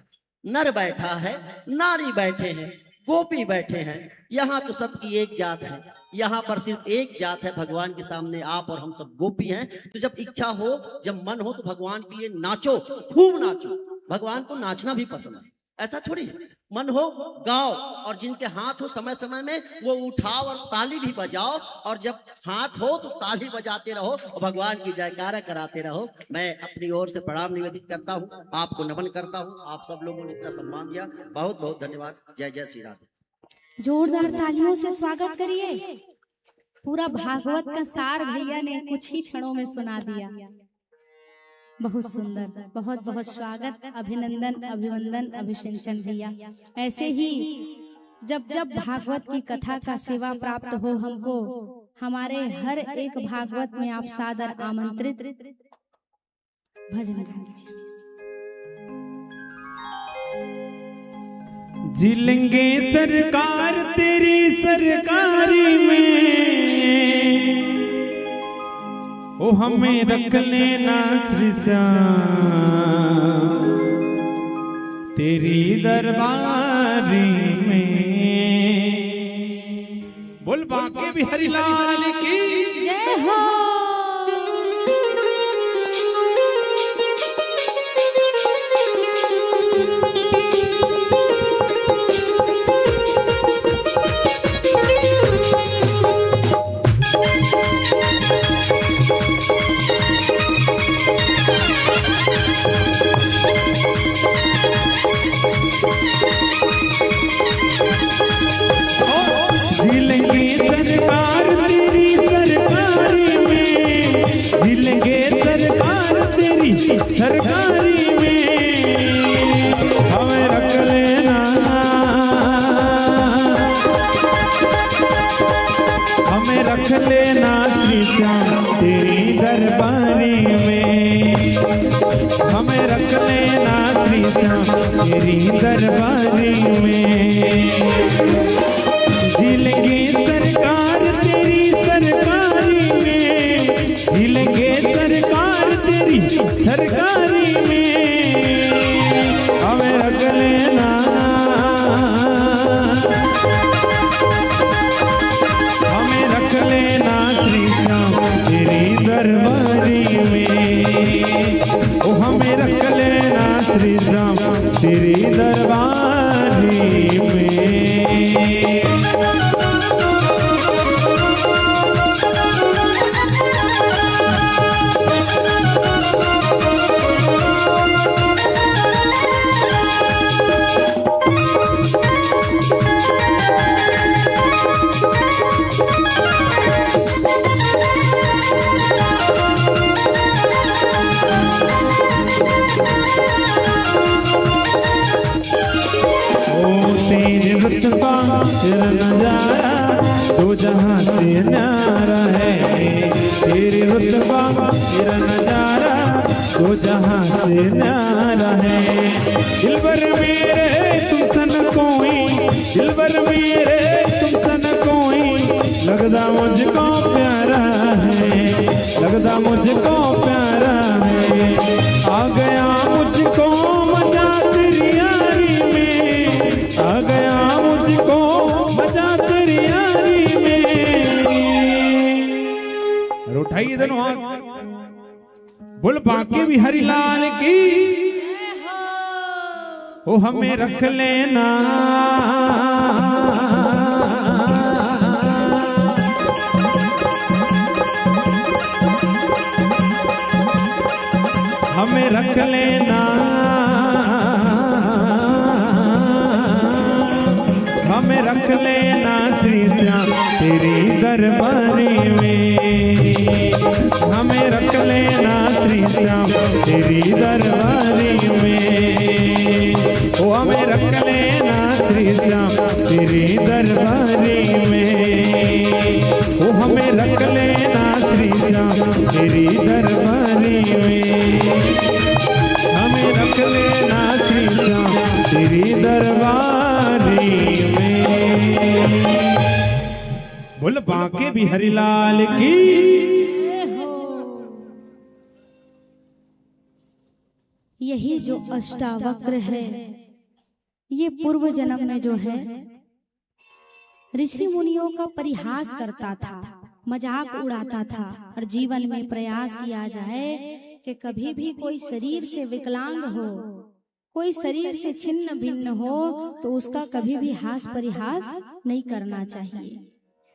नर बैठा है, नारी बैठे हैं, गोपी बैठे हैं। यहाँ तो सबकी एक जात है, यहाँ पर सिर्फ एक जात है। भगवान के सामने आप और हम सब गोपी हैं। तो जब इच्छा हो, जब मन हो तो भगवान के लिए नाचो, खूब नाचो। भगवान को नाचना भी पसंद है, ऐसा थोड़ी है। मन हो गाओ और जिनके हाथ हो समय समय में वो उठाओ और ताली भी बजाओ। और जब हाथ हो तो ताली बजाते रहो और भगवान की जयकारा कराते रहो। मैं अपनी ओर से प्रणाम निवेदित करता हूँ, आपको नमन करता हूँ। आप सब लोगों ने इतना सम्मान दिया, बहुत बहुत धन्यवाद। जय जय श्री राधे। जोरदार तालियों से स्वागत करिए। पूरा भागवत का सार भैया ने कुछ ही क्षणों में सुना दिया। बहुत सुंदर, बहुत बहुत स्वागत, अभिनंदन, अभिवंदन, अभिषेचन भैया। ऐसे ही जब जब भागवत की कथा का सेवा प्राप्त हो हमको, हमारे हर एक भागवत में आप सादर आमंत्रित। भजन गा लीजिए। झिलेंगे सरकार तेरी सरकारी में, ओ हमें रख लेना श्री श्याम तेरी दरबारी में। बोल बांके बिहारी लाल की जय हो। झिलेंगे सरकार तेरी सरकार रख लेना श्री श्याम तेरी दरबारी में, हमें रख लेना श्री श्याम तेरी दरबारी में। झिलेंगे सरकार तेरी सरकारी में, झिलेंगे सरकार तेरी सरकारी में, हमें रख लेना, हमें रख लेना श्री श्याम तेरी दरबारी में, ओ हमें रख लेना श्री श्याम तेरी दरबारी में। तेरा नजारा तो जहाँ से न्यारा है, तेरे रुतबा तेरा नजारा तो जहाँ से न्यारा है। दिलबर मेरे तुम सन कोई, दिलबर मेरे तुम सन कोई, लगदा मुझको प्यारा है, लगदा मुझको प्यारा है। आ गया मुझको मजा तेरी यारी में, आ गया मुझको मजा तेरी यारी में। अरे उठाइए दोनों हाथ, बोल बांके बिहारी लाल की, ओ हमें रख लेना, हमें रख लेना, हमें रख लेना श्री श्याम तेरी दरबारी में, हमें रख लेना श्री श्याम तेरी दरबारी में, ओ हमें रख लेना श्री श्याम तेरी दरबारी में, ओ हमें रख लेना श्री श्याम तेरी दरबारी में, हमें रख लेना श्री श्याम तेरी दरबारी में। बोल बांके बिहारी लाल की। यही जो अष्टावक्र है, ये पूर्व जन्म में जो है ऋषि मुनियों का परिहास करता था, मजाक उड़ाता था, और जीवन में प्रयास किया जाए कि कभी भी कोई शरीर से विकलांग हो, कोई शरीर से छिन्न भिन्न हो, तो उसका कभी भी हास परिहास नहीं करना चाहिए।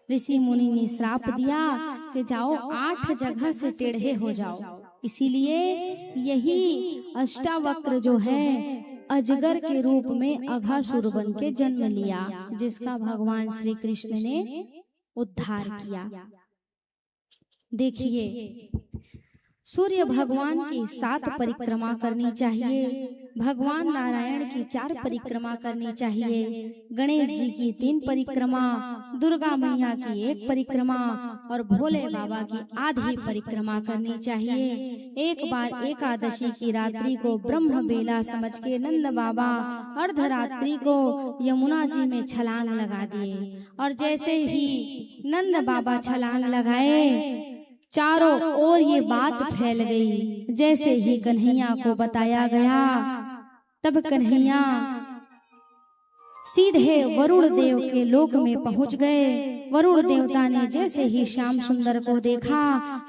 ऋषि मुनि ने श्राप दिया कि जाओ 8 जगह से टेढ़े हो जाओ। इसीलिए यही अष्टावक्र जो है अजगर के रूप में अघासुर बन के जन्म लिया, जिसका भगवान श्री कृष्ण ने उद्धार किया। देखिए, सूर्य भगवान की 7 परिक्रमा करनी चाहिए, भगवान नारायण की 4 परिक्रमा करनी चाहिए, गणेश जी की 3 परिक्रमा, दुर्गा मैया की 1 परिक्रमा और भोले बाबा की आधी परिक्रमा करनी चाहिए। एक बार एकादशी की रात्रि को ब्रह्म बेला समझ के नंद बाबा अर्धरात्रि को यमुना जी में छलांग लगा दिए, और जैसे ही नंद बाबा छलांग लगाए चारों ओर ये बात फैल गई। जैसे ही कन्हैया को बताया गया, तब कन्हैया सीधे वरुण देव के लोक में पहुंच गए। वरुण देवता ने जैसे ही श्याम सुंदर को देखा,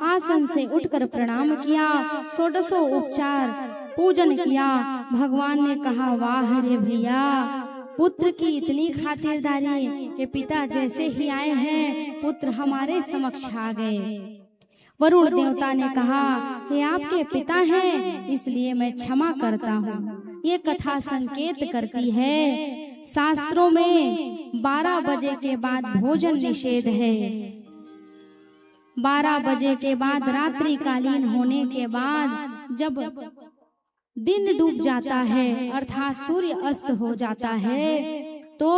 आसन से उठकर प्रणाम किया, 16 उपचार पूजन किया। भगवान ने कहा, वाह रे भैया, पुत्र की इतनी खातिरदारी कि पिता जैसे ही आए हैं पुत्र हमारे समक्ष आ गए। वरुण देवता ने कहा, ये आपके पिता हैं, इसलिए मैं क्षमा करता हूँ। ये कथा संकेत करती है, शास्त्रों में 12 बजे के बाद भोजन निषेध है। 12 बजे के बाद, रात्रिकालीन होने के बाद, जब दिन डूब जाता है अर्थात सूर्य अस्त हो जाता है, तो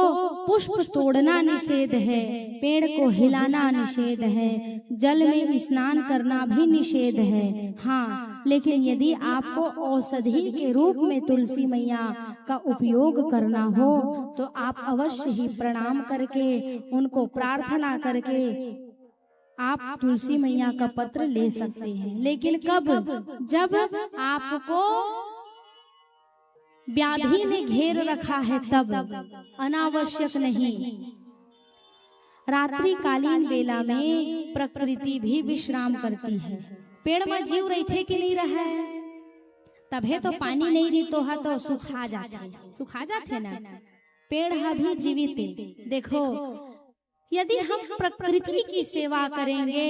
पुष्प तोड़ना निषेध है, पेड़ को हिलाना निषेध है, जल में स्नान करना भी निषेध है। हाँ, लेकिन यदि आपको औषधि के रूप में तुलसी मैया का उपयोग करना हो तो आप अवश्य ही प्रणाम करके, उनको प्रार्थना करके आप तुलसी मैया का पत्र ले सकते हैं। लेकिन कब? जब आपको व्याधि ने घेर रखा है तब, अनावश्यक नहीं। रात्रि कालीन बेला में प्रकृति भी विश्राम करती है। पेड़ में जीव रही थे कि नहीं रहा है, तभे तो पानी नहीं रही तो सुखा जाते ना। पेड़ भी जीवित। देखो, यदि हम प्रकृति की सेवा करेंगे,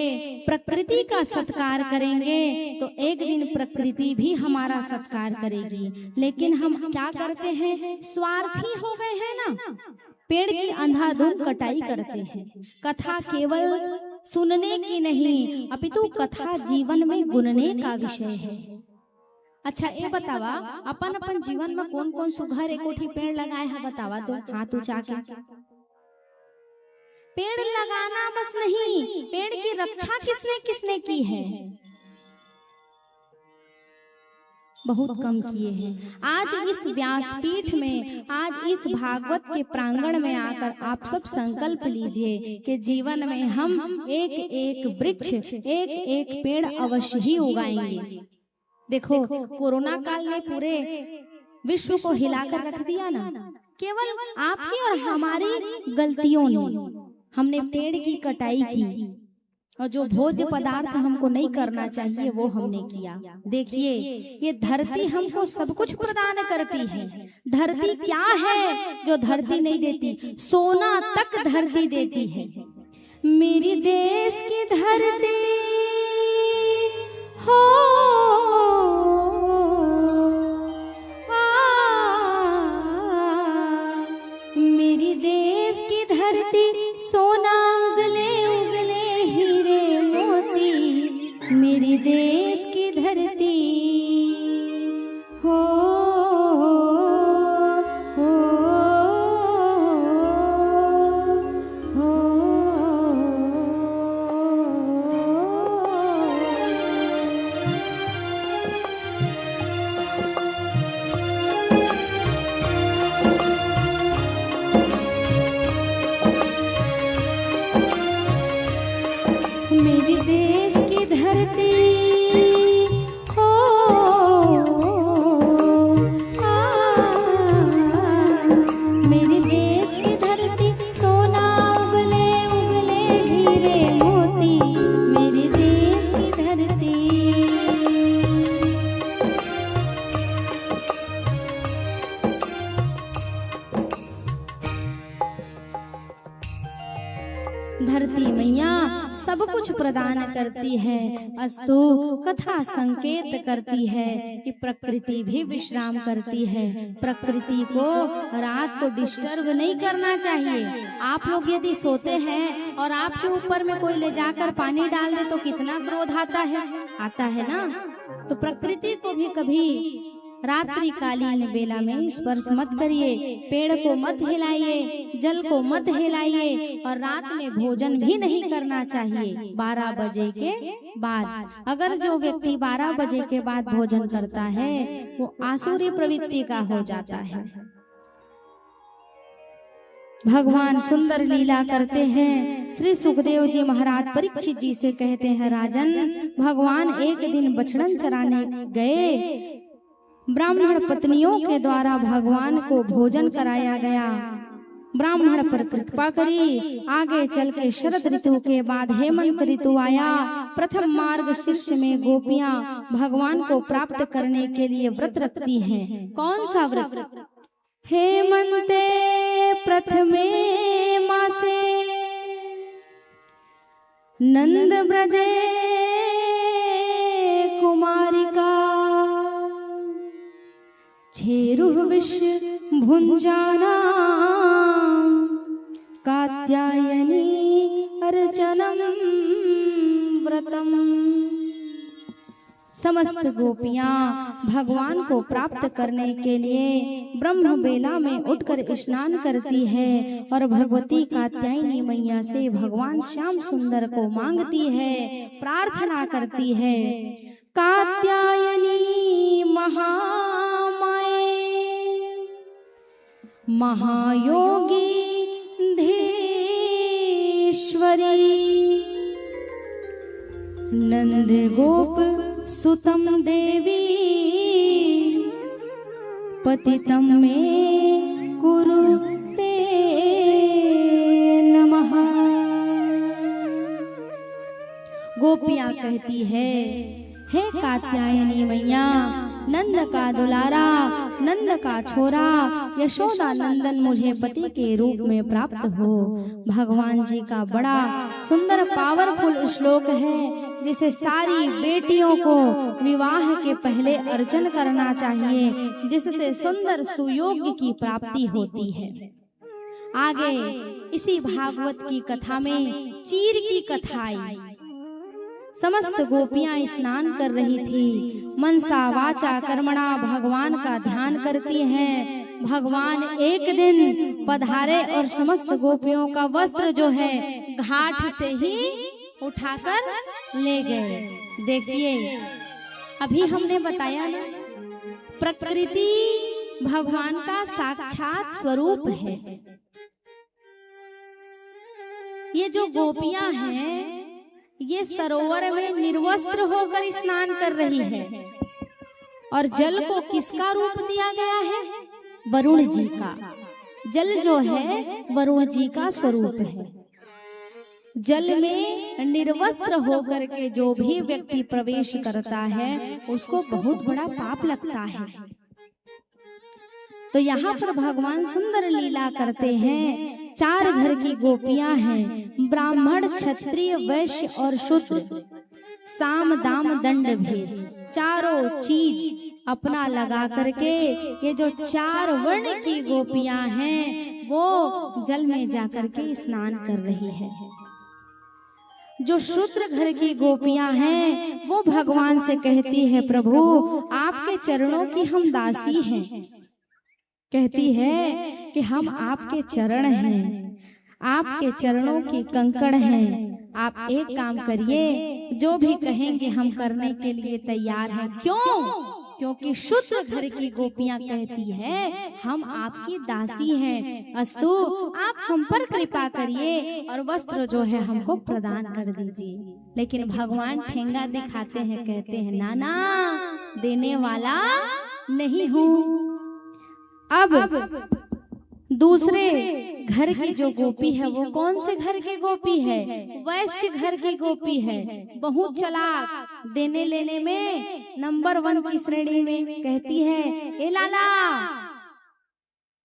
प्रकृति का सत्कार करेंगे तो एक दिन प्रकृति भी हमारा सत्कार करेगी। लेकिन हम क्या करते हैं? स्वार्थी हो गए हैं ना। पेड़ की अंधाधुंध कटाई करते हैं। कथा केवल सुनने की नहीं, अपितु कथा जीवन में गुनने का विषय है। अच्छा, ये बतावा, अपन अपन जीवन में कौन कौन सुघर एकोठी पेड़ लगाए हैं? बतावा तो हाथ उठा के। पेड़ लगाना बस नहीं, पेड़ की रक्षा किसने किसने की है? बहुत कम किए हैं। आज इस व्यासपीठ में, आज इस भागवत के प्रांगण में आकर आप सब संकल्प लीजिए कि जीवन में हम एक एक वृक्ष, एक एक पेड़ अवश्य ही उगाएंगे। देखो, कोरोना काल ने पूरे विश्व को हिलाकर रख दिया ना। केवल आपकी और हमारी गलतियों ने, हमने पेड़ की कटाई की और जो भोज्य पदार्थ हमको नहीं करना चाहिए वो हमने किया। देखिए, ये धरती हमको सब कुछ प्रदान करती है। धरती क्या है जो धरती नहीं देती? सोना तक धरती देती है। मेरी देश की धरती हो, मेरी देश की धरती सोना उगले उगले हीरे मोती, मेरी देश की धरती हो, हो, हो, मेरी देश की धरती हो, मेरी देश की धरती सोना उगले उगले हीरे मोती, मेरी देश की धरती। धरती मैया सब कुछ प्रदान करती है। अस्तु कथा संकेत करती है कि प्रकृति भी विश्राम करती है। प्रकृति को रात को डिस्टर्ब नहीं करना चाहिए। आप लोग यदि सोते हैं और आपके ऊपर में कोई ले जाकर पानी डाल दे तो कितना क्रोध आता है ना। तो प्रकृति को भी कभी रात्रि कालीन बेला में स्पर्श मत करिए, पेड़ को मत हिलाइए, जल को मत हिलाइए और रात में भोजन भी नहीं करना चाहिए 12 बजे के बाद। अगर जो व्यक्ति 12 बजे के बाद भोजन करता है वो आसुरी प्रवृत्ति का हो जाता है। भगवान सुंदर लीला करते हैं। श्री सुखदेव जी महाराज परीक्षित जी से कहते हैं, राजन, भगवान एक दिन बछड़न चराने गए। ब्राह्मण पत्नियों के द्वारा भगवान को भोजन कराया गया। ब्राह्मण पर कृपा करी। आगे चल के शरद ऋतु के बाद हेमंत ऋतु आया। प्रथम मार्ग शीर्ष में गोपियां भगवान को प्राप्त करने के लिए व्रत रखती हैं। कौन सा व्रत? हेमंते प्रथमे मासे नंद ब्रजे कुमारिका छेरुः विष भुंजाना कात्यायनी अर्चनम व्रतम। समस्त गोपियां भगवान को प्राप्त करने के लिए ब्रह्म बेला में उठकर स्नान करती है और भगवती कात्यायनी मैया से भगवान श्याम सुंदर को मांगती है, प्रार्थना करती है। कात्यायनी महामाये महायोगी धीश्वरी नंद गोप सुतम देवी पतितम में कुरुते नमः। गोपियां कहती है, हे कात्यायनी मैया, नंद का दुलारा, नंद का छोरा यशोदा नंदन मुझे पति के रूप में प्राप्त हो। भगवान जी का बड़ा सुंदर पावरफुल श्लोक है जिसे सारी बेटियों को विवाह के पहले अर्चन करना चाहिए, जिससे सुंदर सुयोग्य की प्राप्ति होती है। आगे इसी भागवत की कथा में चीर की कथा आई। समस्त गोपियां स्नान कर रही थी, मनसा वाचा कर्मणा भगवान का ध्यान करती हैं। भगवान एक दिन पधारे और समस्त गोपियों का वस्त्र जो है घाट से ही उठाकर ले गए। देखिए, अभी हमने बताया ना, प्रकृति भगवान का साक्षात स्वरूप है। ये जो गोपियां हैं ये सरोवर में निर्वस्त्र होकर स्नान कर रही है और जल को किसका रूप दिया गया है? वरुण जी का। जल जो है वरुण जी का स्वरूप है। जल में निर्वस्त्र होकर के जो भी व्यक्ति प्रवेश करता है उसको बहुत बड़ा पाप लगता है। तो यहाँ पर भगवान सुंदर लीला करते हैं। 4 घर की गोपियां हैं, ब्राह्मण, क्षत्रिय, वैश्य और शूद्र, साम दाम दंड भेद, चारों चीज अपना लगा करके ये जो 4 वर्ण की गोपियां हैं वो जल में जाकर के स्नान कर रही है। जो शूद्र घर की गोपियां हैं वो भगवान से कहती है, प्रभु आपके चरणों की हम दासी हैं। कहती है कि हम आपके चरण हैं, आपके चरणों की कंकड़ हैं। आप एक काम करिए, जो भी कहेंगे हम करने के लिए तैयार हैं। क्यों? क्योंकि शूद्र घर की गोपियां कहती है हम आपकी दासी हैं। अस्तु, आप हम पर कृपा करिए और वस्त्र जो है हमको प्रदान कर दीजिए। लेकिन भगवान ठेंगा दिखाते हैं, कहते हैं नाना, देने वाला नहीं हूँ। अब दूसरे घर की जो गोपी है वो कौन से घर की गोपी है? वैश्य घर की गोपी है। बहुत चालाक, देने लेने में नंबर 1 की श्रेणी में। कहती है, ए लाला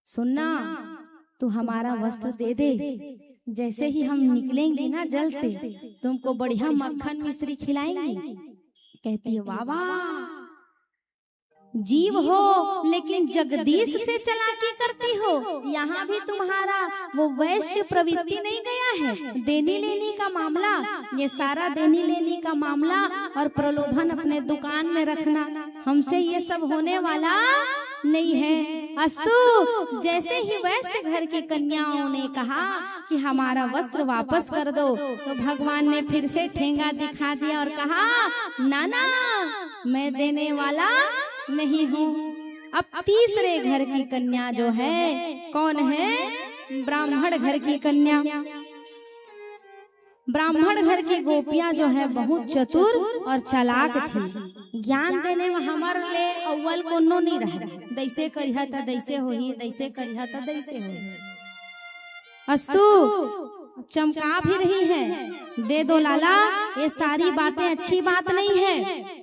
सुनना, तू हमारा वस्त्र दे दे, जैसे ही हम निकलेंगे ना जल से तुमको बढ़िया मक्खन मिश्री खिलाएंगी। कहती है, वाह, जीव हो लेकिन जगदीश से चालाकी करती हो। यहाँ भी तुम्हारा वो वैश्य प्रवृत्ति नहीं गया है? देनी लेनी का मामला, ये सारा देनी लेनी का मामला और प्रलोभन अपने दुकान में रखना, हमसे ये सब होने वाला नहीं है। अस्तु, जैसे ही वैश्य घर की कन्याओं ने कहा कि हमारा वस्त्र वापस कर दो, तो भगवान ने फिर से ठेंगा दिखा दिया और कहा, नाना मैं देने वाला नहीं हूँ। अब तीसरे घर की कन्या जो है कौन है? ब्राह्मण घर की कन्या। ब्राह्मण घर की गोपियां जो है बहुत चतुर और चालाक थी। ज्ञान देने में हमारे लिए अव्वल कोनो नहीं रहे। दैसे करिहा था दैसे होही, दैसे करिहा था दैसे होही। अस्तु, चमका भी रही है, दे दो लाला, ये सारी बातें अच्छी बात नहीं है।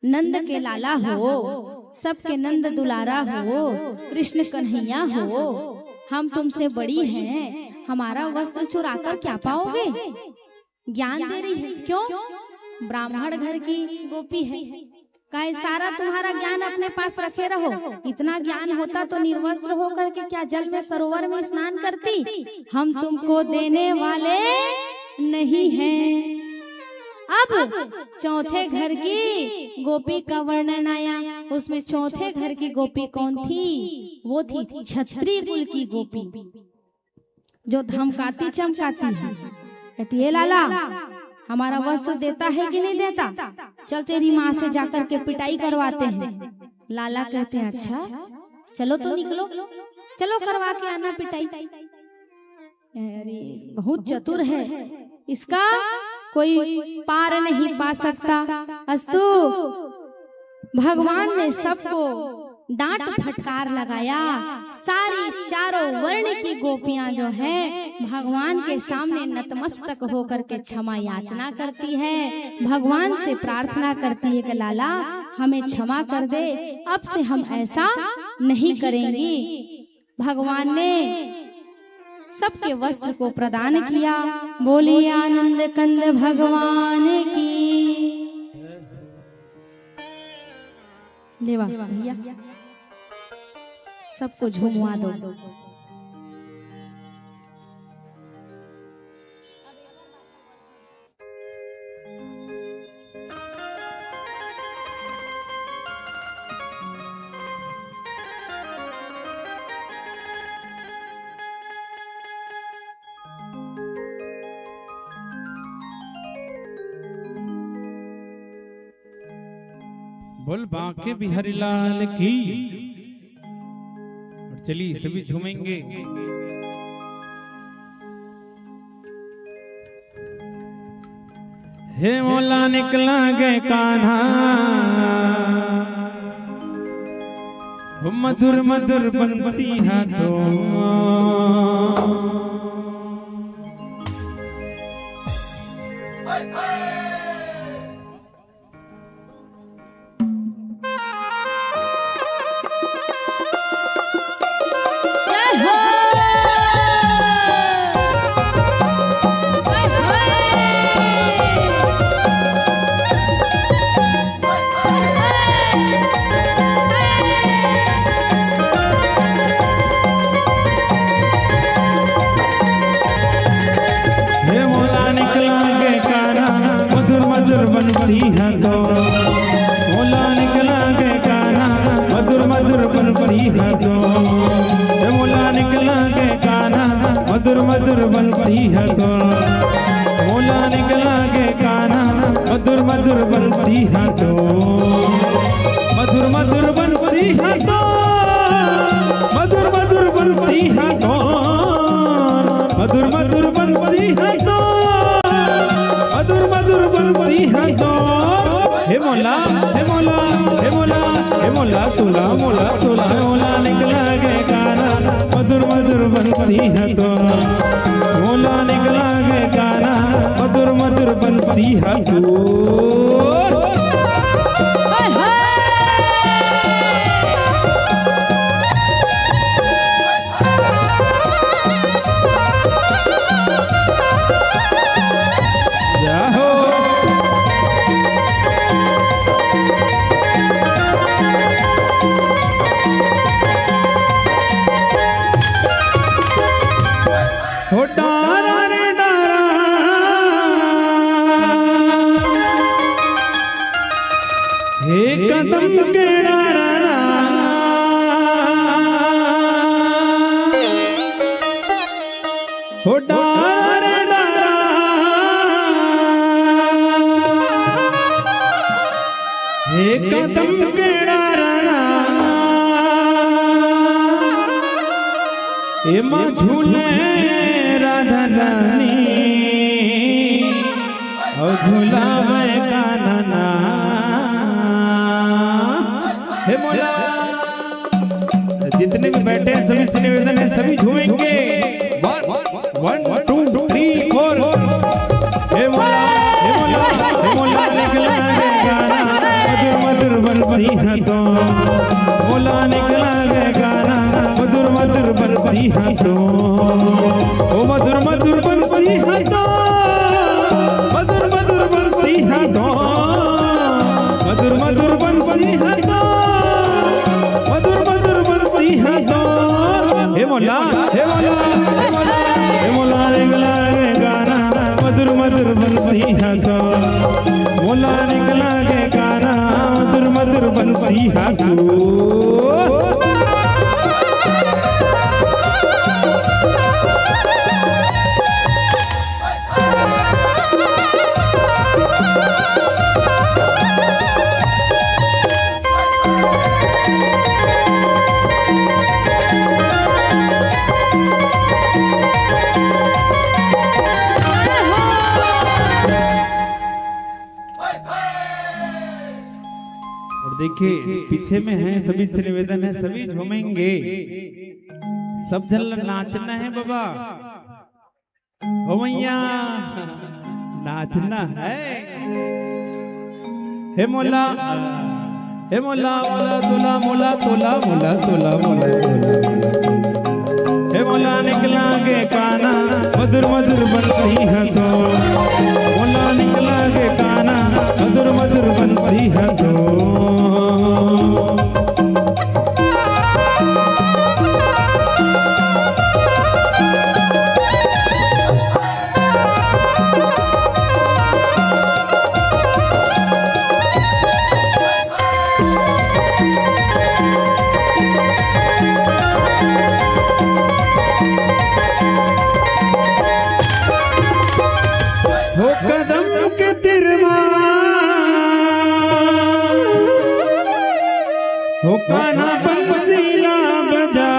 नंद के लाला हो, सबके नंद दुलारा हो, कृष्ण कन्हैया हो, हम तुमसे बड़ी हैं, हमारा वस्त्र चुरा कर क्या पाओगे? ज्ञान दे रही है। क्यों? ब्राह्मण घर की गोपी है, काहे सारा तुम्हारा ज्ञान अपने पास रखे रहो। इतना ज्ञान होता तो निर्वस्त्र होकर के क्या जल में सरोवर में स्नान करती? हम तुमको देने वाले नहीं हैं। अब चौथे घर की गोपी का वर्णन आया। उसमें चौथे घर की गोपी कौन थी? वो थी क्षत्रिय कुल की गोपी, जो धमकाती चमकाती है। कहती है लाला हमारा वस्त्र देता है कि नहीं देता, चल तेरी माँ से जाकर के पिटाई करवाते हैं। लाला कहते हैं अच्छा चलो तो निकलो, चलो करवा के आना पिटाई। अरे बहुत चतुर है, इसका कोई पार नहीं पा सकता। अस्तु भगवान ने सबको डांट फटकार लगाया। सारी चारों वर्ण की गोपियां जो है भगवान के सामने नतमस्तक होकर के क्षमा याचना करती है, भगवान से प्रार्थना करती है कि लाला हमें क्षमा कर दे, अब से हम ऐसा नहीं करेंगी। भगवान ने सबके वस्त्र को प्रदान किया। बोलिए आनंद कंद भगवान की। देवा भैया सबको झुमवा दो। बोल बांके बिहारी लाल की। और चलिए सभी झूमेंगे। हे मोला निकला गए कान्हा, मधुर मधुर बंसी हाथों। मधुर मधुर बंसी है तो मोला निकला के काना, मधुर मधुर बंसी है तो मधुर मधुर बंसी है तो मधुर मधुर बंसी है तो मधुर मधुर बंसी है तो मधुर मधुर बंसी है तो। हे मोला हे मोला हे मोला हे मोला तुला मोला तुला मोला निकला के काना, मधुर मधुर बंसी है तो मोला निकला के गाना, मधुर मधुर बंसी है तो। कदम के डारा हो डारा रे डारा, हे कदम के डारा हे माँ झूले राधा रानी और झूलावे कान्हा। हे मोला जितने भी बैठे हैं सभी से निवेदन है सभी झूमेंगे। 1 2 3 4। हे मोला हे मोला हे मोला निकला गया गाना, मधुर मधुर बंसी है तो मोला निकला गया गाना, मधुर मधुर बंसी है तो ओ मधुर मधुर बंसी है तो मधुर मधुर बंसी है तो मधुर मधुर बंसी है तो मधुर मधुर बंसी है तो। हे मोला हे मोला हे मोला हे मोला देखिए पीछे में है, सभी से निवेदन है, सभी झूमेंगे, सब जल नाचना है बाबा, ओ मैया नाचना है। हे मोला मोला तोला, मोला तोला, मोला तोला, मोला तोला, हे मोला निकला गे काना, मधुर मधुर बंसी है तो, मोला निकला गे काना, मधुर मधुर बंसी है तो। कदम के तिरमा हो काना बंसीला बजा,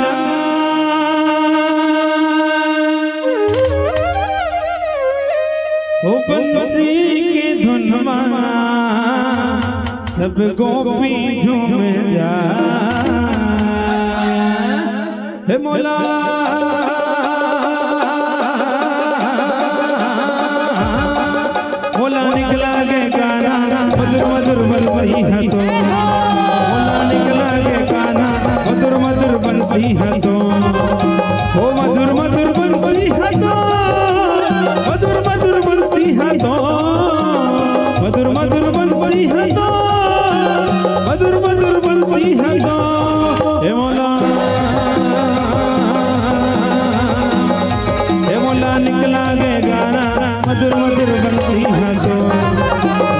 हो बंसी के धुनमा सब गोपी झूम जा। हे मोला निकला गे गाना, मधुर मधुर बंसी है तो, मोला निकला गे गाना, मधुर मधुर बंसी है तो, ओ मधुर मधुर बंसी है तो, मधुर मधुर बंसी है तो, मधुर मधुर बंसी है तो, मधुर मधुर बंसी है तो। हे मोला निकला गे गाना, मधुर मधुर बंसी है तो,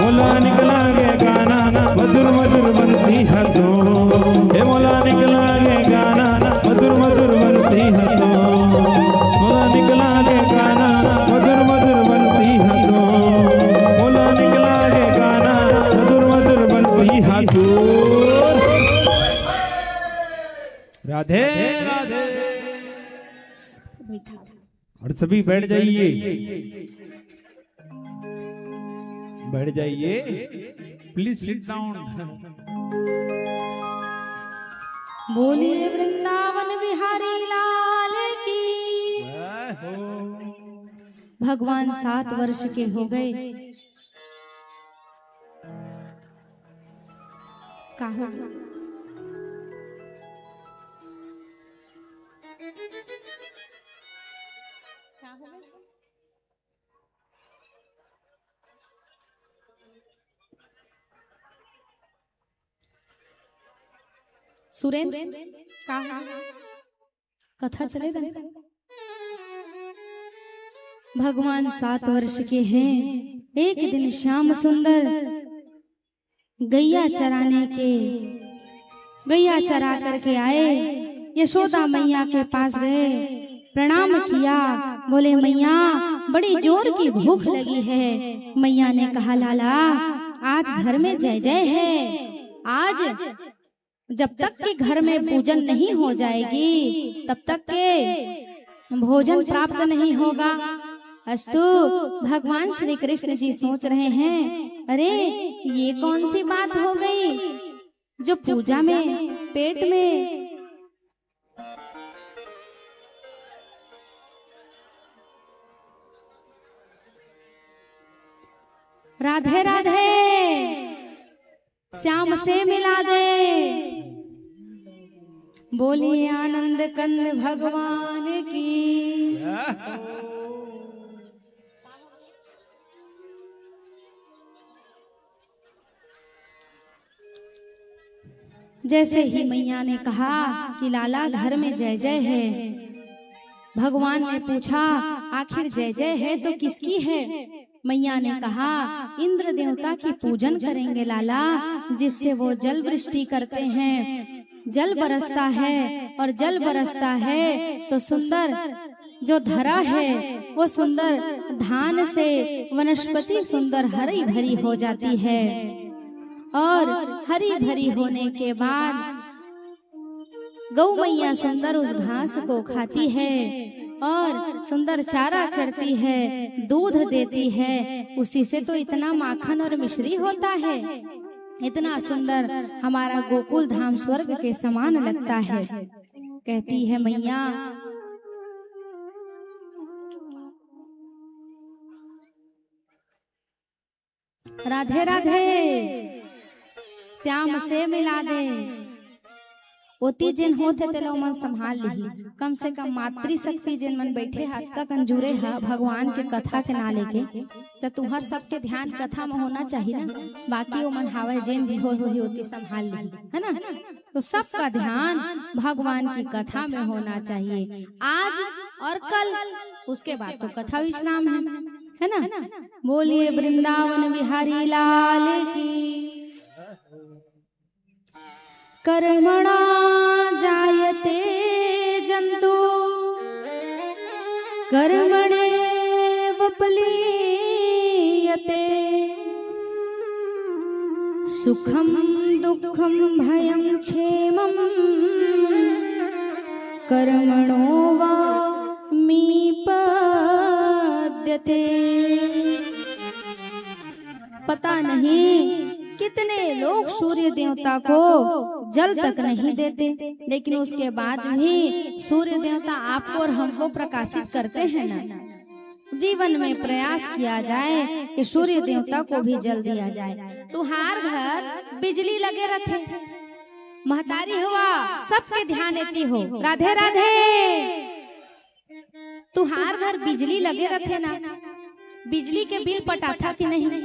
मोला निकला गे गाना, मधुर मधुर बंसी है तो, हे मोला निकला गे गाना, मधुर मधुर बंसी है तो, मोला निकला गे गाना, मधुर मधुर बंसी है तो, मोला निकला गे गाना, मधुर मधुर बंसी है तो। राधे राधे। और सभी बैठ जाइए, बैठ जाइए, प्लीज सिट डाउन। बोलिए वृंदावन बिहारी लाल की। भगवान 7 वर्ष के हो गए। कहा सुरेंद्र कहा कथा चले भगवान 7 वर्ष के हैं। एक दिन श्याम सुंदर गैया चरा करके आए। यशोदा मैया के पास गए, प्रणाम किया, बोले मैया बड़ी जोर की भूख लगी है। मैया ने कहा लाला आज घर में जय जय है, आज जब तक के घर में पूजन नहीं हो जाएगी तब तक के भोजन प्राप्त नहीं होगा। अस्तु भगवान श्री कृष्ण जी सोच रहे हैं, अरे ये कौन सी बात हो गई जो पूजा में पेट में राधे राधे श्याम से मिला दे। बोलिए आनंद कंद भगवान की। जैसे ही मैया ने कहा कि लाला घर में जय जय है, भगवान ने पूछा आखिर जय जय है तो किसकी है? मैया ने कहा इंद्र देवता की पूजन करेंगे लाला, जिससे वो जल वृष्टि करते हैं। जल बरसता है और जल बरसता है तो सुंदर जो धरा है वो सुंदर धान से वनस्पति सुंदर हरी भरी हो जाती है, और हरी भरी होने के बाद गौ मैया सुंदर उस घास को खाती है और सुंदर चारा चरती है, दूध देती है। उसी से तो इतना माखन और मिश्री होता है। इतना सुंदर हमारा गोकुल धाम स्वर्ग के समान लगता है। कहती है मैया राधे राधे श्याम से मिला दे। ओती जिन होते तेलो मन संभाल ली, कम से कम मातृशक्ति जिन मन बैठे हाथ का कंजूरे है भगवान के कथा के ना लेके, तो तुहर सबके ध्यान कथा में होना चाहिए ना। बाकी वो मन हावे जिन भी होती संभाल ली, है ना। तो सबका ध्यान भगवान की कथा में होना चाहिए आज और कल, उसके बाद तो कथा विश्राम है ना। बोलिए वृंदावन बिहारी लाल की। कर्मणा जायते जंतु कर्मणेव प्लीयते, सुखम दुःखम भयं क्षेमं कर्मणो वा मीपद्यते। पता नहीं कितने लोग सूर्य देवता को जल तक नहीं देते, लेकिन उसके बाद भी सूर्य देवता आपको और हमको प्रकाशित करते हैं ना। जीवन में प्रयास किया जाए कि सूर्य देवता को भी जल दिया जाए। तुहार घर बिजली लगे रहते, महतारी हुआ सबके ध्यान देती हो, राधे राधे। तुहार घर बिजली लगे रहते ना, बिजली के बिल पटाथा कि नहीं?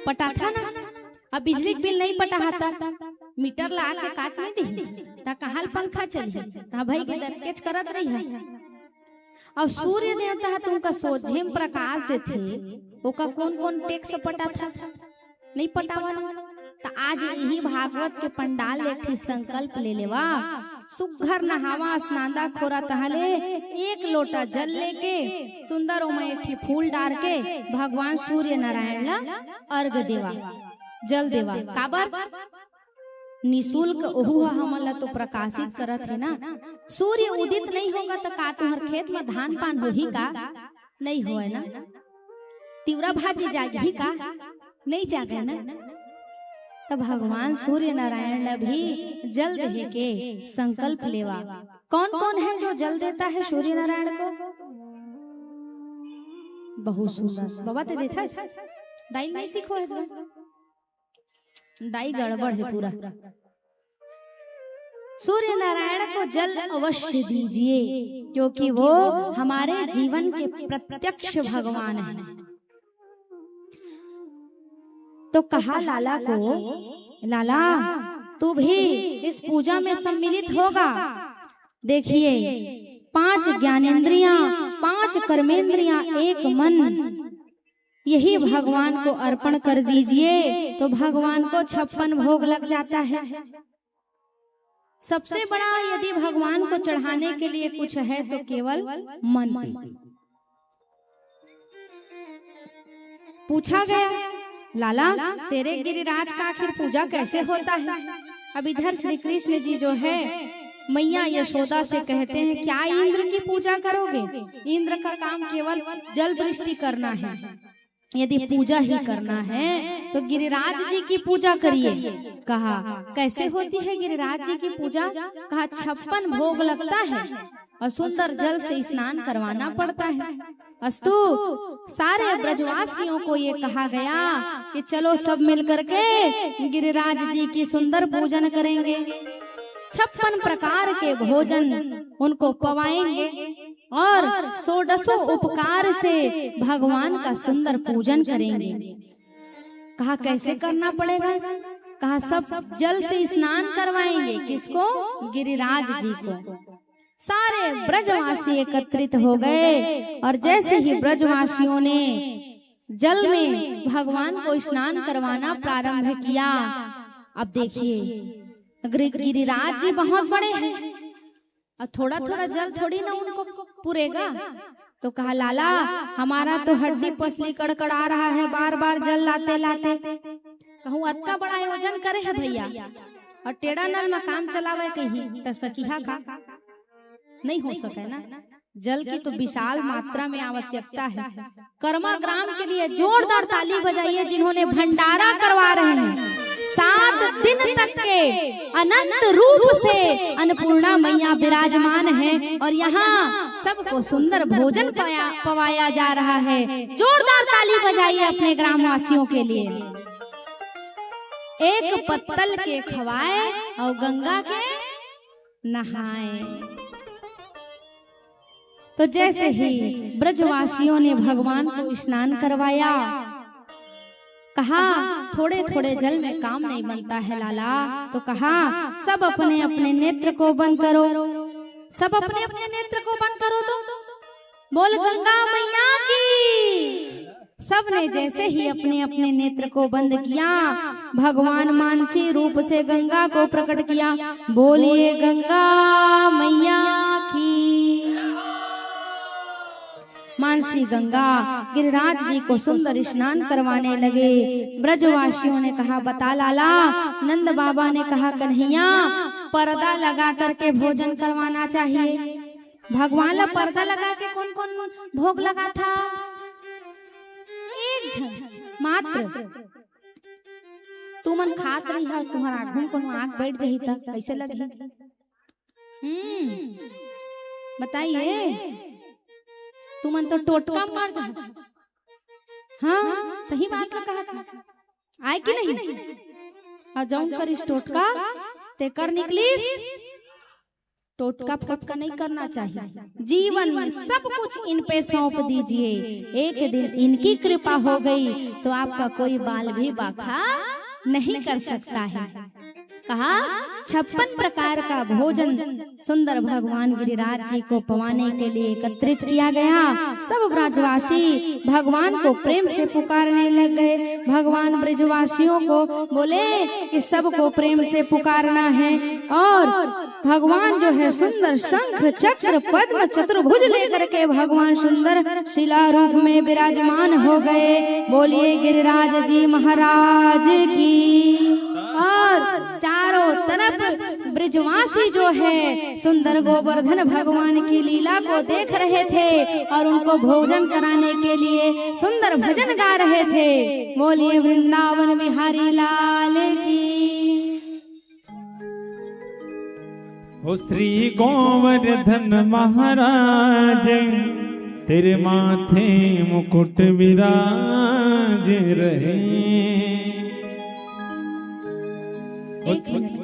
पटाथा ना। अब बिजली के बिल नहीं पटाता, मीटर ला के काट नहीं दी ता कहाल पंखा चली ता भाई के दरकेच करत रही है। और सूर्य देवता है तुमका सोझे में प्रकाश देते, ओका कौन कौन टैक्स पटाथा नहीं पटावा। तो आज यही भागवत के पंडाल एक संकल्प ले लेवा, सुघर नहावा स्नादा खोरा तहले एक लोटा जल लेके सुंदर उमे एक फूल डाल के भगवान सूर्य नारायण ला अर्घ देवा, जल देवा। काबर निशुल्क ओहु हमन ला तो प्रकाशित करत है ना। सूर्य उदित नहीं होगा तो का तुहर खेत में धान पान होही का? नहीं होए ना। तिवरा भाजी जागी का? नहीं जागे ना। तो भगवान सूर्य नारायण ने भी जल दे के संकल्प लेवा। कौन कौन है जो जल देता है सूर्य नारायण को? बहुत सुंदर बाबा ते देखा दाई नहीं सीखो है, दाई गड़बड़ है पूरा। सूर्य नारायण को जल अवश्य दीजिए, क्योंकि वो हमारे जीवन के प्रत्यक्ष भगवान हैं। तो कहा लाला को, लाला तू भी इस पूजा में सम्मिलित होगा। देखिए 5 ज्ञानेंद्रियां 5 कर्मेंद्रियां एक मन, यही भगवान को अर्पण कर दीजिए तो भगवान को 56 भोग लग जाता है। सबसे बड़ा यदि भगवान को चढ़ाने के लिए कुछ है तो केवल मन। पूछा गया लाला तेरे गिरिराज का आखिर पूजा कैसे होता है? अब इधर श्री कृष्ण जी जो है मैया यशोदा से कहते हैं क्या इंद्र की पूजा करोगे? इंद्र का काम केवल जल वृष्टि करना है, यदि पूजा ही करना है तो गिरिराज जी की पूजा करिए। कहा कैसे होती है गिरिराज जी की पूजा? कहा 56 भोग लगता है और सुंदर जल से स्नान करवाना पड़ता है। अस्तु सारे ब्रजवासियों को ये कहा गया कि चलो सब मिलकर के गिरिराज जी की सुंदर पूजन करेंगे। 56 प्रकार के भोजन उनको पवाएंगे और 100 उपकार से भगवान का सुंदर पूजन करेंगे। कहा कैसे करना पड़ेगा? कहा सब जल से स्नान करवाएंगे। किसको? गिरिराज जी को। सारे ब्रजवासी एकत्रित हो गए और जैसे ही ब्रजवासियों ने जल में भगवान को स्नान करवाना प्रारंभ किया, अब देखिए गिरिराज जी बहुत बड़े हैं और थोड़ा थोड़ा जल थोड़ी ना उनको पूरेगा। तो कहा लाला हमारा तो हड्डी पसली कड़कड़ा रहा है, बार बार जल लाते लाते। कहूँ अत्ता बड़ा आयोजन करे है भैया और टेढ़ा नल में काम चलावे कहीं तो सकीहा का नहीं हो सके ना। जल की तो विशाल मात्रा में आवश्यकता है। कर्मा ग्राम के लिए जोरदार ताली बजाइए जिन्होंने भंडारा करवा रहे हैं। 7 दिन तक के अनंत रूप से अन्नपूर्णा मैया विराजमान है और यहाँ सबको सुंदर भोजन पवाया जा रहा है। जोरदार ताली बजाइए अपने ग्रामवासियों के लिए। एक पत्तल के खवाए और गंगा के नहाए। तो जैसे ही ब्रजवासियों ने भगवान को स्नान करवाया, कहा थोड़े थोड़े जल में काम नहीं बनता है लाला, तो कहा सब अपने अपने नेत्र को बंद करो, सब अपने अपने नेत्र को बंद करो। तो बोल गंगा मैया की। सबने जैसे ही अपने अपने नेत्र को बंद किया, भगवान मानसी रूप से गंगा को प्रकट किया। बोलिए गंगा मैया की। मानसी गंगा गिरिराज जी को सुंदर स्नान करवाने लगे। ब्रजवासियों ने कहा बता लाला। नंद बाबा ने कहा कन्हैया पर्दा लगा करके भोजन करवाना चाहिए। भगवान ला पर्दा लगा के कौन कौन भोग लगा था? एक झन मात्र। तू मन खात रही है, तुम्हारा आँख में आँख बैठ जही तक कैसे लगी? बताइए। तू मन तो टोटका मार जा। हाँ सही बात में कहा था। आए कि नहीं? और जाऊं कर इस टोटका ते कर निकलीस। टोटका फोटका नहीं करना चाहिए। जीवन में सब कुछ इन पे सौंप दीजिए। एक दिन इनकी कृपा हो गई तो आपका कोई बाल भी बाखा नहीं कर सकता है। कहा 56 प्रकार का भोजन सुंदर भगवान गिरिराज जी को पवाने के लिए एकत्रित किया गया। सब ब्रजवासी भगवान को प्रेम से पुकारने लग गए। भगवान ब्रजवासियों को बोले कि सबको प्रेम से पुकारना है और भगवान जो है सुंदर शंख चक्र पद्म चतुर्भुज लेकर के भगवान सुंदर शिला रूप में विराजमान हो गए। बोलिए गिरिराज जी महाराज की। और चारों तरफ ब्रजवासी जो है सुंदर गोवर्धन भगवान की लीला को देख रहे थे और उनको भोजन कराने के लिए सुंदर भजन गा रहे थे। बोलिए वृंदावन बिहारी लाल की। ओ श्री गोवर्धन महाराज तेरे माथे मुकुट विराज रहे। एक मिनट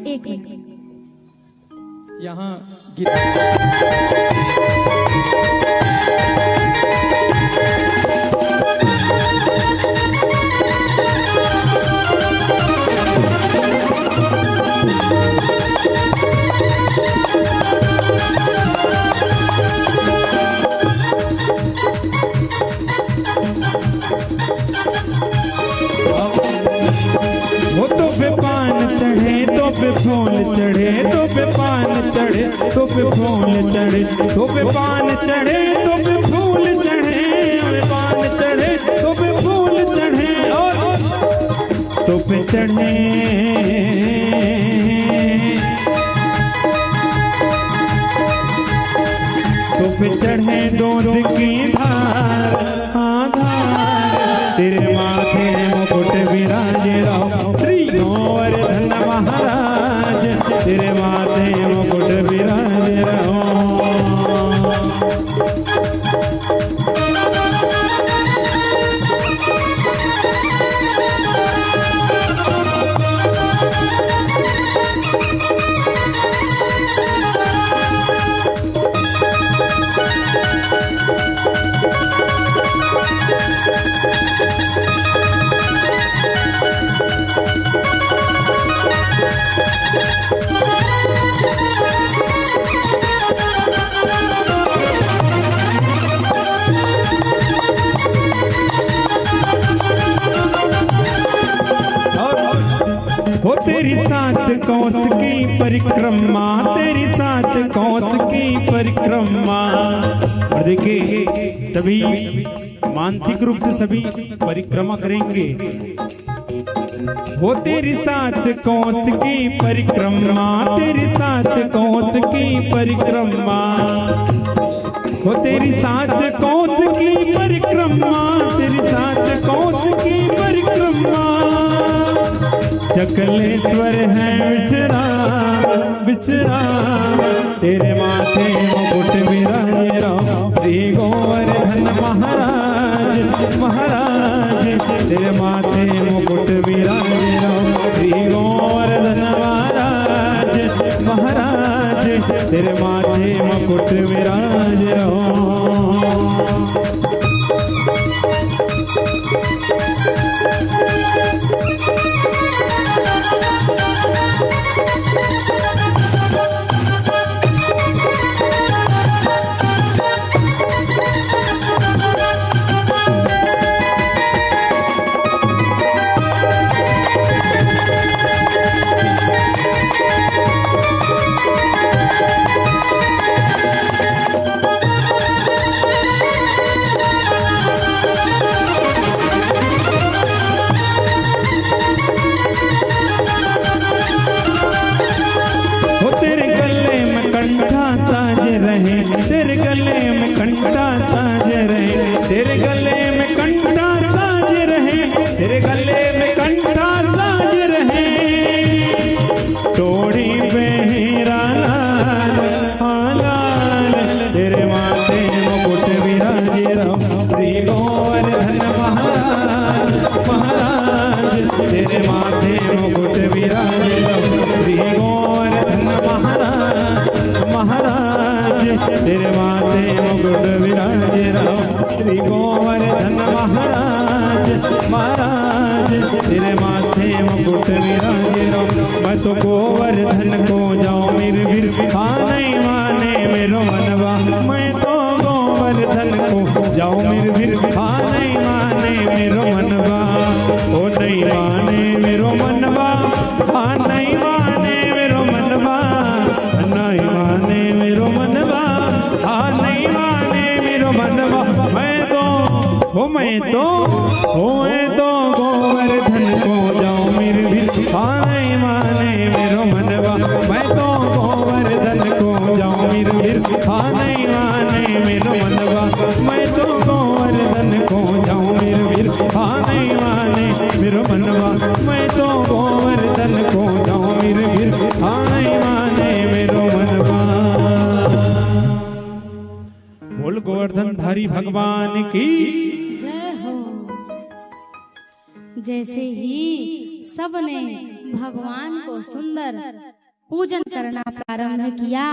यहाँ फूल चढ़े तो पे पान चढ़े तो पे फूल चढ़े तो पे पान चढ़े तो पे फूल चढ़े और पान चढ़े तो पे फूल चढ़े और तो पे चढ़े तो पे चढ़े दूध की धार तेरे माथे मुकुट विराज रहो। श्री गोवर्धन महाराज तेरे माथे मुकुट विराज रहो। हो तेरी सात कौस की परिक्रमा तेरी सात कौस की परिक्रमा। और देखिए सभी मानसिक रूप से सभी परिक्रमा करेंगे। हो तेरी सात कौस की परिक्रमा तेरी सात कौस की परिक्रमा। हो तेरी सात कौस की परिक्रमा तेरी सात कौस की परिक्रमा। सकलेश्वर है विचरा विचरा, तेरे माथे मुकुट विराजे राम श्री गोवर्धन महाराज महाराज, तेरे माथे मुकुट विराजे राम श्री गोवर्धन महाराज महाराज, तेरे माथे मुकुट विराजे राम। तेरे गले में कंठा साज रहे, तेरे गले में कंठा साज रहे, तेरे गले में कंठा साज रहे, तोड़ी पे हीरा लाल लाल, तेरे माथे मुकुट विराजे राम श्री गोवर्धन महाराज महाराज, तेरे माथे मुकुट विराजे राम श्री गोवर्धन महाराज महाराज, तेरे माथे मुकुट विराजे राम श्री गोवर्धन महाराज महाराज, तेरे माथे मुकुट विराजे राम। मैं तो गोवर्धन को जाऊं मेरे वीर नहीं माने मेरो मनवा, मैं तो गोवर्धन को जाऊं मेरे वीर नहीं माने मेरो मनवा, ओ नहीं माने मेरो मनवा, नहीं माने मेरो मनवा, नहीं माने मेरो मनवा, नहीं माने मेरो मनवा, मैं तो गोवर्धन को जाऊं मेरे वीर नहीं माने मेरो मनवा, मैं तो गोवर्धन को जाऊं मेरे वीर नहीं माने मेरो मनवा, मैं तो गोवर्धन को जाऊं मेरे वीर नहीं माने मेरो मनवा, मैं तो गोवर्धन को जाऊं मेरे वीर नहीं माने मेरो मनवा। बोल गोवर्धन धारी भगवान की जय हो। जैसे ही सबने भगवान को सुंदर पूजन करना प्रारंभ किया,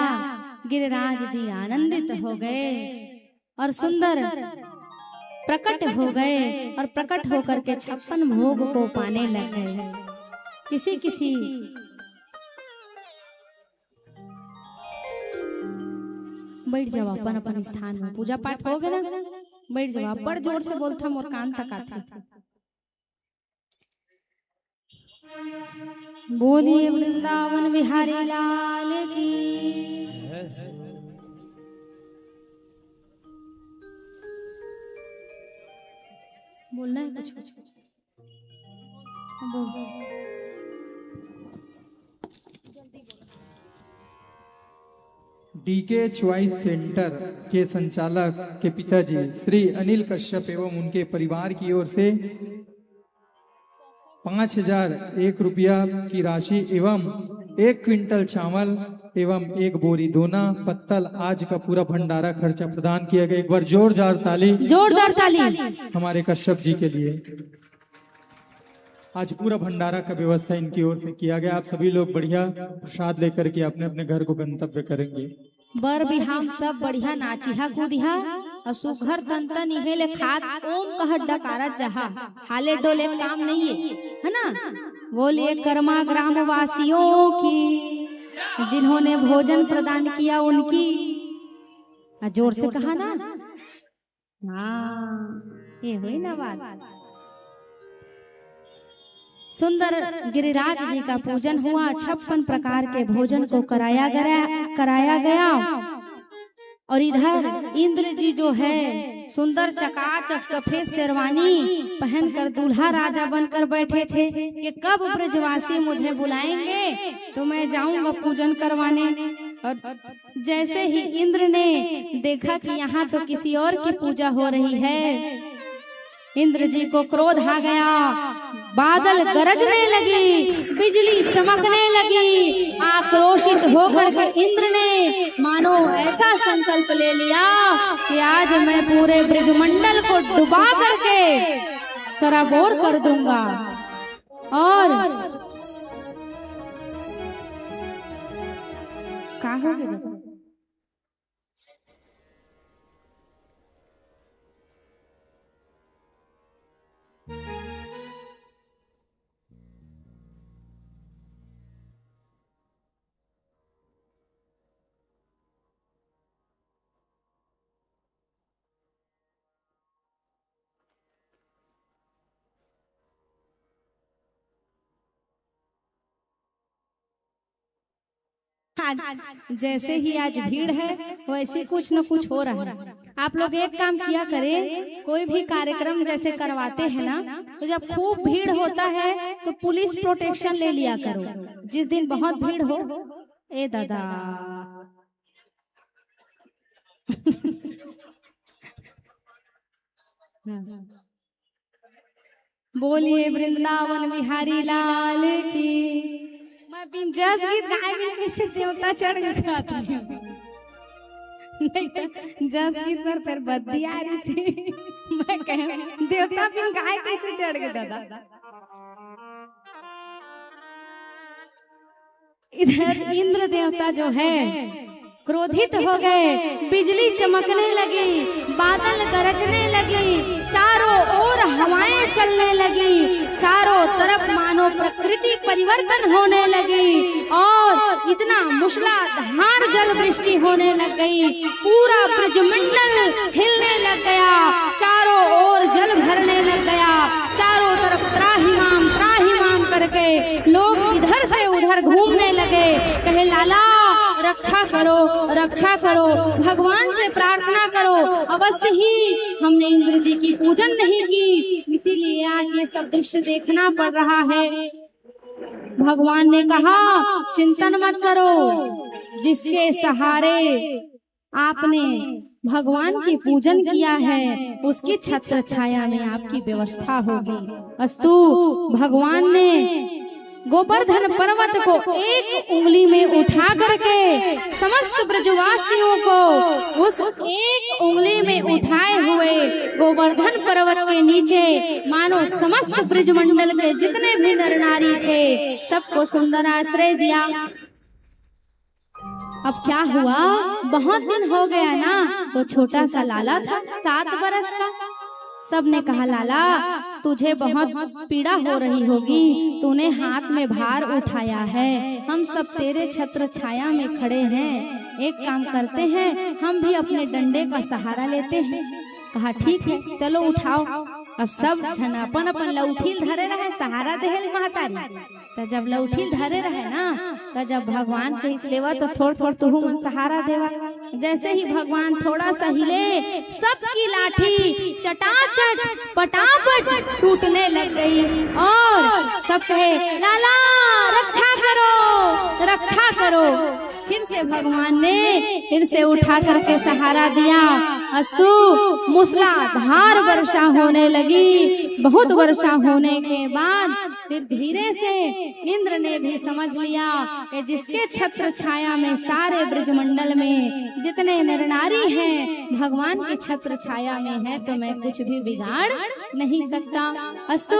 गिरिराज जी आनंदित हो गए और सुंदर प्रकट हो गए और प्रकट होकर के 56 भोग को पाने लग गए। किसी किसी बैठ जाओ अपन अपन स्थान में, पूजा पाठ हो गया ना, बैठ जाओ। बड़ जोर से बोलता मोर कान तक आता। बोलिए वृंदावन बिहारी लाल की। बोलना है कुछ? बोल। डीके चॉइस सेंटर के संचालक के पिताजी श्री अनिल कश्यप एवं उनके परिवार की ओर से 5001 रुपया की राशि एवं 1 क्विंटल चावल एवं 1 बोरी दोना पत्तल आज का पूरा भंडारा खर्चा प्रदान किया गया। एक बार जोरदार ताली, जोरदार ताली हमारे कश्यप जी के लिए। आज पूरा भंडारा का व्यवस्था इनकी ओर से किया गया। आप सभी लोग बढ़िया प्रसाद लेकर के अपने अपने घर को गंतव्य करेंगे। बर भी हम सब बढ़िया नाचिहा कूदिहा और सुघर तंतन इहेले खात ओम कह डकारा जहा, हाले डोले काम नहीं है ना। बोलिए कर्मा ग्राम वासियों की, जिन्होंने भोजन प्रदान किया उनकी। जोर से कहा ना, हाँ ये हुई ना बात। सुंदर गिरिराज जी का पूजन हुआ, 56 प्रकार के भोजन को कराया गया। और इधर इंद्र जी जो है सुंदर चकाचक सफेद शेरवानी पहनकर दूल्हा राजा बनकर बैठे थे कि कब ब्रजवासी मुझे बुलाएंगे तो मैं जाऊंगा पूजन करवाने। और जैसे ही इंद्र ने देखा कि यहाँ तो किसी और की पूजा हो रही है इंद्र जी को क्रोध आ गया, बादल गरजने लगी, बिजली चमकने लगी। आक्रोशित होकर के इंद्र ने मानो ऐसा संकल्प ले लिया कि आज मैं पूरे ब्रजमंडल को डुबा करके सराबोर कर दूंगा। और क्या हो गया? जैसे ही आज भीड़ है वैसे कुछ न कुछ हो रहा है। आप लोग एक काम किया करें, कोई भी कार्यक्रम जैसे करवाते हैं ना, तो जब खूब भीड़ होता है तो पुलिस प्रोटेक्शन ले लिया करो। जिस दिन बहुत भीड़ हो, ए दादा बोलिए वृंदावन बिहारी लाल की। मैं बिंजस गीत गाए बिन कैसे देवता चढ़ गया था। नहीं तो जस गीत पर फिर बद्दी आ रही से मैं कह देवता बिन गाए कैसे चढ़ गया दादा। इधर इंद्र देवता जो है क्रोधित हो गए, बिजली चमकने लगी, बादल गरजने लगी, चारों ओर हवाएं चलने लगी, चारों तरफ मानो प्रकृति परिवर्तन होने लगी और इतना मूसलाधार जल वृष्टि होने लग गई। पूरा ब्रजमंडल हिलने लग गया, चारों ओर जल भरने लग गया, चारों तरफ त्राहिमाम त्राहिमाम करके लोग इधर से उधर घूमने लगे। कहे लाला रक्षा करो, रक्षा करो, भगवान से प्रार्थना करो। अवश्य ही हमने इंद्र जी की पूजन नहीं की, इसीलिए आज ये सब दृश्य देखना पड़ रहा है। भगवान ने कहा चिंतन मत करो, जिसके सहारे आपने भगवान की पूजन किया है उसकी छत्र छाया में आपकी व्यवस्था होगी। अस्तु भगवान ने गोवर्धन पर्वत को एक उंगली में उठा करके समस्त ब्रजवासियों को उस एक उंगली में उठाए हुए गोवर्धन पर्वत के नीचे मानो समस्त ब्रजमंडल के जितने भी नर नारी थे सबको सुंदर आश्रय दिया। अब क्या हुआ, बहुत दिन हो गया ना, तो छोटा सा लाला था 7 बरस का। सबने कहा लाला तुझे बहुत पीड़ा हो रही होगी, तूने हाथ में भार उठाया है, हम सब तेरे छत्र छाया में खड़े हैं, एक काम करते हैं हम भी अपने डंडे का सहारा लेते हैं। कहा ठीक है चलो उठाओ। अब सब जन अपन अपन लौठील धरे रहे, सहारा देहल महतारी। तो जब लौठील धरे रहे ना, तो जब भगवान के इस लेवा तो थोड़ थोड़ तुहू मन सहारा देवा। जैसे ही भगवान थोड़ा सा हिले, सबकी लाठी चटाचट पटापट टूटने लग गई और सब कहे लाला रक्षा करो, रक्षा करो। फिर से भगवान ने फिर से उठा करके सहारा दिया। अस्तु मूसलाधार वर्षा होने लगी। बहुत वर्षा होने के बाद फिर धीरे से इंद्र ने भी समझ लिया कि जिसके छत्र छाया में सारे ब्रजमंडल में जितने नर नारी हैं भगवान के छत्र छाया में है, तो मैं कुछ भी बिगाड़ नहीं सकता। अस्तु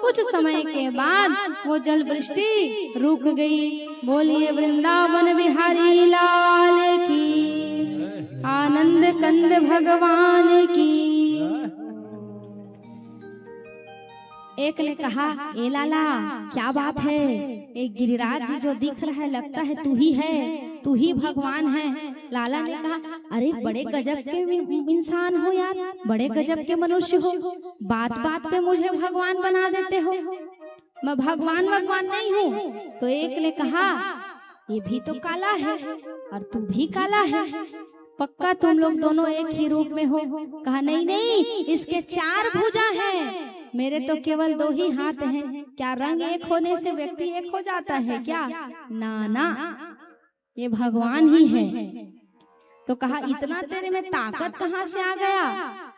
कुछ समय के बाद वो जल वृष्टि रुक गई। बोलिए वृंदावन बिहारी लाल की, आनंद कंद भगवान की। एक ने कहा ए लाला क्या बात है, एक गिरिराज जी जो दिख रहा है लगता है तू ही है, तू ही भगवान है। लाला ने कहा अरे बड़े गजब के इंसान हो यार, बड़े गजब के मनुष्य हो, बात बात पे मुझे भगवान बना देते हो। मैं भगवान नहीं हूँ। तो एक ने कहा ये भी तो काला है और तू भी काला है, पक्का तुम लोग दोनों एक ही रूप में हो। कहा नहीं नहीं, इसके 4 भुजा हैं, मेरे तो केवल 2 ही हाथ हैं। क्या रंग एक होने से व्यक्ति एक हो जाता है क्या? ना ना, ये भगवान ही है। तो कहा इतना तेरे में ताकत कहाँ से आ गया?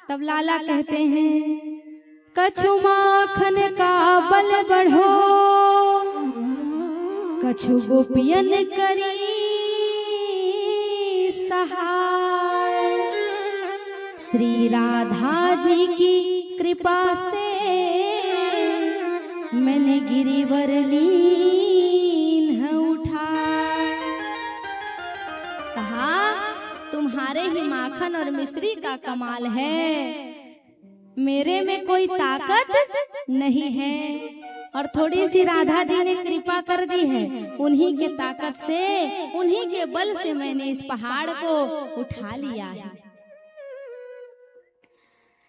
तब लाला कहते हैं कछु माखन का बल बढ़ो, कछु गोपियन करी सहाय। श्री राधा जी की कृपा से मैंने गिरिवर लीन उठाया। कहा तुम्हारे ही माखन और मिश्री का कमाल है, मेरे में कोई ताकत नहीं है। और थोड़ी सी राधा जी ने कृपा कर दी है, उन्हीं के ताकत से, उन्हीं के बल से मैंने इस पहाड़ को उठा लिया है।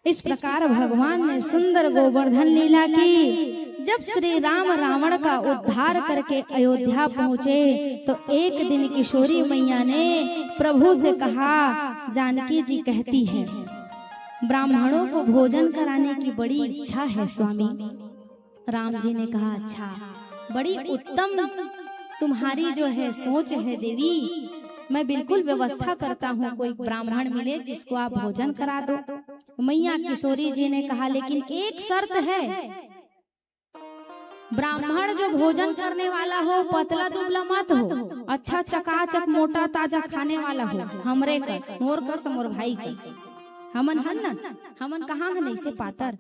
इस प्रकार भगवान ने सुंदर गोवर्धन लीला की। जब श्री राम रावण का उद्धार करके अयोध्या पहुँचे तो एक दिन किशोरी मैया ने प्रभु से कहा, जानकी जी कहती है ब्राह्मणों को भोजन कराने की बड़ी इच्छा है स्वामी। राम जी ने कहा, अच्छा, बड़ी उत्तम तुम्हारी जो है सोच है देवी, मैं बिल्कुल व्यवस्था करता हूँ, कोई ब्राह्मण मिले जिसको आप भोजन करा दो। मैया किशोरी जी ने कहा, लेकिन एक शर्त है, ब्राह्मण जो भोजन करने वाला हो पतला दुबला मत हो, अच्छा चकाचक मोटा ताजा खाने वाला हो, हमरे कस, मोर कस, मोर भाई कस। हमन हन न, हमन कहाँ हन ऐसे पातर,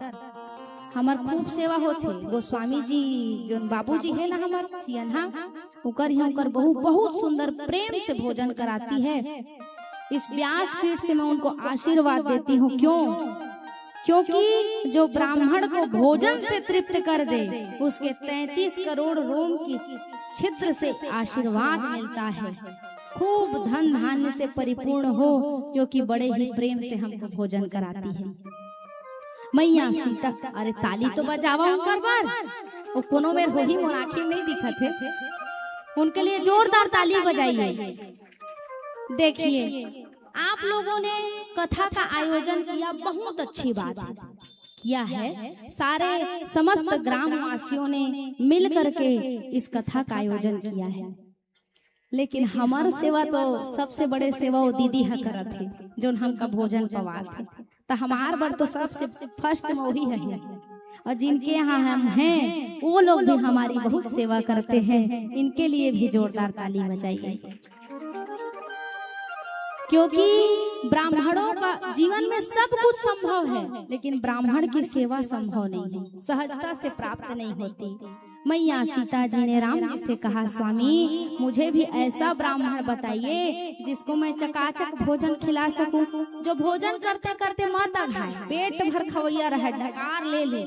हमार खूब सेवा होते। गोस्वामी जी जो बाबूजी है ना हमार सियन्हा, उकर ही उकर बहू बहुत सुंदर प्रेम से भोजन कराती है। इस व्यास पीठ से मैं उनको आशीर्वाद देती हूँ। क्यों? क्योंकि जो ब्राह्मण को भोजन से तृप्त कर दे उसके 33 करोड़ रोम की छिद्र से आशीर्वाद मिलता है, खूब धन धान्य से परिपूर्ण हो, क्योंकि बड़े ही प्रेम से हमको भोजन कराती है। मैया सीता, अरे ताली तो बजावा उनकर बार, वो कोनो में होही मोर आँखें नहीं दिखत है, उनके लिए जोरदार ताली बजाइए। देखिए आप लोगों ने कथा का आयोजन किया, बहुत अच्छी बात है, किया है। सारे समस्त ग्रामवासियों ने मिल करके इस कथा का आयोजन किया है। लेकिन हमार सेवा तो सबसे बड़े सेवा वो दीदी हा करत थे, जो हमका भोजन पवात थे, तो हमार बार तो सबसे फर्स्ट में वही है। और जिनके यहाँ हम हैं वो लोग भी हमारी बहुत सेवा करते हैं, इनके लिए भी जोरदार ताली बजाइए। क्योंकि ब्राह्मणों का जीवन में सब कुछ संभव है, लेकिन ब्राह्मण की सेवा संभव नहीं है, सहजता से प्राप्त नहीं होती। मैया सीता जी ने राम जी से कहा, स्वामी मुझे भी ऐसा ब्राह्मण बताइए जिसको मैं चकाचक भोजन खिला सकूं, जो भोजन करते करते माता खाए, पेट भर खवैया रहे, डकार ले ले।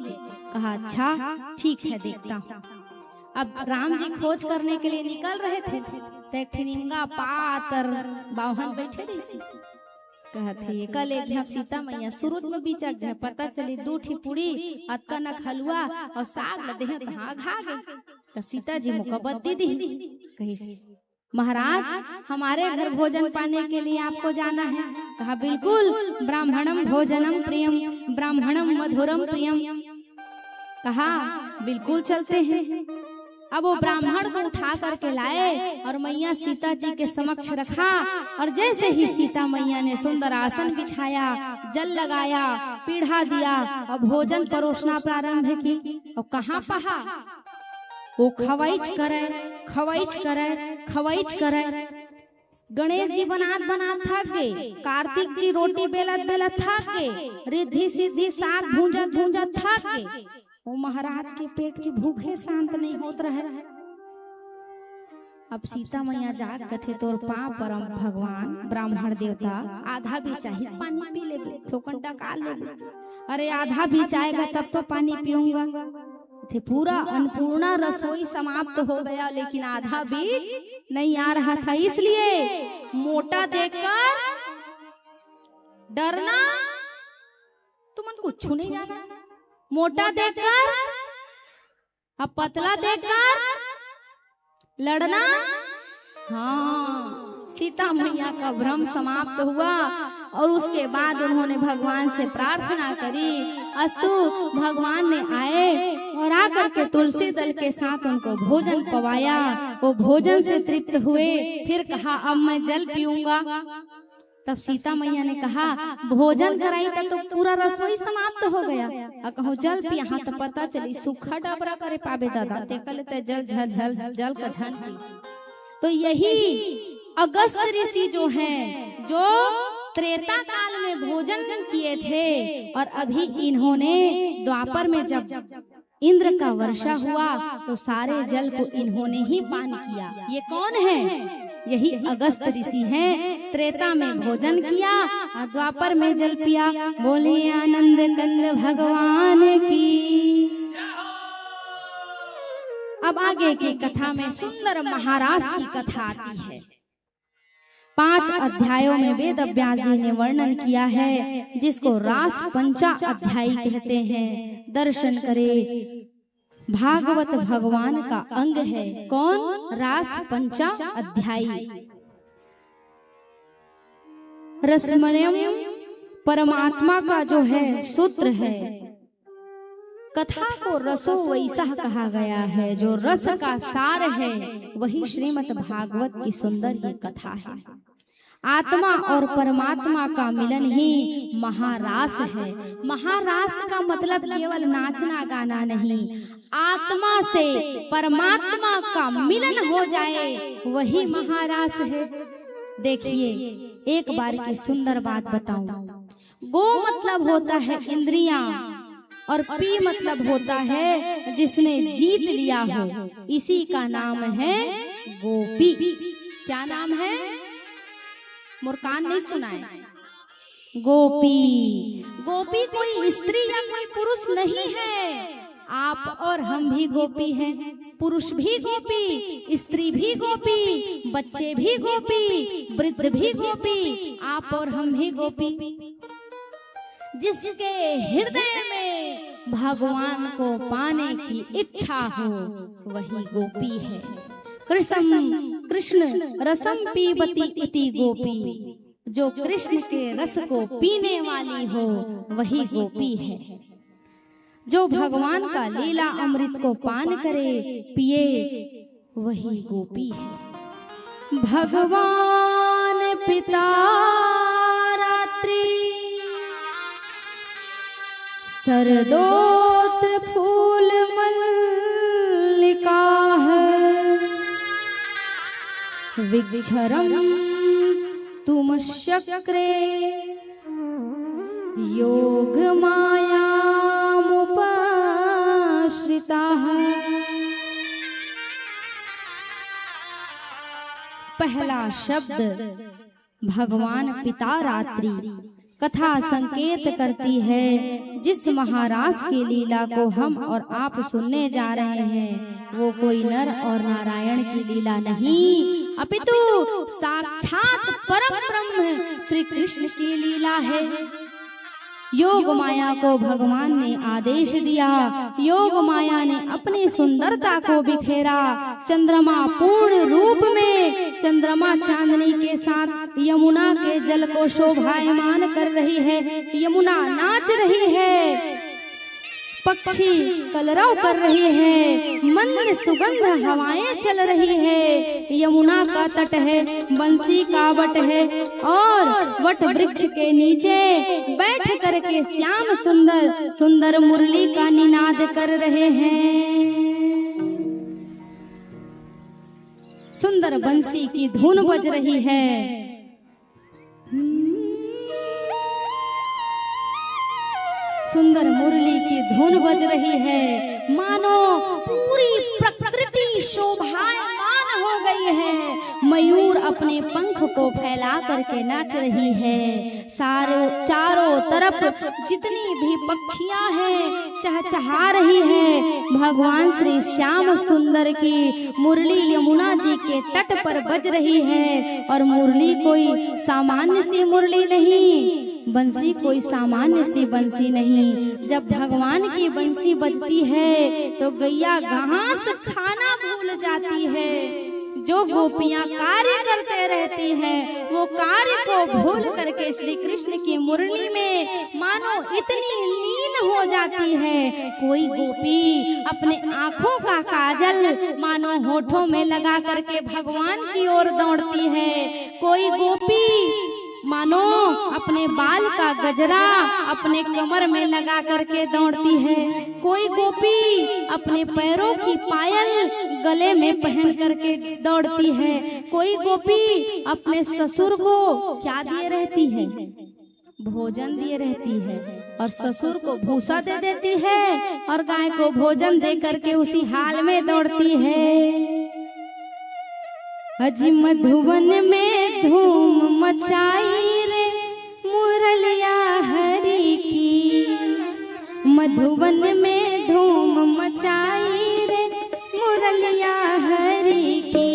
कहा, अच्छा ठीक है, देखता हूँ। अब राम जी खोज करने के लिए निकल रहे थे, निंगा पातर बाहन बैठे रही सी, कहते कल एक सीता मैया सुरुत में बीचक जाए, पता चली दूठी पूरी अतका न खलुआ और साग लदे हैं, कहाँ खा गई। तो सीता जी मुकब्बत दी कही, महाराज हमारे घर भोजन पाने के लिए आपको जाना है। कहा, बिल्कुल, ब्राह्मणम भोजनम प्रियम, ब्राह्मणम मधुरम प्रियम। कहा, बिल्कुल चलते हैं। अब वो ब्राह्मण को उठा करके लाए और मैया सीता जी के समक्ष रखा, और जैसे ही सीता मैया ने सुंदर आसन बिछाया, जल लगाया, पीढ़ा दिया और भोजन परोसना प्रारंभ की। और कहाँ पहा वो खवाइच करे, खवाइच करे, खवाइच करे। गणेश जी बनात थक गए, कार्तिक जी रोटी बेलत थक गए, रिद्धि सिद्धि साग भूंजत थक गए। वो महाराज के पेट की भूखे शांत नहीं होत रहे। अब सीता मैया जाग कथे तोर पाँव परम भगवान ब्राह्मण देवता, आधा भी चाहिए, पानी पी ले, थोकन टका ले। अरे आधा भी चाहेगा तब तो पानी पीऊंगा। थे पूरा अन्नपूर्णा रसोई समाप्त हो गया, लेकिन आधा बीज नहीं आ रहा था। इसलिए मोटा देखकर डरना, तुमन कुछ नहीं जाना। मोटा देखकर, अब पतला देखकर लड़ना। हाँ, सीता मैया का भ्रम समाप्त हुआ और उसके बाद उन्होंने भगवान से प्रार्थना करी। अस्तु, भगवान ने आए और आकर के तुलसी दल के साथ उनको भोजन पवाया। वो भोजन से तृप्त हुए। फिर कहा, अब मैं जल पीऊंगा। तब सीता मैया ने कहा भोजन कराई तो पूरा रसोई समाप्त हो गया। कहूँ जल पिया तो पता चली सूखा डबरा करे पावे दादा ते जल झल झल जल का झन पी। तो यही अगस्त ऋषि जो हैं, जो त्रेता काल में भोजन किए थे और अभी इन्होंने द्वापर में जब इंद्र का वर्षा हुआ तो सारे जल को इन्होंने ही पान किया। ये कौन है? यही अगस्त ऋषि हैं। त्रेता में भोजन किया और द्वापर में जल पिया। बोले आनंद कंद भगवान की। अब आगे की कथा में सुंदर महारास की कथा आती है। 5 अध्यायों में वेद व्यास जी ने वर्णन किया है, जिसको रास पंचा अध्यायी कहते हैं। दर्शन करे, भागवत भगवान का अंग है। कौन? रास पंचा अध्यायी। रसमयम परमात्मा का जो है सूत्र है। कथा को रसो वैसा कहा गया है, जो रस का सार है वही श्रीमद् भागवत की सुंदर ये कथा है। आत्मा और परमात्मा का मिलन ही महारास है। महारास का मतलब केवल नाचना गाना नहीं, आत्मा से परमात्मा का मिलन हो जाए वही महारास है। देखिए एक बार की सुंदर बात बताऊं। गो मतलब होता है इंद्रियां और पी मतलब होता है जिसने जीत लिया हो, इसी का नाम है गोपी। क्या नाम है? मुर्कान नहीं सुनाए। गोपी। गोपी कोई स्त्री या कोई पुरुष नहीं है। आप और हम भी गोपी हैं। पुरुष भी गोपी, स्त्री भी गोपी, बच्चे भी गोपी, वृद्ध भी गोपी, आप और हम भी गोपी। जिसके हृदय में भगवान को पाने की इच्छा हो वही गोपी है। कृष्ण रसम पीबती इति गोपी। जो कृष्ण के रस को पीने वाली हो वही गोपी है। जो भगवान का लीला अमृत को पान करे पिए वही गोपी है। भगवान पिता रात्रि सरदोत फूल मल्लिका विक्षरम तुम शक्रे योग माया मुपाश्रिता। पहला शब्द भगवान पिता रात्रि कथा संकेत करती है। जिस महारास की लीला को हम और आप सुनने जा रहे हैं वो कोई नर और नारायण की लीला नहीं, अपितु साक्षात परम ब्रह्म श्री कृष्ण की लीला है। योग माया को भगवान ने आदेश दिया। योग माया ने अपनी सुंदरता को बिखेरा। चंद्रमा पूर्ण रूप में चंद्रमा चांदनी के साथ यमुना के जल को शोभायमान कर रही है। यमुना नाच रही है, पक्षी कलरव कर रहे हैं, मंद सुगंध हवाएं चल रही है। यमुना का तट है, बंसी का वट है और वट वृक्ष के नीचे बैठ करके श्याम सुंदर सुंदर मुरली का निनाद कर रहे हैं। सुंदर बंसी की धुन बज रही है। सुंदर मुरली की धुन बज रही है। मानो पूरी प्रकृति शोभायमान हो गई है। मयूर अपने पंख को फैला करके नाच रही है। चारों तरफ जितनी भी पक्षियां हैं चहचहा रही है। भगवान श्री श्याम सुंदर की मुरली यमुना जी के तट पर बज रही है। और मुरली कोई सामान्य सी मुरली नहीं, बंसी कोई सामान्य सी बंसी नहीं। जब भगवान की बंसी बजती है तो गैया घास खाना भूल जाती है। जो गोपियां कार्य करते रहती हैं वो कार्य को भूल करके श्री कृष्ण की मुरली में मानो इतनी लीन हो जाती है। कोई गोपी अपने आंखों का काजल मानो होठों में लगा करके भगवान की ओर दौड़ती है। कोई गोपी मानो अपने बाल का गजरा अपने कमर में लगा करके दौड़ती है। कोई गोपी अपने पैरों की पायल गले में पहन करके दौड़ती है। कोई गोपी अपने ससुर को क्या दिए रहती है? भोजन दिए रहती है और ससुर को भूसा दे देती है और गाय को भोजन दे करके उसी हाल में दौड़ती है। अजी मधुवन में धूम मचाई रे मुरलिया हरि की, मधुवन में धूम मचाई रे मुरलिया हरि की।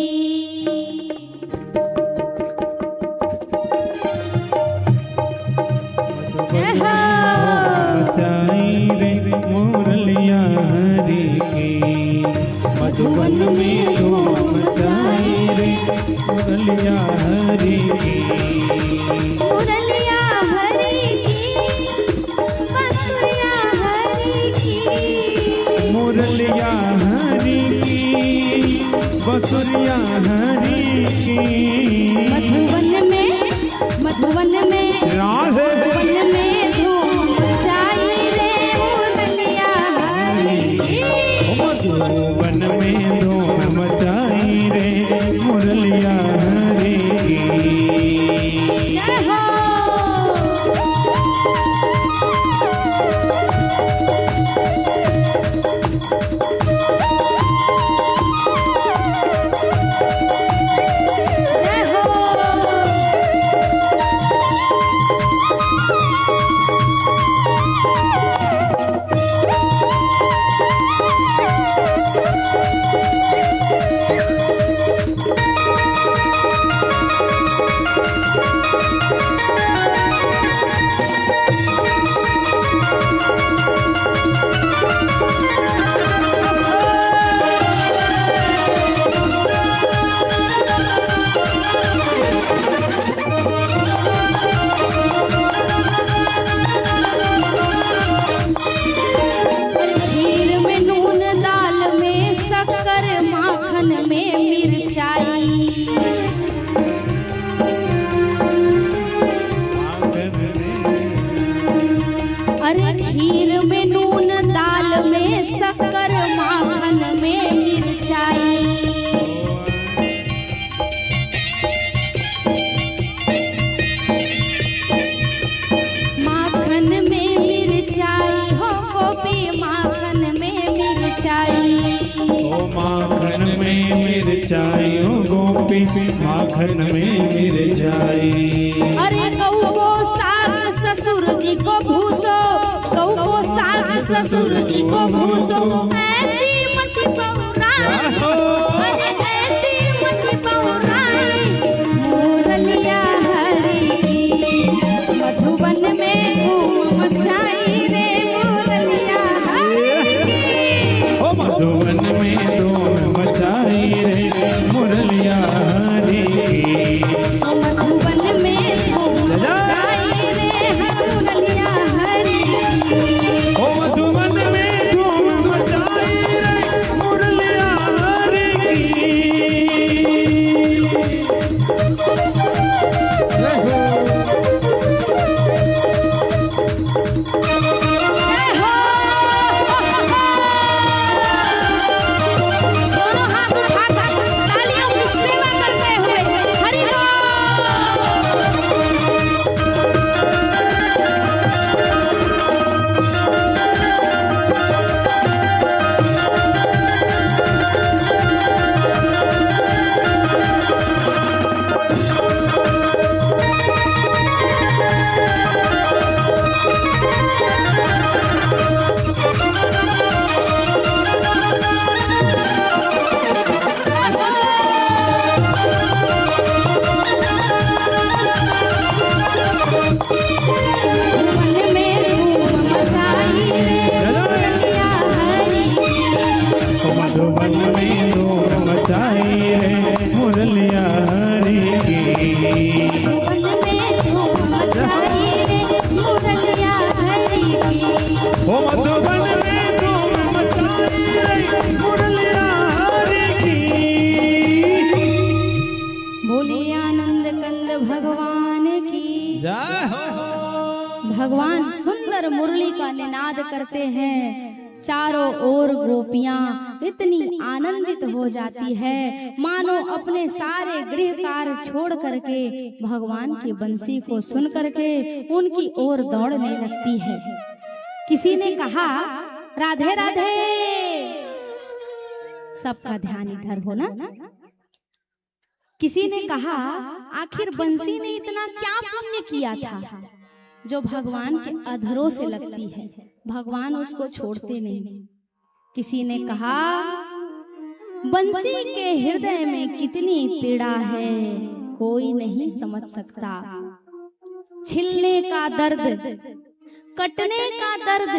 मचाई रे मुरलिया हरि की, मधुवन में धूम मचाई रे मुरलिया हरि की, मुरलिया हरि की, बसुरिया हरि की, मुरलिया हरि की, बसुरिया हरि की। मधुवन में मधुवन में धूम मचाई रे मुरलिया हरि की। मधुवन में धूम मचाई रे मुरलिया हरि की। जय हो। जय हो। खीर में नून, दाल में शक्कर, माखन में मिर्चाई। अरे खीर में नून, दाल में शक्कर, माखन में मिर्चाई। माखन में मिर्चाई हो गोपी, माखन में मिर्चाई। ओ माखन में मिर्चाई, ओ गोपी माखन में मिर्चाई। अरे गऊ को साग ससुर जी को भूसो, गऊ को साग ससुर जी को भूसो, ऐसी मति पौराई, अरे ऐसी मति पौराई मुरलिया हरि की। मधुवन में धूम मचाई रे मुरलिया हरि की। ओ मधुवन में धूम मचाई रे मुरलिया हरि की। मधुवन में धूम मचाई रे मुरलिया हरि की। ओ मधुवन में धूम मचाई रे मुरलिया हरि की। जय हो। दोनों हाथ उठाकर तालियों की सेवा करते हुए हरि मधुवन में धूम मचाई रे मुरलिया हरि की। ओ मधुवन में धूम मचाई रे मुरलिया हरि की। मधुवन में धूम मचाई रे मुरलिया हरि की। ओ मधुवन में धूम मचाई रे मुरलिया हरि की। बोले आनंद कंद भगवान की। भगवान सुंदर मुरली का निनाद करते हैं, चारों ओर गोपियां इतनी आनंदित हो जाती है मानो अपने सारे गृह कार्य छोड़ करके भगवान की बंसी को सुन करके उनकी ओर दौड़ने लगती है। किसी ने कहा राधे राधे, सबका ध्यान इधर हो ना। किसी ने कहा आखिर बंसी ने इतना क्या पुण्य किया था जो भगवान के अधरों से लगती है, भगवान उसको छोड़ते नहीं। किसी ने कहा बंसी के हृदय में कितनी पीड़ा है कोई नहीं समझ सकता, छिलने का दर्द, कटने का दर्द,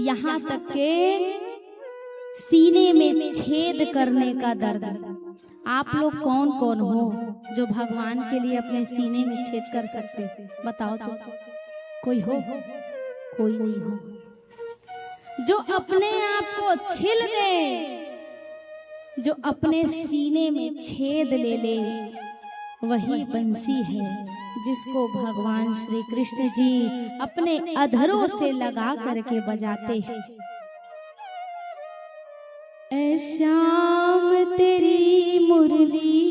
यहाँ तक के सीने में छेद करने का दर्द। आप लोग कौन कौन हो जो भगवान के लिए अपने सीने में छेद कर सकते? बताओ तो, कोई हो? कोई नहीं हो। जो अपने आप को छिल दे, जो अपने सीने में छेद ले ले, वही बंसी है जिसको भगवान श्री कृष्ण जी अपने अधरों से लगा करके बजाते हैं। ऐ श्याम तेरी मुरली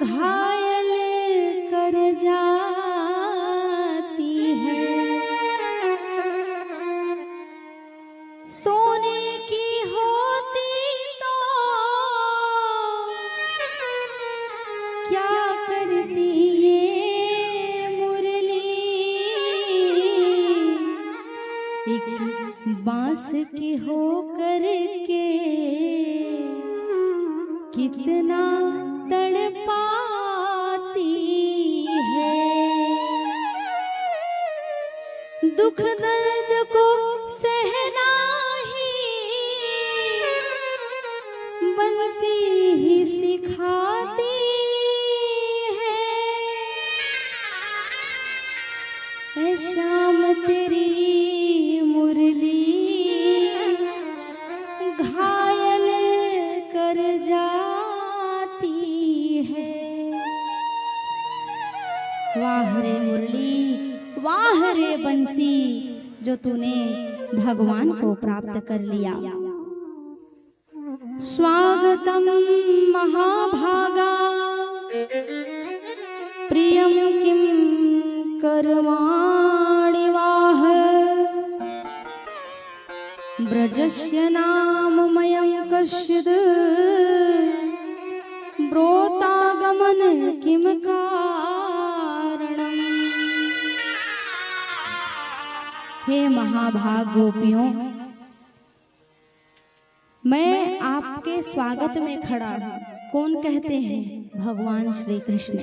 घायल कर जाती है, सोने की होती तो क्या करती ये मुरली, एक बांस की हो करके कितना तड़पाती है, दुख दर्द को सहना ही बंसी ही सिखाती है। ऐ श्याम तेरी मुरली घायल कर जाती है। वाह रे मुरली, वाह रे बंसी, जो तूने भगवान को प्राप्त कर लिया। स्वागतम महाभागा प्रियम किम करवाणि वाह, ब्रजस्य नाममयं कश्चिद् ब्रोतागमन किम कारणम्। हे महाभाग गोपियों, मैं आपके स्वागत में खड़ा हूँ। कौन कहते हैं? भगवान श्री कृष्ण।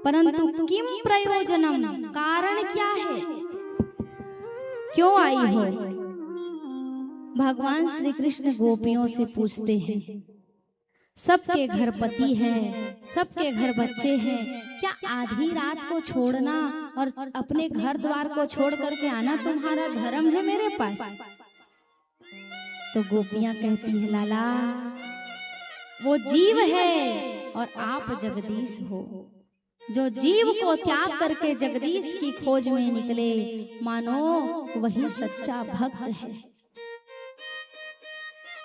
परंतु किम प्रयोजनम, कारण क्या है, क्यों आई हो? भगवान श्री कृष्ण गोपियों से पूछते हैं। सबके घर पति है, सबके घर बच्चे हैं, क्या आधी रात को छोड़ना और अपने घर द्वार को छोड़ करके आना तुम्हारा धर्म है मेरे पास? तो गोपियां कहती हैं लाला, वो जीव है और आप जगदीश हो। जो जीव को त्याग करके जगदीश की खोज में निकले, मानो वही सच्चा भक्त है।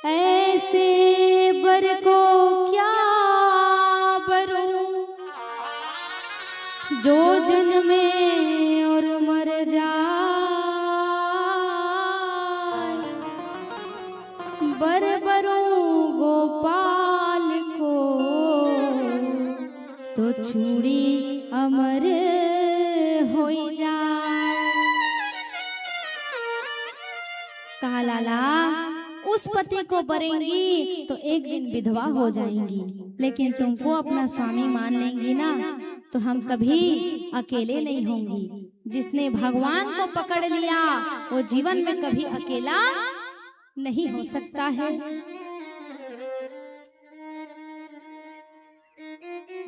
ऐसे बर को क्या बरूं जो जन्मे और मर जाए, बर बरूं गोपाल को तो चूड़ी अमर हो जाए। कहा लाला, उस पति को बरेंगी तो एक दिन विधवा हो जाएंगी, लेकिन तुमको अपना स्वामी मान लेंगी ना तो हम कभी अकेले नहीं होंगी। जिसने भगवान को पकड़ लिया वो जीवन में कभी अकेला नहीं हो सकता है।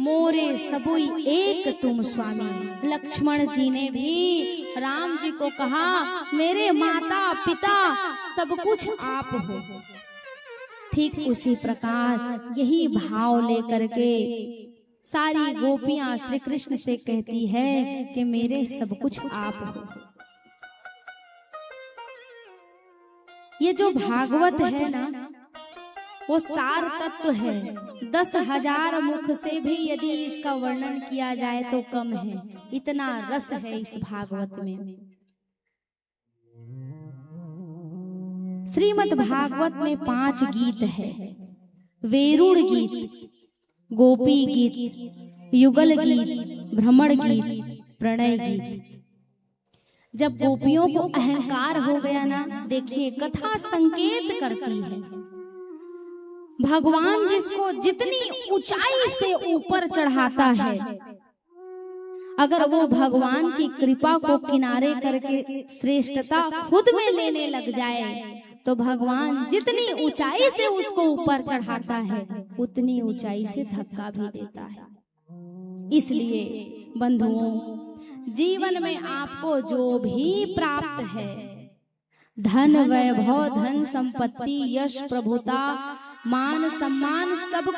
मोरे सबुई एक तुम स्वामी। लक्ष्मण जी ने भी राम जी को कहा, मेरे माता पिता सब कुछ आप हो। ठीक उसी प्रकार यही भाव लेकर के सारी गोपियां श्री कृष्ण से कहती है कि मेरे सब कुछ आप हो। ये जो भागवत है ना, वो सार तत्व है। 10,000 मुख से भी यदि इसका वर्णन किया जाए तो कम है, इतना रस है इस भागवत में। श्रीमद् भागवत में 5 गीत है। वेरुड़ गीत, गोपी गीत, युगल गीत, भ्रमण गीत, प्रणय गीत। जब गोपियों को अहंकार हो गया ना, देखिए कथा संकेत करती है, भगवान जिसको जितनी ऊंचाई से ऊपर चढ़ाता है, अगर वो भगवान की कृपा को किनारे करके श्रेष्ठता खुद में लेने लग जाए, तो भगवान जितनी ऊंचाई से उसको ऊपर चढ़ाता है, उतनी ऊंचाई से धक्का भी देता है। इसलिए बंधुओं, जीवन में आपको जो भी प्राप्त है, धन वैभव, धन संपत्ति, यश प्रभुता, मान सम्मान, सब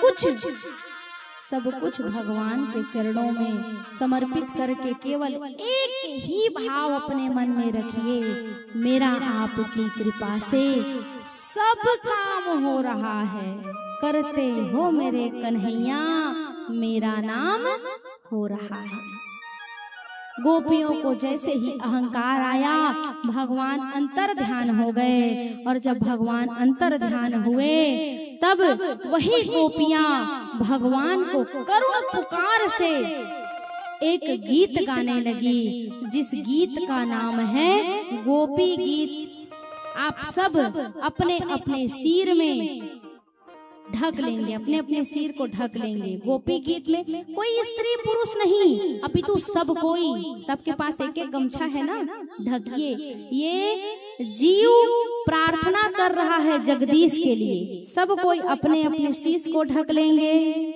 कुछ भगवान के चरणों में समर्पित करके केवल एक ही भाव अपने मन में रखिए, मेरा आपकी कृपा से सब काम हो रहा है, करते हो मेरे कन्हैया, मेरा नाम हो रहा है। गोपियों को जैसे ही अहंकार आया, भगवान अंतर ध्यान हो गए, और जब भगवान अंतर ध्यान हुए, तब वही गोपियां भगवान को करुण पुकार से एक गीत गाने लगी, जिस गीत का नाम है गोपी गीत। आप सब अपने अपने सिर में ढक लेंगे, अपने अपने सिर को ढक लेंगे। गोपी गीत में कोई स्त्री पुरुष नहीं, अपितु सब कोई, सबके पास एक एक गमछा है ना, ढकिए। ये जीव प्रार्थना कर रहा है जगदीश के लिए, सब कोई अपने अपने शीश को ढक लेंगे।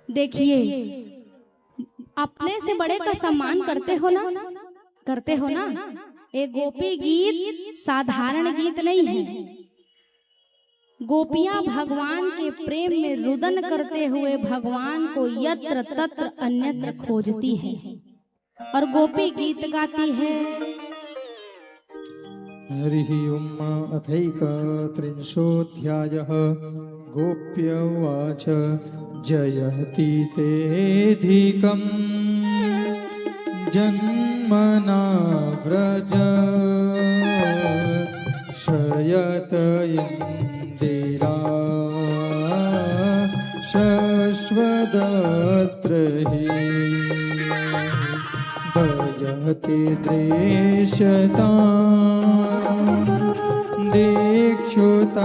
देखिए, अपने से बड़े का सम्मान करते हो ना, करते हो ना। एक गोपी गीत साधारण गीत नहीं है। गोपियां भगवान के प्रेम में रुदन करते हुए भगवान को यत्र तत्र अन्यत्र खोजती है, और गोपी गीत गाती है। हरिः ओम् अथैकत्रिंशोऽध्यायः। गोप्य उवाच जयति तेऽधिकं जन्मना व्रज शयत इन्दिरा शश्वदत्र हि दयति दृश्यता दीक्षुतावका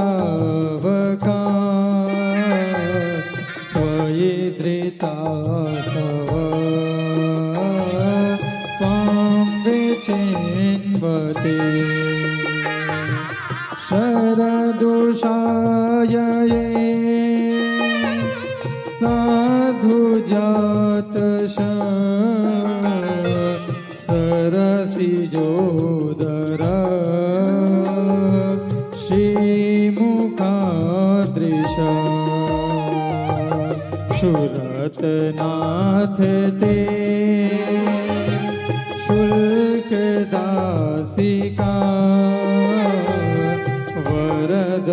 धृता सव त्वां विचिन्वते शरदुषायये साधुजातश सरसिजोदर श्रीमुखादृश सुरतनाथ ते शुल्कदासिका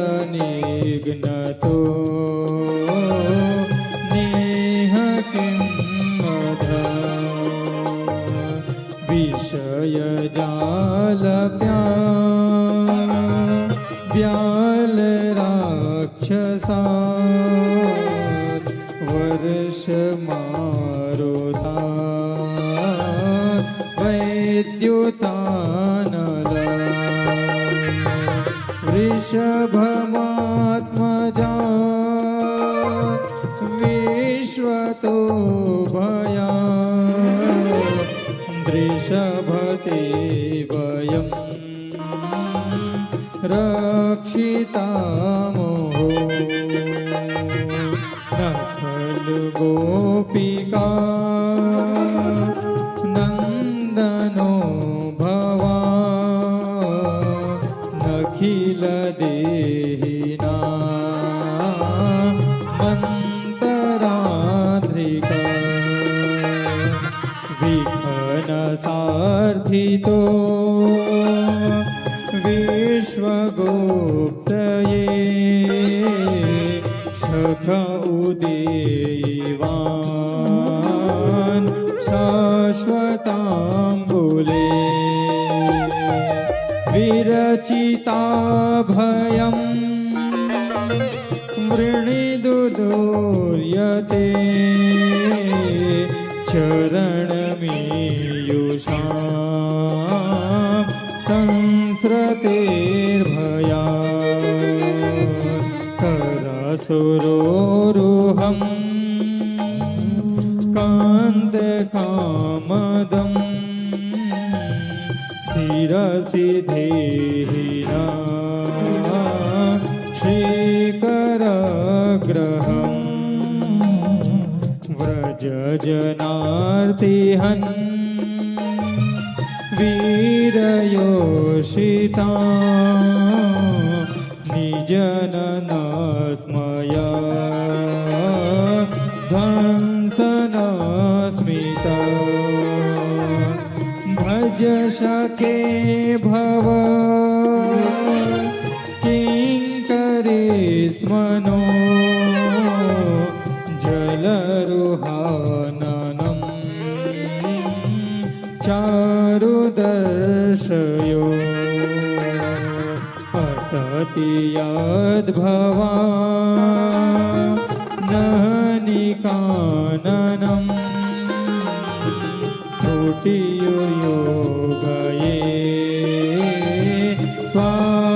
वरदनिघ्नतो नेह किं मध विषयजालप्या व्यालराक्षसा वर्षमारुता वैद्युतानल वृषभमात्मजा विश्वतो भया दृषभते वयं रक्षितामो। गोपिका गोप्तये सख उदेवान् शाश्वताम्बुले विरचिता भयं वृणिदुदूर्यते चरणमीयुषां संस्रतेर्भया करसुरोरुहं कान्तकामदं शिरसि देहिना श्रीकरग्रहम् व्रजजनार्तिहन् वीरयोषिता निजननस्मया ध्वंसनस्मिता भज सखे भव किङ्करीस्मनो जलरुहाननं चारुदर्शयो पतति यद्भवान् ननिकाननं त्रुटियोगये त्वामपश्यताम्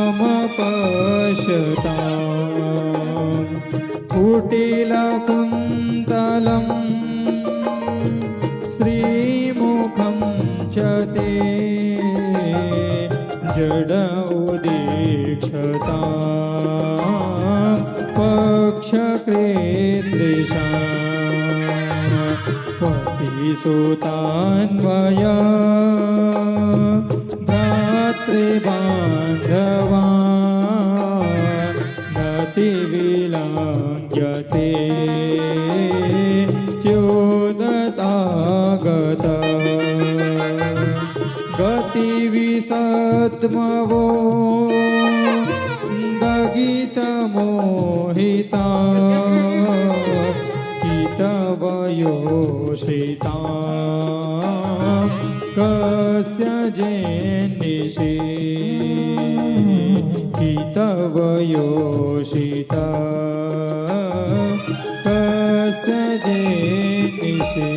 कुटिलकुन्तलं श्रीमुखं च ते जड उदीक्षतां पक्षकृदृशां पतिसुतान्वया भ्रातृबान्धवान् नतिविलङ्घ्यते च्युदतागत गतिविसद्मवो दगितमोहिता हितवयोषिता कस्य जेन्निषे हितवयोषिता कस्य जेन्निषे।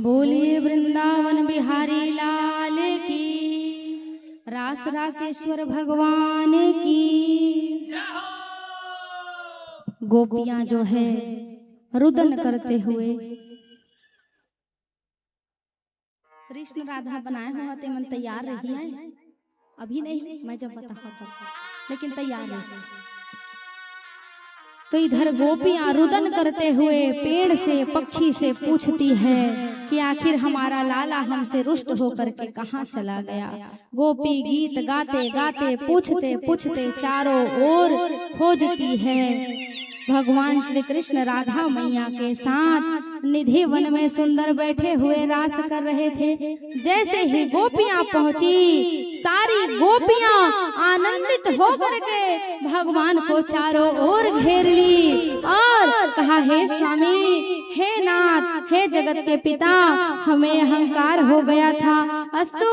बोलिए वृंदावन बिहारी लाल की, रास रासेश्वर भगवान की। गोपियां जो है रुदन करते हुए कृष्ण राधा बनाए हुआ ते मन तैयार रही है, अभी नहीं, मैं जब बताऊं तब, लेकिन तैयार है। तो इधर गोपियां रुदन करते हुए पेड़ से पक्षी से पूछती है कि आखिर हमारा लाला हमसे रुष्ट होकर के कहाँ चला गया। गोपी गीत गाते गाते पूछते पूछते चारों ओर खोजती है। भगवान श्री कृष्ण राधा मैया के साथ निधि वन में सुंदर बैठे हुए रास कर रहे थे। जैसे ही गोपियां पहुंची, सारी गोपियां आनंदित होकर के भगवान को चारों ओर घेर ली और कहा, हे स्वामी, हे नाथ, हे जगत के पिता, हमें अहंकार हो गया था, अस्तु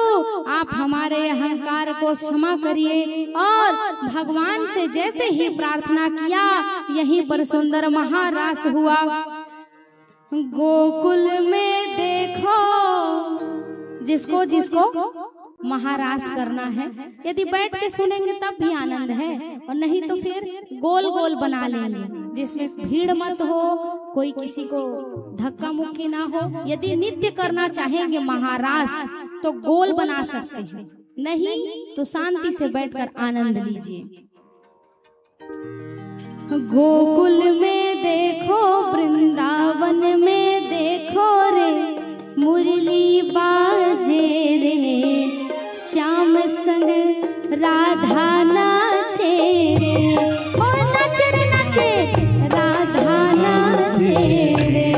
आप हमारे अहंकार को क्षमा करिए। और भगवान से जैसे ही प्रार्थना किया, यहीं पर सुंदर महारास हुआ। गोकुल में देखो, जिसको जिसको महारास करना है, यदि बैठ के सुनेंगे तब भी आनंद है, और नहीं तो फिर गोल गोल बना लेंगे, जिसमें भीड़ मत हो, कोई किसी को धक्का मुक्की ना हो। यदि नित्य करना चाहेंगे महारास तो गोल बना सकते हैं, नहीं तो शांति से बैठकर आनंद लीजिए। गोकुल में देखो, वृंदावन में देखो रे, मुरली बाजे रे, श्याम संग राधा नाचे रे, ओ नाचे रे नाचे, राधा नाचे रे।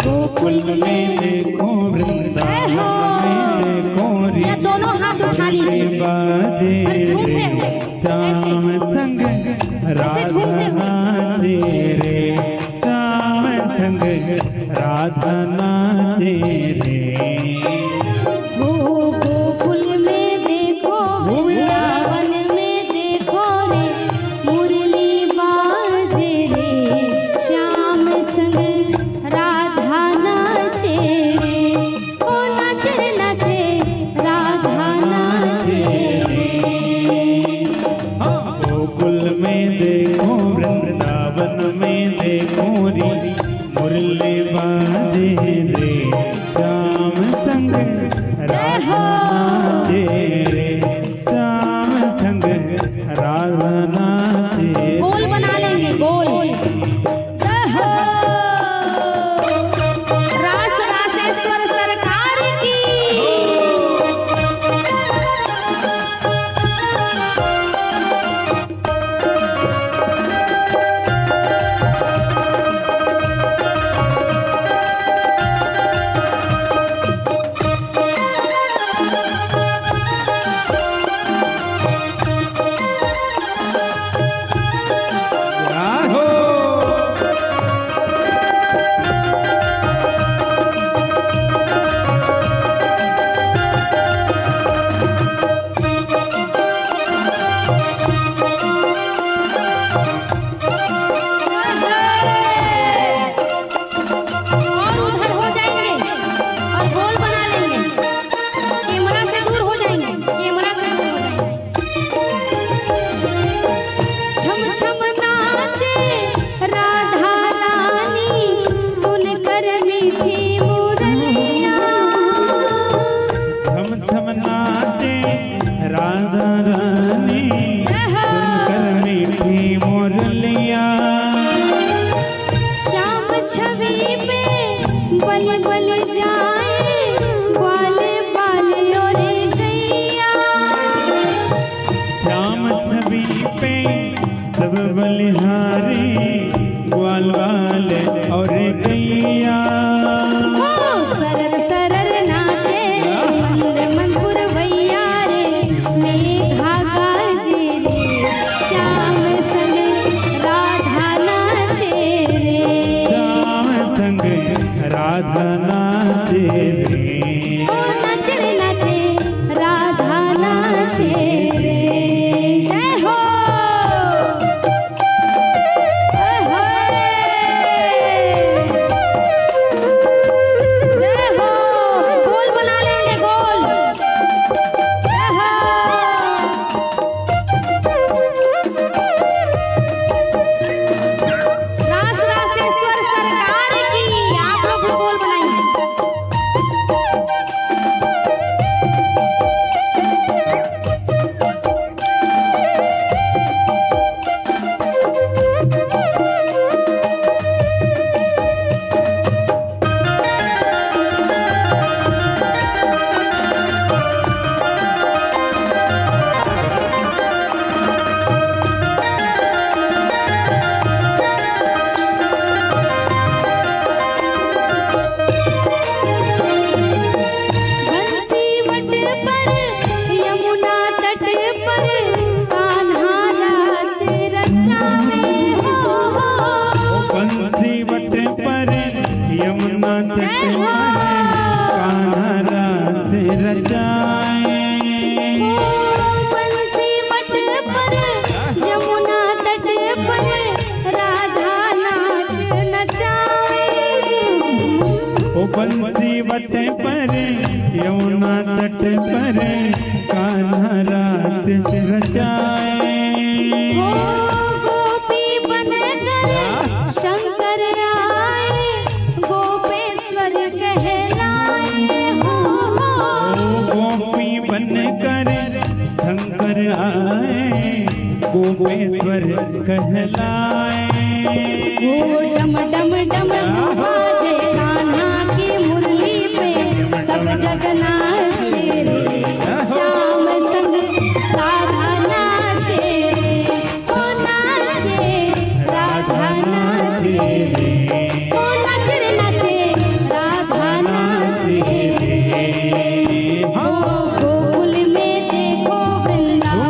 गोकुल में देखो, वृंदावन में और झूमते हुए श्याम संग राधा नाचे रे, श्याम संग राधा नाचे रे। हो गोकुल में देखो वृंदावन में देखो रे, मुरली बाजे रे, श्याम संग राधा नाचे रे। ओ नाचे रे नाचे राधा नाचे रे। गोकुल में देखो वृंदावन में देखो रे, मुरली बाजे रे, श्याम संग राधा नाचे रे, श्याम संग राधा नाचे। गोल बना लेंगे गोल। जय हो रास रासेश्वर सरकार की। और उधर हो जाएंगे और गोल बना लेंगे। कैमरा से दूर हो जाएंगे, कैमरा से दूर हो जाएंगे। छम छम नाचे राधा रानी, सुनकर मीठी मुरलियाँ। छम छम नाचे राधा रानी, सुनकर मीठी मुरलियाँ। श्याम छवि पे बल बल जाए, ग्वाल बाल और गैया। श्याम छवि पे सब बलिहारी, ग्वाल बाल और गैया। ओ सरल सरल नाचे मंद मनपुर वैया रे, मेघा गाजे रे, श्याम संग राधा नाचे रे। श्याम संग राधा नाचे रे। ओ नाचे रे नाचे राधा नाचे रे। जय हो जय हो जय हो। गोल बना लेंगे गोल। जय हो रास रासेश्वर सरकार की। आप लोग भी गोल बनाएंगे। बंसी वट पर यमुना तट पर, कान्हा रात रचावे हो। बंसी वट पर यमुना तट पर, कान्हा रात रचाए। ओ बंसी वट पर यमुना तट पर, राधा नाच नचावे। ओ बंसी वट पर यमुना तट पर, कान्हा रात रचाए। ओ गोपी बनकर शंकर आए, गोपेश्वर कहलाए हो। गोपी बनकर शंकर आए, गोपेश्वर कहलाए। ओ डम डम डम बाजे कान्हा की मुरली पे, सब जग नाचे रे, श्याम संग राधा नाचे रे। ओ नाचे राधा नाचे रे, ओ नाचे रे नाचे राधा नाचे रे। ओ गोकुल में देखो वृंदावन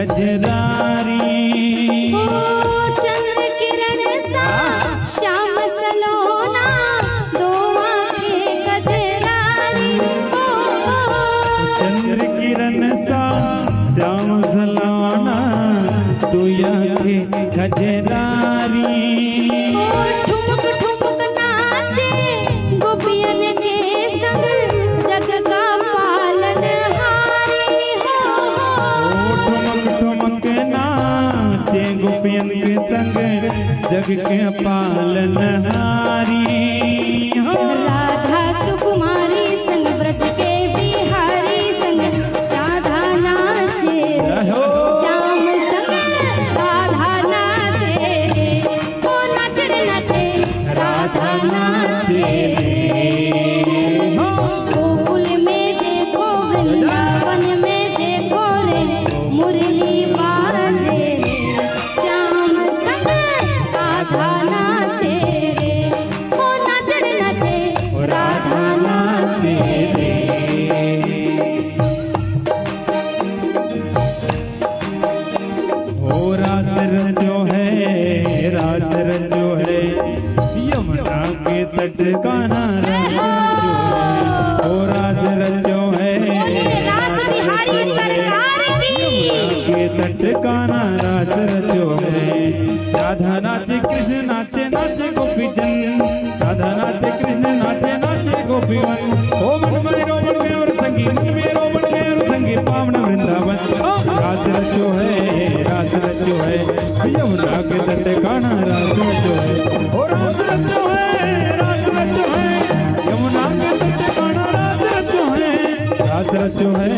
कजरारी। ओ चंद्र किरण सा श्याम सलोना, दो आंखें कजरारी। चंद्र किरण सा श्याम सलोना, दो आंखें कजरारी। ठुमक ठुमक नाचे गोपियन के संग, जग का पालनहारी हो। ठुमक ठुमक नाचे गोपियन के संग, जग के पालनहारी हो। राधा सुकुमारी संग, ब्रज के बिहारी संग, राधा नाचे श्याम संग, राधा नाचे ओ नाचे रे नाचे, राधा नाचे। गोकुल में देखो, वृंदावन में देखो रे, मुरली बाजे रे, श्याम संग राधा नाचे रे, ओ नाचे रे नाचे, राधा नाचे रे। ओ रास रजो है, रास रजो है, यमुना के तट का नारा रजो है। ओ रास रजो है, रास बिहारी सरकार की, यमुना के तट का नारा रजो है। राधा नाचे कृष्ण नाचे, नाचे गोपीजन, राधा नाचे कृष्ण नाचे, नाचे गोपीवन। ओ मन में रोमन में और संगी, मन में रोमन में और संगी, पावन वृंदावन। रास रजो है, रास रजो है, यमुना के तट का नारा रजो है। ओ रास रजो है, रास रजो है, यमुना के तट का नारा रजो है। रास रजो है,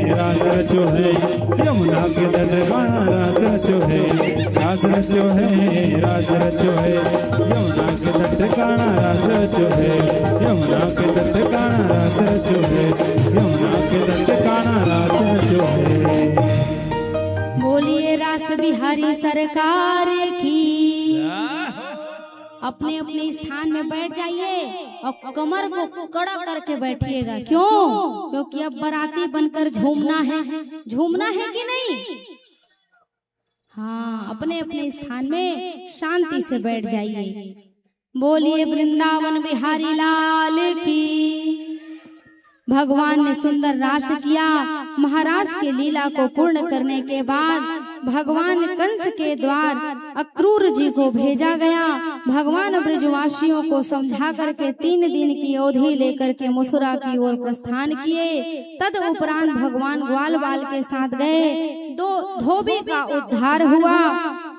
रास रजो है, यमुना के तट का नारा रजो है। रास रजो है, रास रजो है, यमुना के तट का नारा रजो है। यमुना के तट का नारा रजो है, यमुना के तट का नारा रजो है। बोलिए रास बिहारी सरकार की। अपने अपने स्थान में बैठ जाइए और कमर को कड़ा करके बैठिएगा। क्यों? क्योंकि अब बाराती बनकर झूमना है। झूमना है कि नहीं? हाँ, अपने अपने स्थान में शांति से बैठ जाइए। बोलिए वृंदावन बिहारी लाल की। भगवान ने सुंदर रास किया। महाराज के लीला को पूर्ण करने के बाद भगवान कंस के द्वार अक्रूर जी को भेजा गया। भगवान ब्रजवासियों को समझा करके 3 दिन की अवधि लेकर के मथुरा की ओर प्रस्थान किए। तद उपरांत भगवान ग्वाल बाल के साथ गए। 2 धोबी का उद्धार हुआ।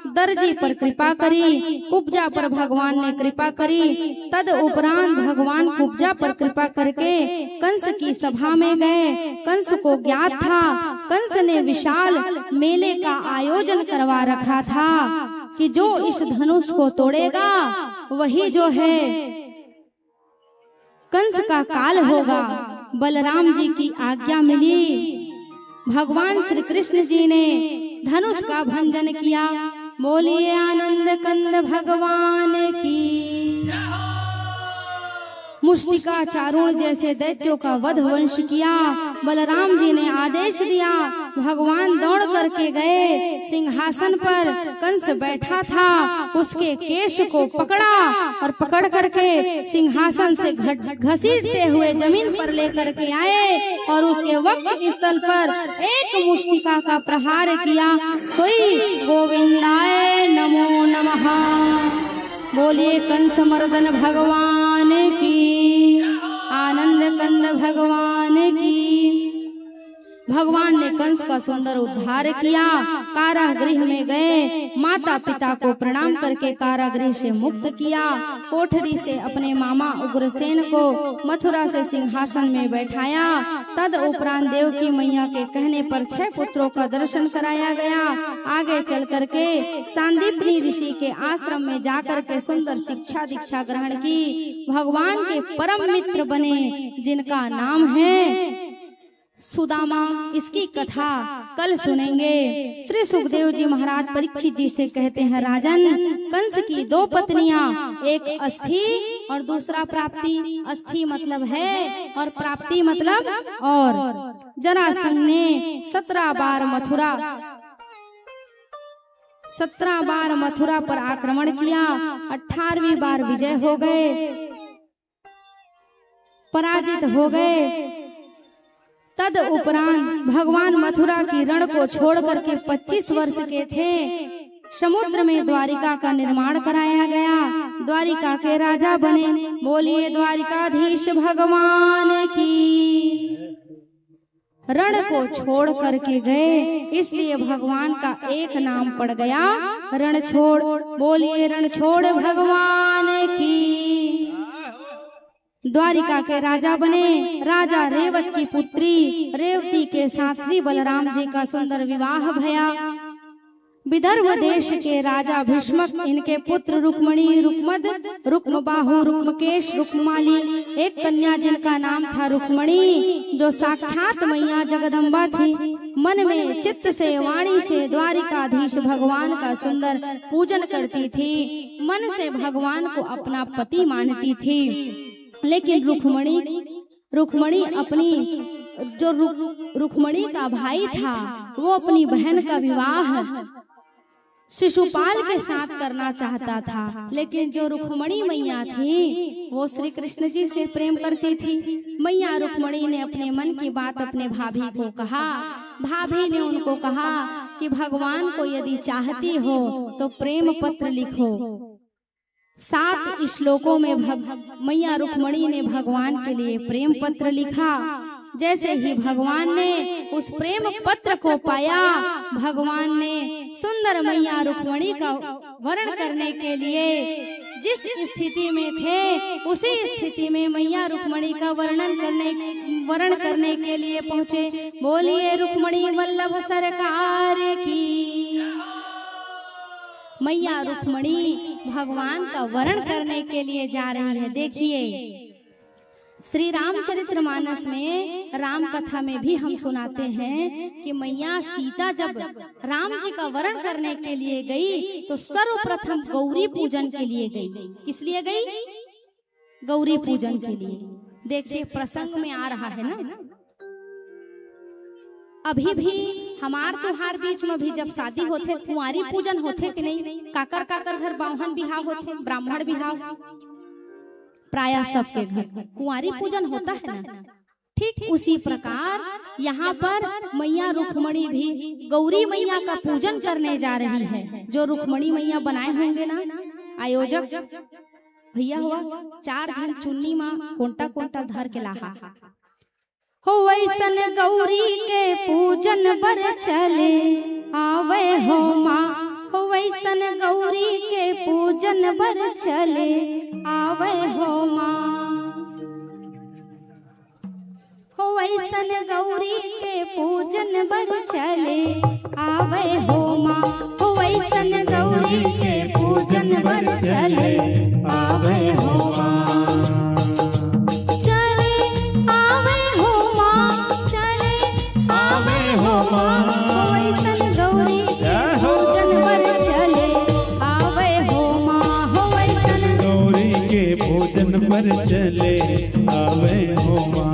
दर्जी पर कृपा करी, कुब्जा पर भगवान ने कृपा करी। तद उपरांत भगवान कुब्जा पर कृपा करके कंस की सभा में गए। कंस को ज्ञात था, कंस ने विशाल मेले का आयोजन करवा रखा था कि जो इस धनुष को तोड़ेगा वही जो है कंस का काल होगा। बलराम जी की आज्ञा मिली। भगवान श्री कृष्ण जी ने धनुष का भंजन किया। बोलिए आनंद कंद भगवान की। मुष्टिका चारुण जैसे दैत्यों का वध वंश किया। बलराम जी ने आदेश दिया। भगवान दौड़ करके गए। सिंहासन पर कंस बैठा था, उसके केश को पकड़ा और पकड़ करके सिंहासन से घसीटते हुए जमीन पर लेकर के आए और उसके वक्ष स्थल पर एक मुष्टिका का प्रहार किया। सोई गोविंदाय नमो नमः। बोलिए कंस मर्दन भगवान की, आनंद कंद भगवान की। भगवान ने कंस का सुंदर उद्धार किया। कारागृह में गए, माता पिता को प्रणाम करके कारागृह से मुक्त किया। कोठरी से अपने मामा उग्रसेन को मथुरा से सिंहासन में बैठाया। तद उपरांत देवकी मैया के कहने पर 6 पुत्रों का दर्शन कराया गया। आगे चल करके सांदीपनी ऋषि के आश्रम में जाकर के सुंदर शिक्षा दीक्षा ग्रहण की। भगवान के परम मित्र बने, जिनका नाम है सुदामा। इसकी कथा कल सुनेंगे। श्री सुखदेव जी महाराज परीक्षित जी से कहते हैं, राजन, कंस की 2 पत्नियां, एक अस्थि और दूसरा प्राप्ति। अस्थि मतलब है और प्राप्ति मतलब और। जरासंध ने 17 बार मथुरा 17 बार मथुरा पर आक्रमण किया, 18वीं बार विजय हो गए, पराजित हो गए। तद उपरांत भगवान मथुरा की रण को छोड़ करके 25 वर्ष के थे, समुद्र में द्वारिका का निर्माण कराया गया, द्वारिका के राजा बने। बोलिए द्वारिकाधीश भगवान की। रण को छोड़ करके गए, इसलिए भगवान का एक नाम पड़ गया रणछोड़। बोलिए रणछोड़ भगवान की। द्वारिका के राजा बने। राजा रेवत की पुत्री रेवती के साथ श्री बलराम जी का सुंदर विवाह भया। विदर्भ देश के राजा भीष्मक, इनके पुत्र रुक्मणी, रुक्मद, रुक्मबाहु, रुक्मकेश, रुक्माली, एक कन्या जिनका नाम था रुक्मणी, जो साक्षात मैया जगदम्बा थी। मन में चित्त से वाणी से द्वारिकाधीश भगवान का सुंदर पूजन करती थी, मन से भगवान को अपना पति मानती थी। लेकिन रुक्मणी अपनी जो रुक्मणी का भाई था, वो अपनी बहन का विवाह शिशुपाल के साथ करना चाहता था। लेकिन जो रुक्मणी मैया थी, वो श्री कृष्ण जी से प्रेम करती थी। मैया रुक्मणी ने अपने मन की बात अपने भाभी को कहा। भाभी ने उनको कहा कि भगवान को यदि चाहती हो तो प्रेम पत्र लिखो। 7 श्लोकों में मैया रुक्मणी ने भगवान के लिए प्रेम पत्र लिखा। जैसे ही भगवान ने उस प्रेम पत्र को पाया, भगवान ने सुंदर मैया रुक्मणी का वर्ण करने के लिए जिस स्थिति में थे, उसी स्थिति में मैया रुक्मणी का वर्ण करने के लिए पहुँचे। बोलिए रुक्मणी वल्लभ सरकार की। मैया रुक्मणी भगवान का वर्ण करने के लिए जा रही है। देखिए श्री रामचरितमानस में राम कथा में भी हम सुनाते हैं कि मैया सीता जब राम जी का वर्ण करने के लिए गई तो सर्वप्रथम गौरी पूजन के लिए गई। किस लिए गई? गौरी पूजन के लिए। देखिए प्रसंग में आ रहा है ना, अभी भी हमार त्योहार बीच में भी जब शादी होते कुंवारी पूजन होते कि नहीं? काकर काकर घर बाहुन बिहाव होते, ब्राह्मण बिहाव, प्राय सबके घर कुंवारी पूजन होता है ना। ठीक उसी प्रकार यहाँ पर मैया रुक्मणी भी गौरी मैया का पूजन करने जा रही है। जो रुक्मणी मैया बनाए होंगे ना आयोजक भैया हुआ, 4 जन चुन्नी माँ कोंटा कोंटा धर के लाहा हो। वैसन गौरी के पूजन बर चले आवे हो माँ, हो वैसन गौरी के पूजन बर चले आवे हो माँ, हो वैसन गौरी के पूजन बर चले आवे हो माँ, हो वैसन गौरी के पूजन बर चले आवे हो माँ। चले आवे हो माँ, चले आवे हो माँ, हो वैसन गौरी के पूजन बर चले आवे हो माँ, हो वैसन गौरी के पूजन पर चले आवे हो माँ।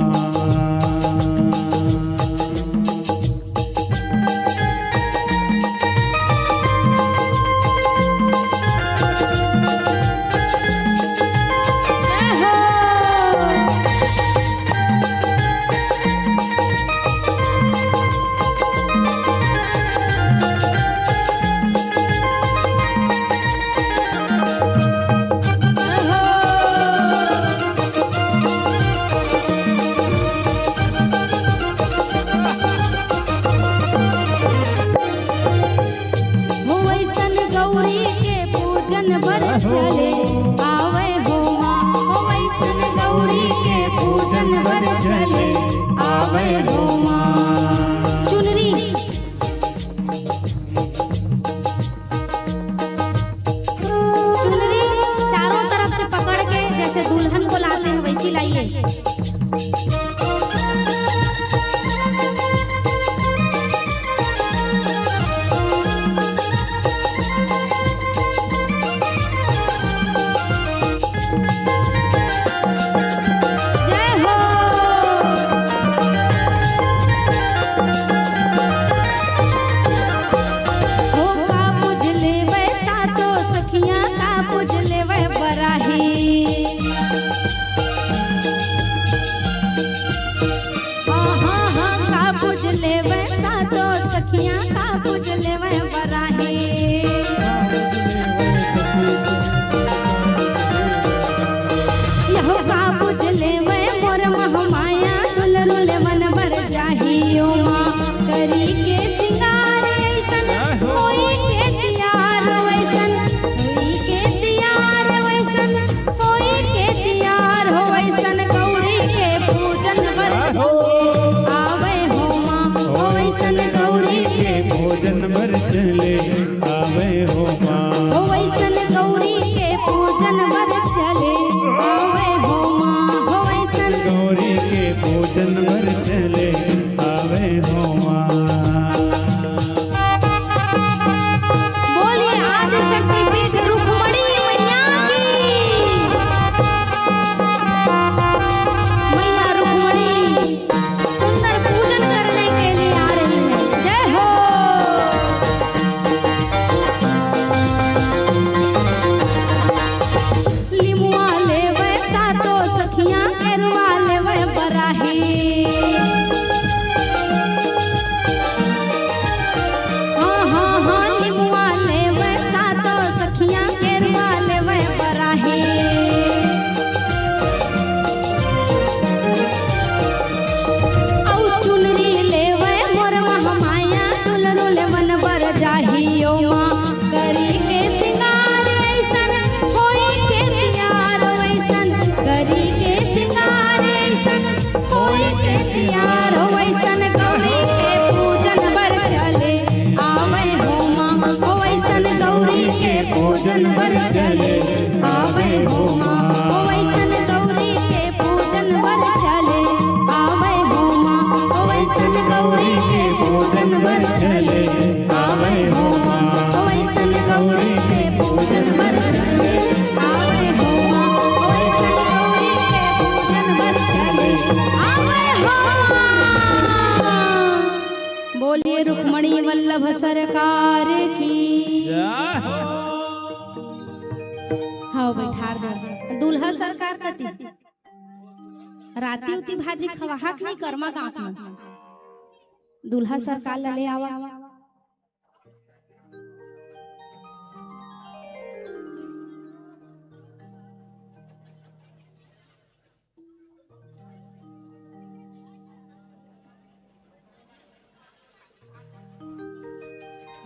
चले आवे हो माँ, हो वैसन गौरी के पूजन बर चले आवे हो माँ। चुनरी चुनरी चारों तरफ से पकड़ के जैसे दुल्हन को लाते हैं वैसी लाइए। पूजन बर चले आवे हो माँ हो वैसन गौरी के पूजन बर चले आवे हो माँ। बोलिए आदि शक्ति पीठ रुक्मणी मैया की। मैया रुक्मणी सुंदर पूजन करने के लिए आ रही है। जय हो। लिमुआ ले वैसा तो सखियां केरवा ले वह बराही। हाँ हाँ हाँ लिमुआ ले वैसा तो सखियां केरवा ले वह बराही। औ चुनरी ले वह मोर महामाया दुलरो ले वन बर जाही। ओ माँ करी के सिंगार ऐसन होई के तैयार वैसन करी के सिंगार ऐसन होई के तैयार वैसन गौरी के पूजन बर चले आवे हो माँ हो वैसन गौरी के पूजन बर चले आवे हो माँ हो वैसन गौरी के पूजन बर चले आवे हो माँ हो वैसन गौरी के पूजन बर चले आवे हो माँ हो वैसन गौरी के पूजन बर चले आवे हो माँ हो वैसन गौरी के पूजन बर चले आवे हो माँ। बोलिए रुक्मणी वल्लभ सरकार की। हाँ बैठार दे दूल्हा सरकार कती राती उती भाजी खवाहा नहीं कर्मा काक में दूल्हा सरकार ले आवा।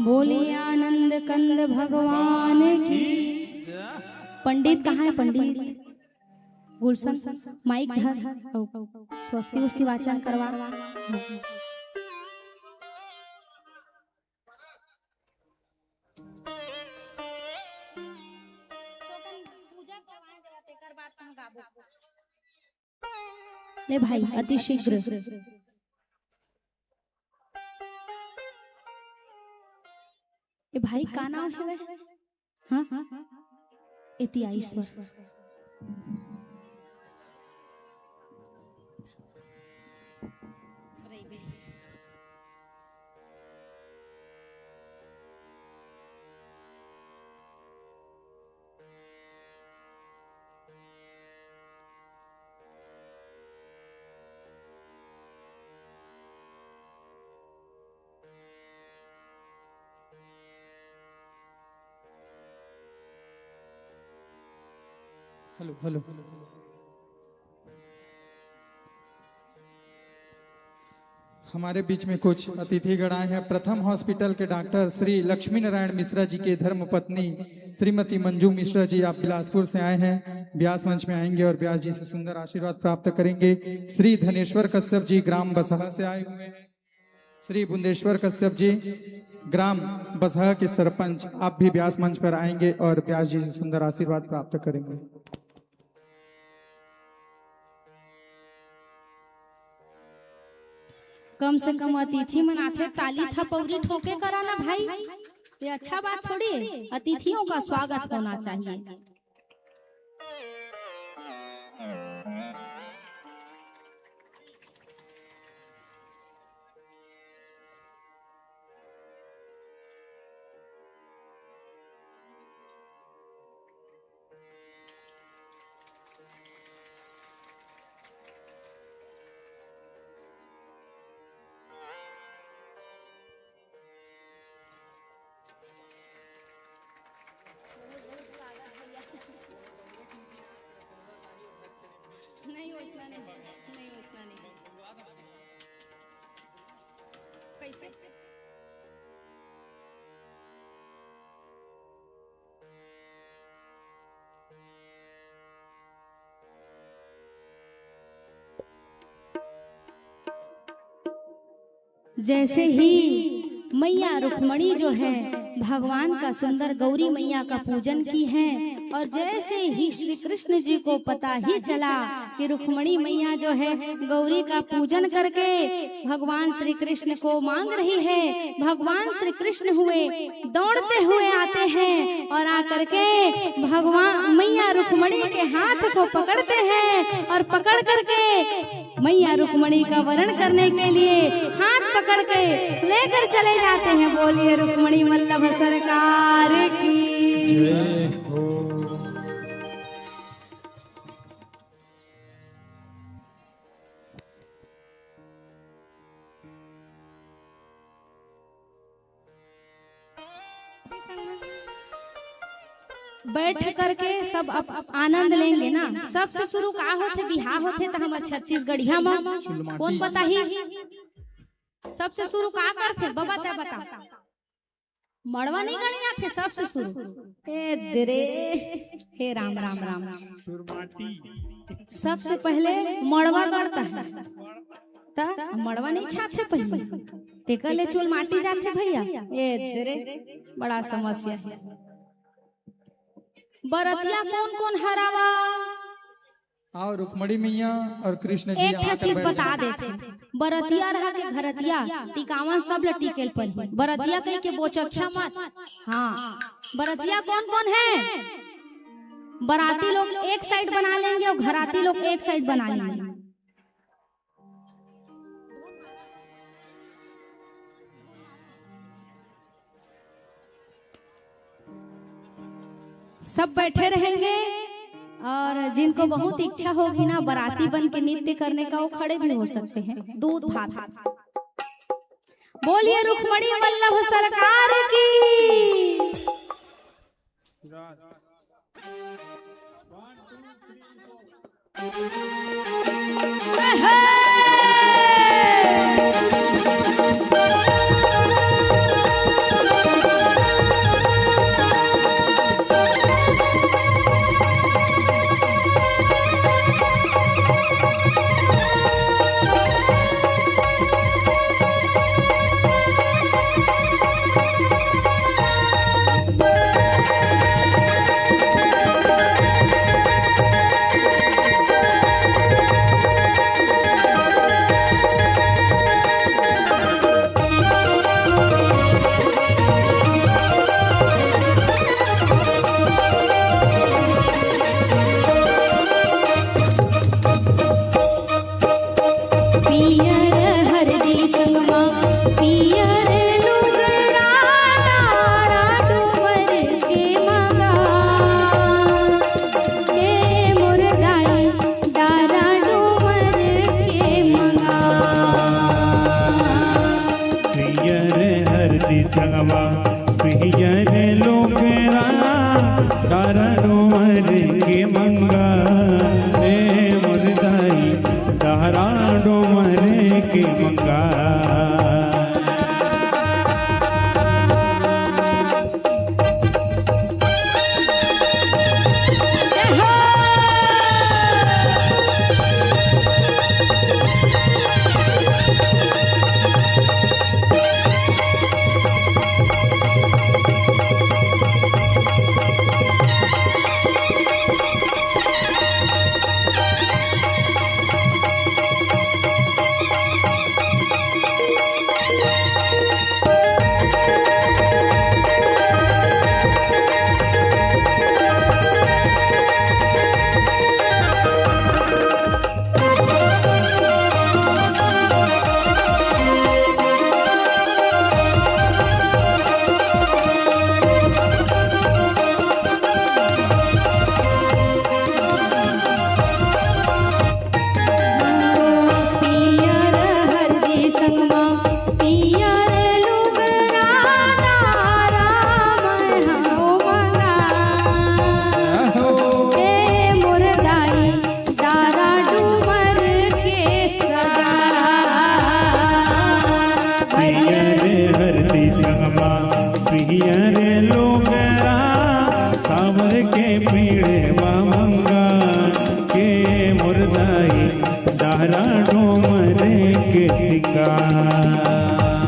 बोलिए आनंद कंद भगवान की। पंडित कहाँ है पंडित? गुलशन माइक धर स्वस्ति उसकी वाचन करवा। ले भाई अति शीघ्र। ए भाई का नाम है वे? हाँ इतिहासवर। Hello hello. हमारे बीच में कुछ अतिथिगण आए हैं। प्रथम हॉस्पिटल के डॉक्टर श्री लक्ष्मी नारायण मिश्रा जी के धर्म पत्नी श्रीमती मंजू मिश्रा जी, आप बिलासपुर से आए हैं। व्यास मंच में आएंगे और व्यास जी से सुंदर आशीर्वाद प्राप्त करेंगे। श्री धनेश्वर कश्यप जी ग्राम बसहा से आए हुए हैं। श्री बुंदेश्वर कश्यप जी ग्राम बसहा के सरपंच, आप भी व्यास मंच पर आएंगे और व्यास जी से सुंदर आशीर्वाद प्राप्त करेंगे। कम से कम अतिथि मनाथे ताली थपौरी ठोके कराना भाई, ये अच्छा बात थोड़ी है। अतिथियों का स्वागत होना चाहिए। नहीं वैसा नहीं वैसा नहीं कैसे जैसे ही मैया रुक्मणी जो है भगवान का सुंदर गौरी मैया का पूजन की है। और जैसे ही श्री कृष्ण जी को पता ही चला कि रुक्मणी मैया जो है गौरी का पूजन करके भगवान श्री कृष्ण को मांग रही है, भगवान श्री कृष्ण हुए दौड़ते हुए आते हैं और आकर के भगवान मैया रुक्मणी के हाथ को पकड़ते हैं और पकड़ करके मैया रुक्मणी का वरण करने के लिए हाथ पकड़ के लेकर चले जाते हैं। बोलिए रुक्मणी वल्लभ सरकार की जय हो। बैठ करके सब आनंद लेंगे ना। सबसे शुरू का होते बिहार होते तो हमारे छत्तीसगढ़िया में कौन पता ही सबसे शुरू का करते बाबा ते बता मड़वा नहीं गणिया थे सबसे शुरू ए दरे हे राम राम राम राम। सबसे पहले मड़वा गड़ता है ता मड़वा नहीं छाते पहले तेकले चूल माटी जाते भैया ए दरे बड़ा समस्या है। बरतिया कौन कौन हरावा आओ रुक्मणी मैया और कृष्ण जी एक चीज बता देते बरतिया रहा के घरतिया टिकावन सब लटीकेल पर बरतिया कह के बोचख्या मत। हाँ बरतिया कौन कौन है? बराती लोग एक साइड बना लेंगे और घराती लोग एक साइड बना लेंगे। सब बैठे रहेंगे और जिनको बहुत इच्छा होगी ना बराती बन के नृत्य करने का वो खड़े भी हो सकते हैं। दूध भात। बोलिए रुक्मणी वल्लभ सरकार की।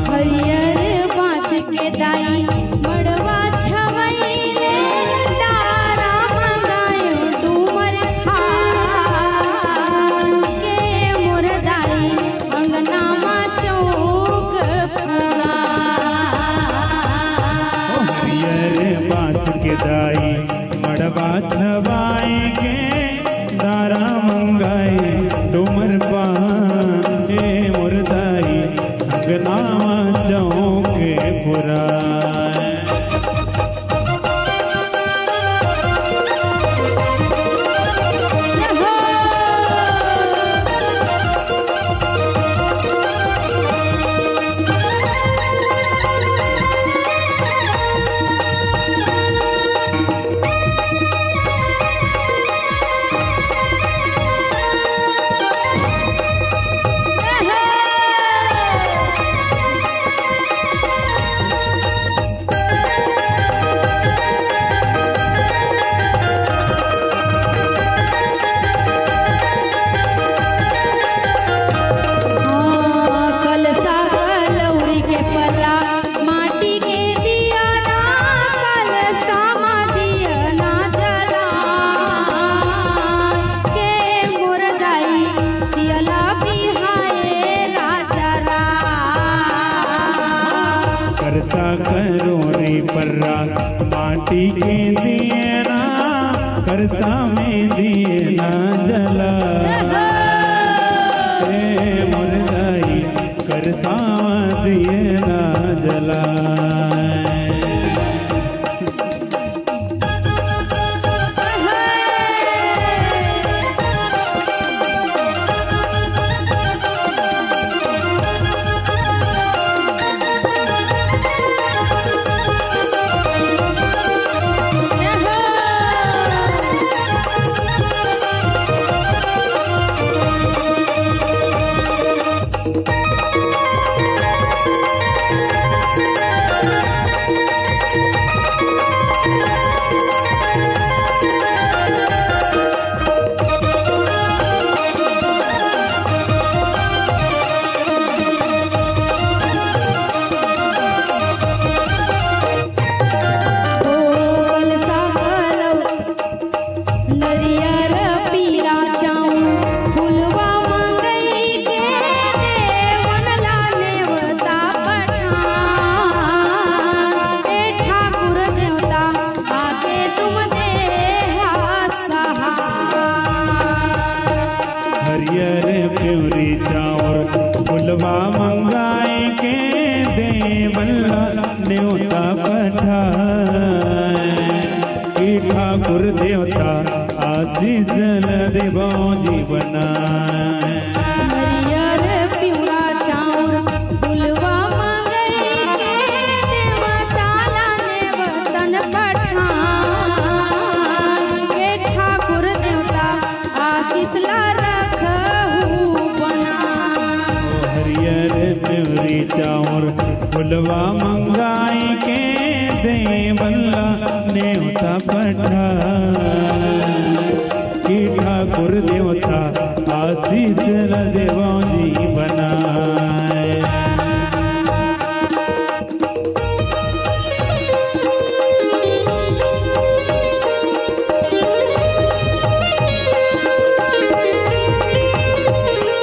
हरियर बांस के दाई मड़वा हवाई के दारा मंगाई डुमर पाए मुर्दाई अंगनावा चौके पुराए कलसा कलौरी के पल्ला माटी के दिया ना कलसा मा दिया ना जला के मुरदाई सियला बिहाए राजा करसा करोरी पर्रा माटी के दिए ना करसा में दिए ना जला मुर्दाई करसा दिए ना जला कलसा नरियर पीला चाऊ फुलवा मंगई के देवन ला नेवता पठान ए ठाकुर देवता आके तुम देहा सहाय हरियर प्योरी चावर फुलवा मंगाए के देवल्ला न्योता पठाए की ठाकुर देवता आशीष जल देवो जीवनाए नरियर पिउरा चाउर फुलवा मंगई के देवता ला नेवतन पठान के ठाकुर देवता आशीष ला रखहु बना हरियर प्योरी चावर फुलवा मंगाए के देवल्ला न्योता पठाए की ठाकुर देवता आशीष जल देवो जीवनाए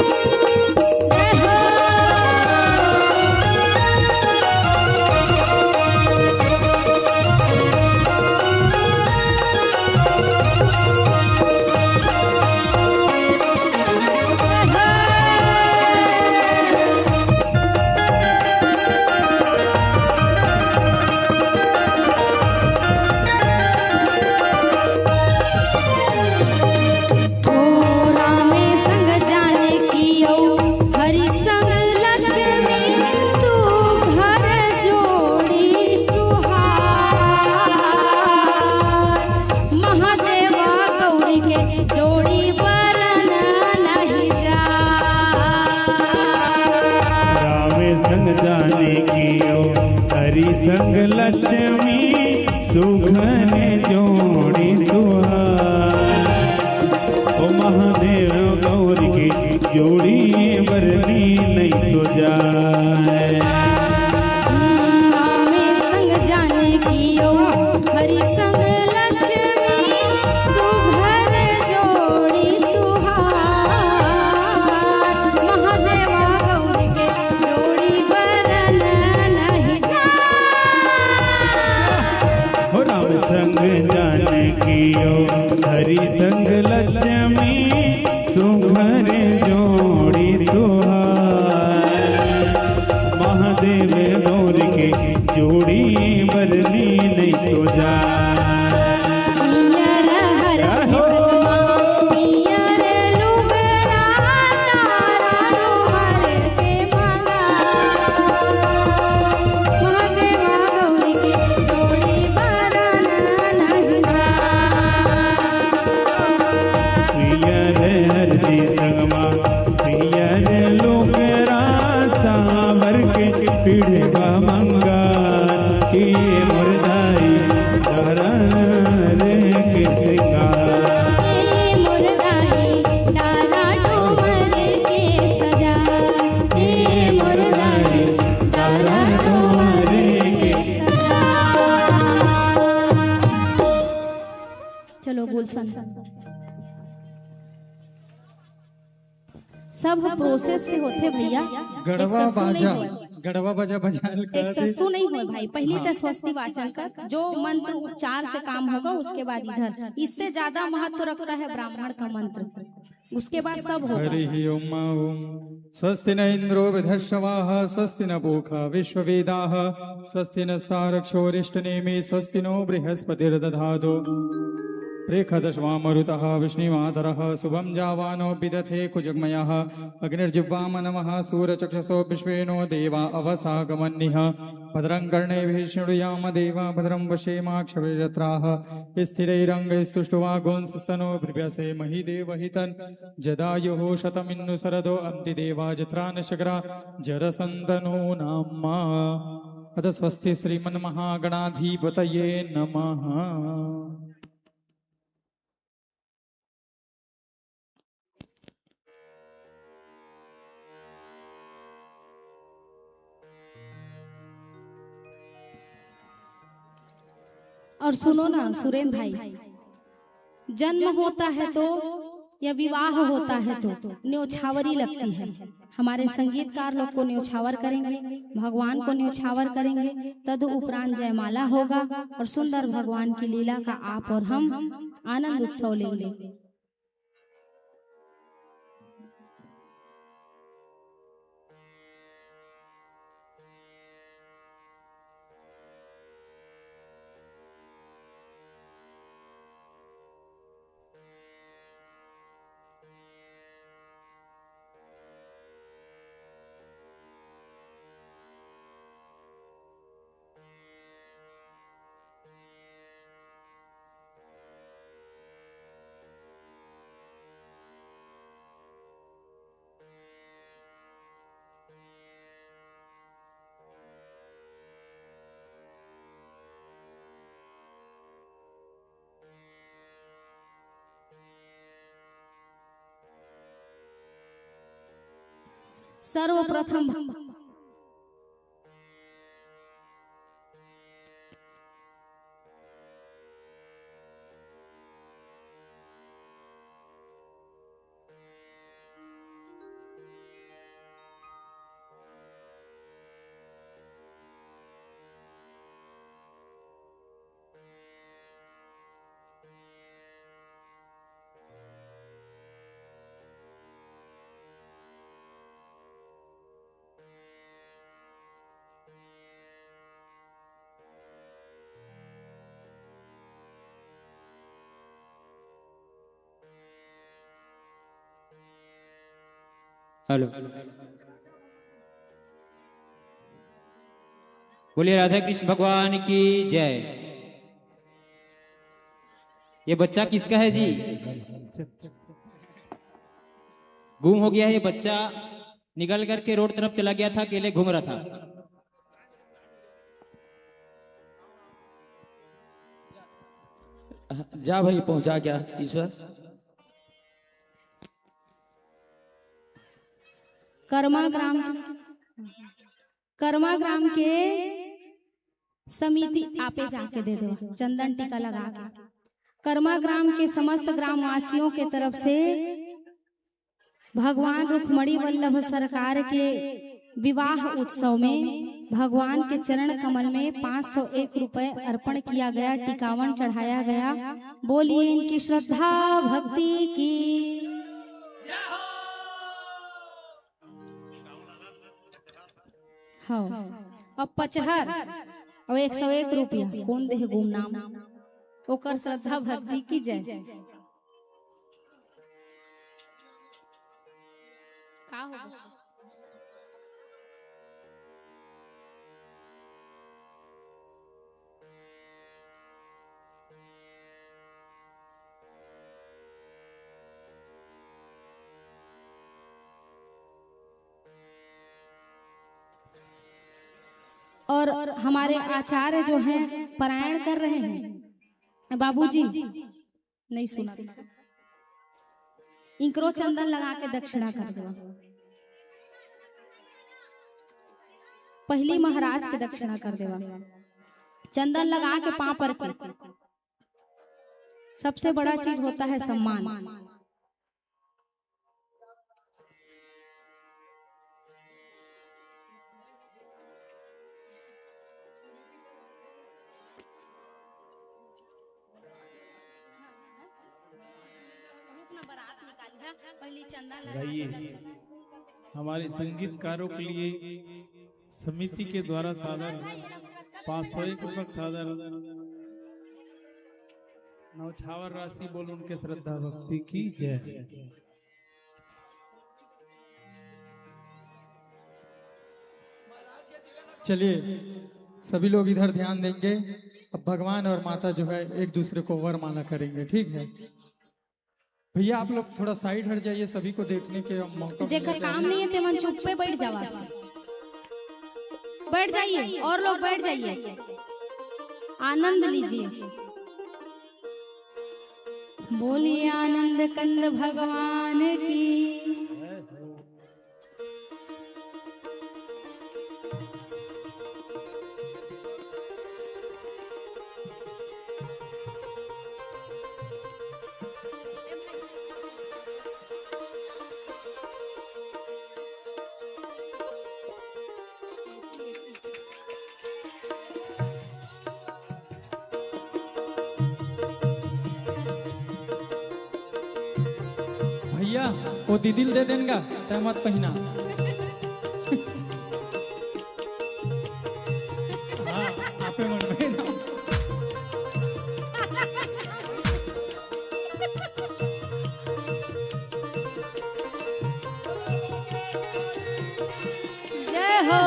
जय हो हरि संग लक्ष्मी सुघर जोड़ी सुहाए। महादेव गौर के जोड़ी बरनी नहीं तो पियर हर किसमा पियर लुगरा तारा डोमर के मंगा। महादेव गौरी के जोड़ी बरन नहीं पियर हरदी संगमा पियर लोकरा सावर के पीढ़ा मंगा। कि मुरदाई धरन रे के सिंगार। मुरदाई डाला डोमर के सजा। मुरदाई डाला डोमर के सजा। चलो गुलशन सब प्रोसेस से होते भैया। गढ़वा बाजा गढ़वा बाजा बजाल एक ससु नहीं हो भाई, पहली तो स्वस्ति वाचन कर, जो मंत्र उच्चार से काम होगा उसके बाद इधर। इससे ज्यादा महत्व रखता है ब्राह्मण का मंत्र, उसके बाद सब होगा। हरि ओम स्वस्ति न इंद्रो वृद्धश्रवाः स्वस्ति न पूषा विश्ववेदाः स्वस्ति नस्तारक्षोरिष्टनेमि स्वस्ति नो बृहस्पतिर्दधातु। प्रेखदश्वा मरुतः विष्णुमातरः शुभं जावानो विदथे कुजग्मयः अग्निर्जिह्वाम नमः सूरचक्षुषो विश्वेनो देवा अवसागमन्निः। भद्रं कर्णेभिः शृणुयाम देवा भद्रं वशेमाक्षभिर्यत्राः स्थिरैरङ्गैस्तुष्ट्वा गोंसस्तनो बिभ्यसे महीदेवहितं जदायुः शतमिन्नु शरदो अन्ति देवा जत्रा नशकरा जरसन्तनो नामा। अथ स्वस्ति श्रीमन्महागणाधिपतये नमः। और सुनो ना सुरेंद्र भाई, जन्म होता है तो या विवाह होता है तो न्योछावरी लगती है। हमारे संगीतकार लोग को न्योछावर करेंगे, भगवान को न्योछावर करेंगे, तद उपरांत जयमाला होगा और सुंदर भगवान की लीला का आप और हम आनंद उत्सव लेंगे। सर्वप्रथम हेलो, बोलिए राधा कृष्ण भगवान की जय। ये बच्चा किसका है जी? गुम हो गया है ये बच्चा, निकल करके रोड तरफ चला गया था, अकेले घूम रहा था। जा भाई, पहुंचा क्या ईश्वर? कर्मा ग्राम के समिति आपे जाके दे दो, चंदन टीका लगा के। कर्मा ग्राम के समस्त ग्रामवासियों के तरफ से भगवान रुक्मणी वल्लभ सरकार के विवाह उत्सव में भगवान के चरण कमल में 501 रुपए अर्पण किया गया, टिकावन चढ़ाया गया। बोलिए इनकी श्रद्धा भक्ति की। हाँ, अब 75 और 101 रुपया कौन दे गुमनाम, ओकर श्रद्धा भक्ति की जय। का होगा? और हमारे आचार्य जो हैं पारायण कर रहे हैं। बाबूजी नहीं सुना, इनकरो चंदन लगा के दक्षिणा कर दो। पहली महाराज के दक्षिणा कर देवा, चंदन लगा के पांव पर के। सबसे बड़ा चीज होता है सम्मान। रहिए हमारे संगीतकारों के लिए समिति के द्वारा सादर 501 रुपये सादर नौछावर राशि बोल उनके श्रद्धा भक्ति की जय। चलिए सभी लोग इधर ध्यान देंगे। अब भगवान और माता जो है एक दूसरे को वरमाला करेंगे, ठीक है? भैया आप लोग थोड़ा साइड हट जाइए, सभी को देखने के मौका। जेकर काम नहीं है ते मन चुप पे बैठ जावा, बैठ जाइए और लोग बैठ जाइए, आनंद लीजिए। बोलिए आनंद कंद भगवान की। भैया वो दीदिल दे देंगा, तय मत पहना। हाँ, आपे मन में ना। जय हो।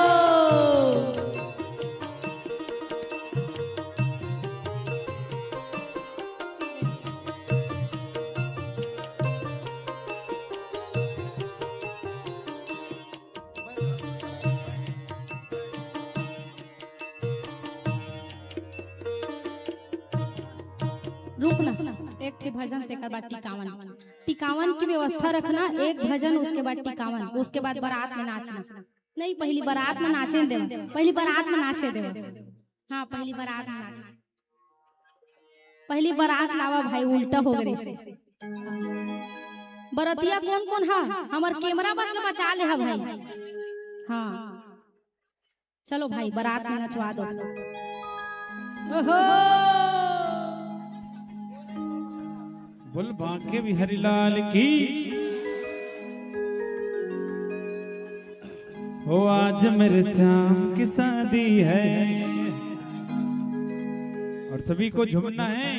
रुकना, एक ठे भजन तेकर बाद टिकावन। टिकावन की व्यवस्था रखना, एक भजन उसके बाद टिकावन, उसके बाद बारात में नाचना। नहीं, पहली बारात में नाचे दे, पहली बारात में नाचे दे। हाँ, पहली बारात में नाच, पहली बारात लावा भाई, उल्टा हो गई से। बरतिया कौन कौन है? हमार कैमरा बस बचा ले है भाई। हाँ चलो भाई, बारात में नचवा दो। ओहो बोल बांके बिहारी लाल की। हो आज मेरे श्याम की शादी है और सभी को झूमना है।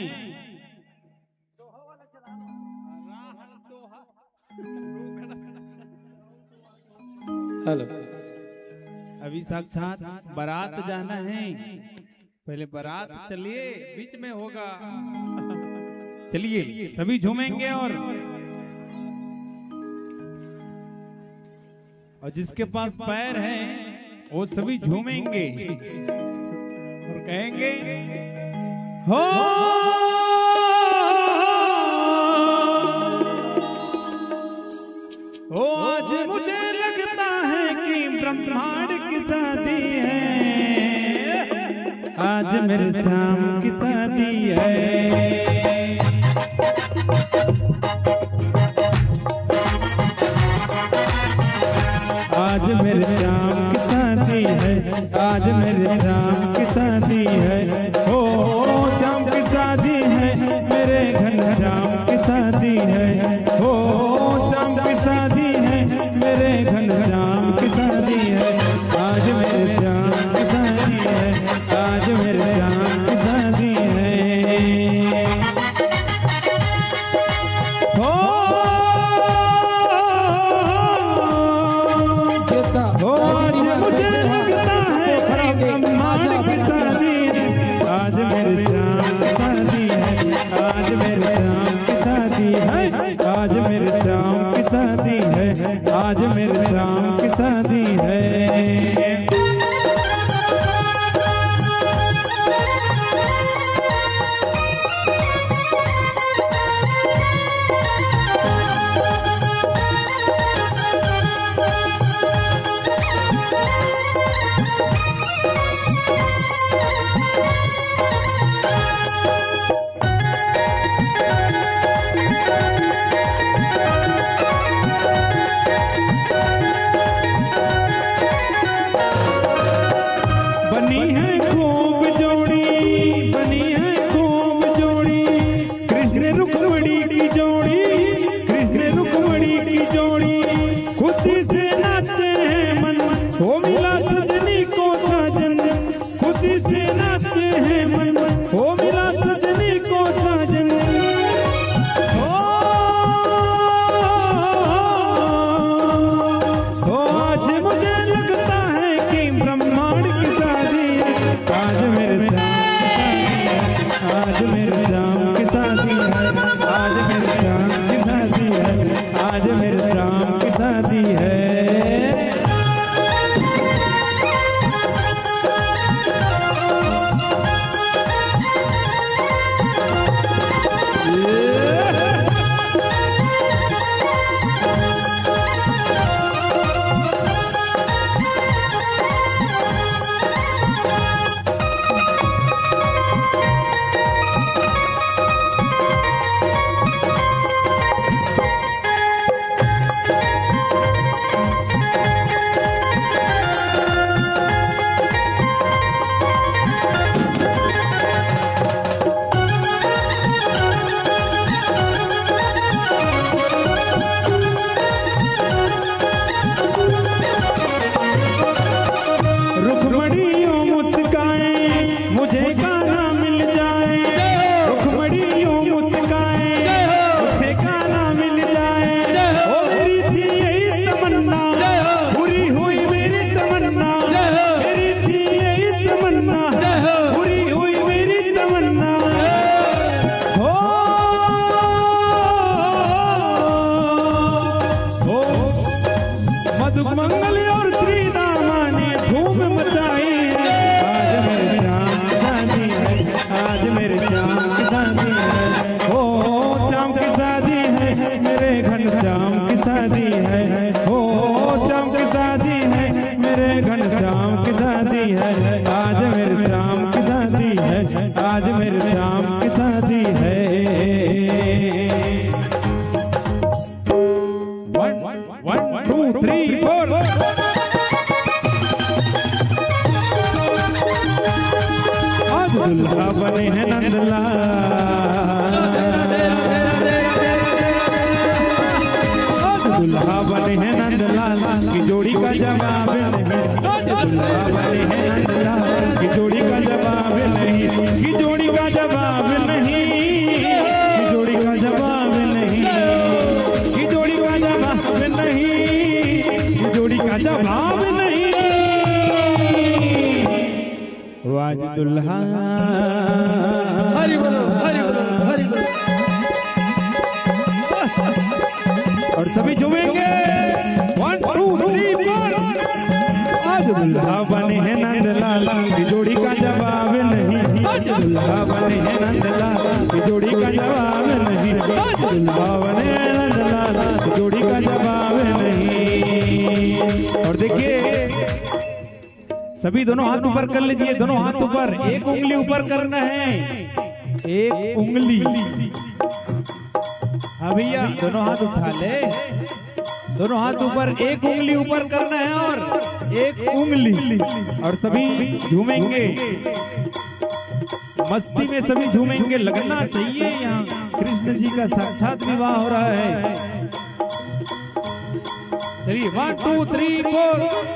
हेलो, अभी साक्षात बारात जाना है, पहले बारात चलिए, बीच में होगा। चलिए सभी झूमेंगे और जिसके पास पैर है वो सभी झूमेंगे और कहेंगे हो आज मुझे लगता है कि ब्रह्मांड की शादी है, आज मेरे श्याम की शादी है। आज मेरे श्याम आज मेरे श्याम की शादी है, आज मेरे श्याम की शादी है। और सभी झूमेंगे 1 2 3 4 आज दुल्हा बने हैं नंदलाल की जोड़ी का जवाब नहीं, आज दुल्हा बने हैं नंदलाल की जोड़ी का जवाब नहीं, आज दुल्हा बने हैं नंदलाल की जोड़ी का जवाब नहीं। और देखिए सभी दोनों हाथ ऊपर कर लीजिए, दोनों हाथ ऊपर, एक उंगली ऊपर करना है, एक उंगली। हाँ भैया दोनों हाथ उठा ले, दोनों हाथ ऊपर, एक उंगली ऊपर करना है और एक उंगली। और सभी झूमेंगे, मस्ती में सभी झूमेंगे, लगना चाहिए। यहाँ कृष्ण जी का साक्षात विवाह हो रहा है। चलिए 1 2 3 4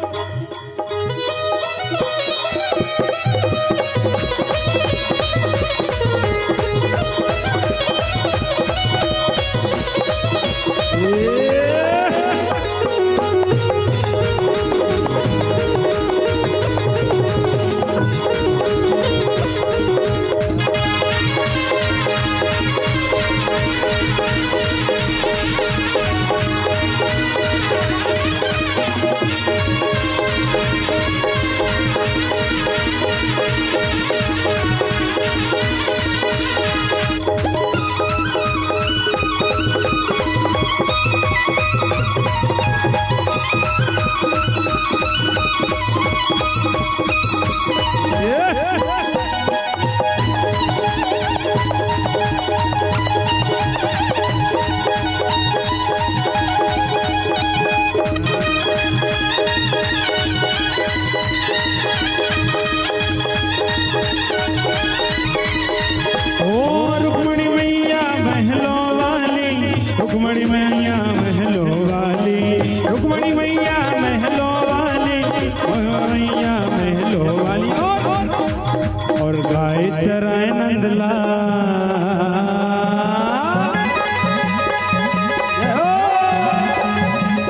रुक्मणी मैया महलों वाली, रुक्मणी मैया महलों वाली, मैया महलों वाली। और गाय चराए नंदलाल,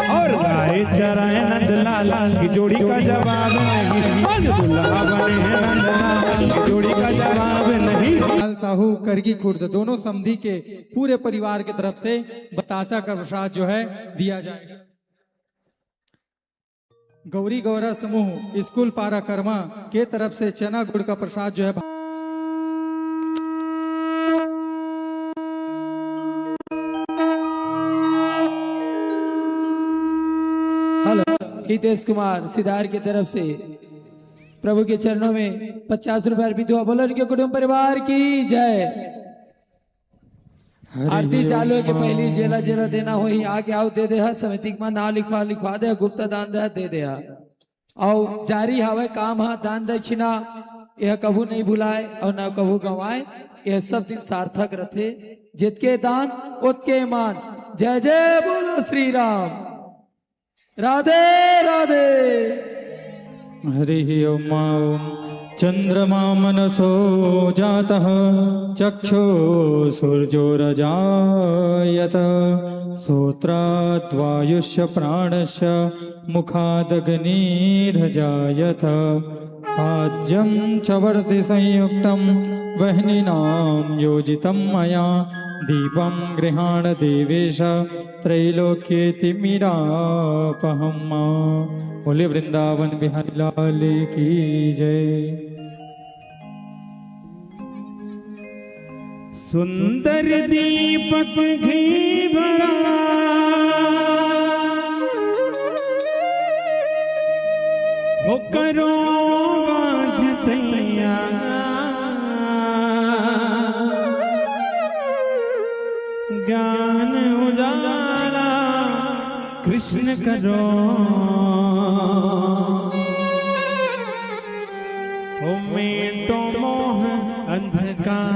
और गाय चराए नंदलाल की जोड़ी का जवाब नहीं, दुल्हा बने हैं नंदलाल की जोड़ी का जवाब नहीं। लाल साहू करगी खुर्द दोनों समधी के पूरे परिवार की तरफ से बतासा का प्रसाद जो है दिया जाएगा। गौरी गौरा समूह स्कूल पारा कर्मा के तरफ से चना गुड़ का प्रसाद जो है हेलो हितेश कुमार सिदार की तरफ से प्रभु के चरणों में 50 रुपए अर्पित हुआ। बोलो इनके कुटुंब परिवार की जय। आरती चालू है कि पहली जेला जेला देना हो ही आगे आओ दे दे समिति में ना लिखवा दे गुप्त दान दे दे और जारी हवे काम हा दान दक्षिणा यह कभू नहीं भुलाए और न कभू गवाए। यह सब दिन सार्थक रथे जितके दान उतके मान। जय जय बोलो श्री राम। राधे राधे। हरि ओम। चंद्रमा मनसो जातः चक्षु सूर्यो रजायत श्रोत्राद्वायुष्य प्राणस्य मुखादग्निर्जायत साज्यं च वर्ति संयुक्तं वह्निनां योजितं मया दीपं गृहाण देवेश त्रैलोक्येति मीरापहं। बोले वृंदावन बिहारी लाल की जय। सुंदर दीपक घी भरा हो करो बाज तैयार, ज्ञान उजाला कृष्ण करो हो मेटो मोह अंधकार,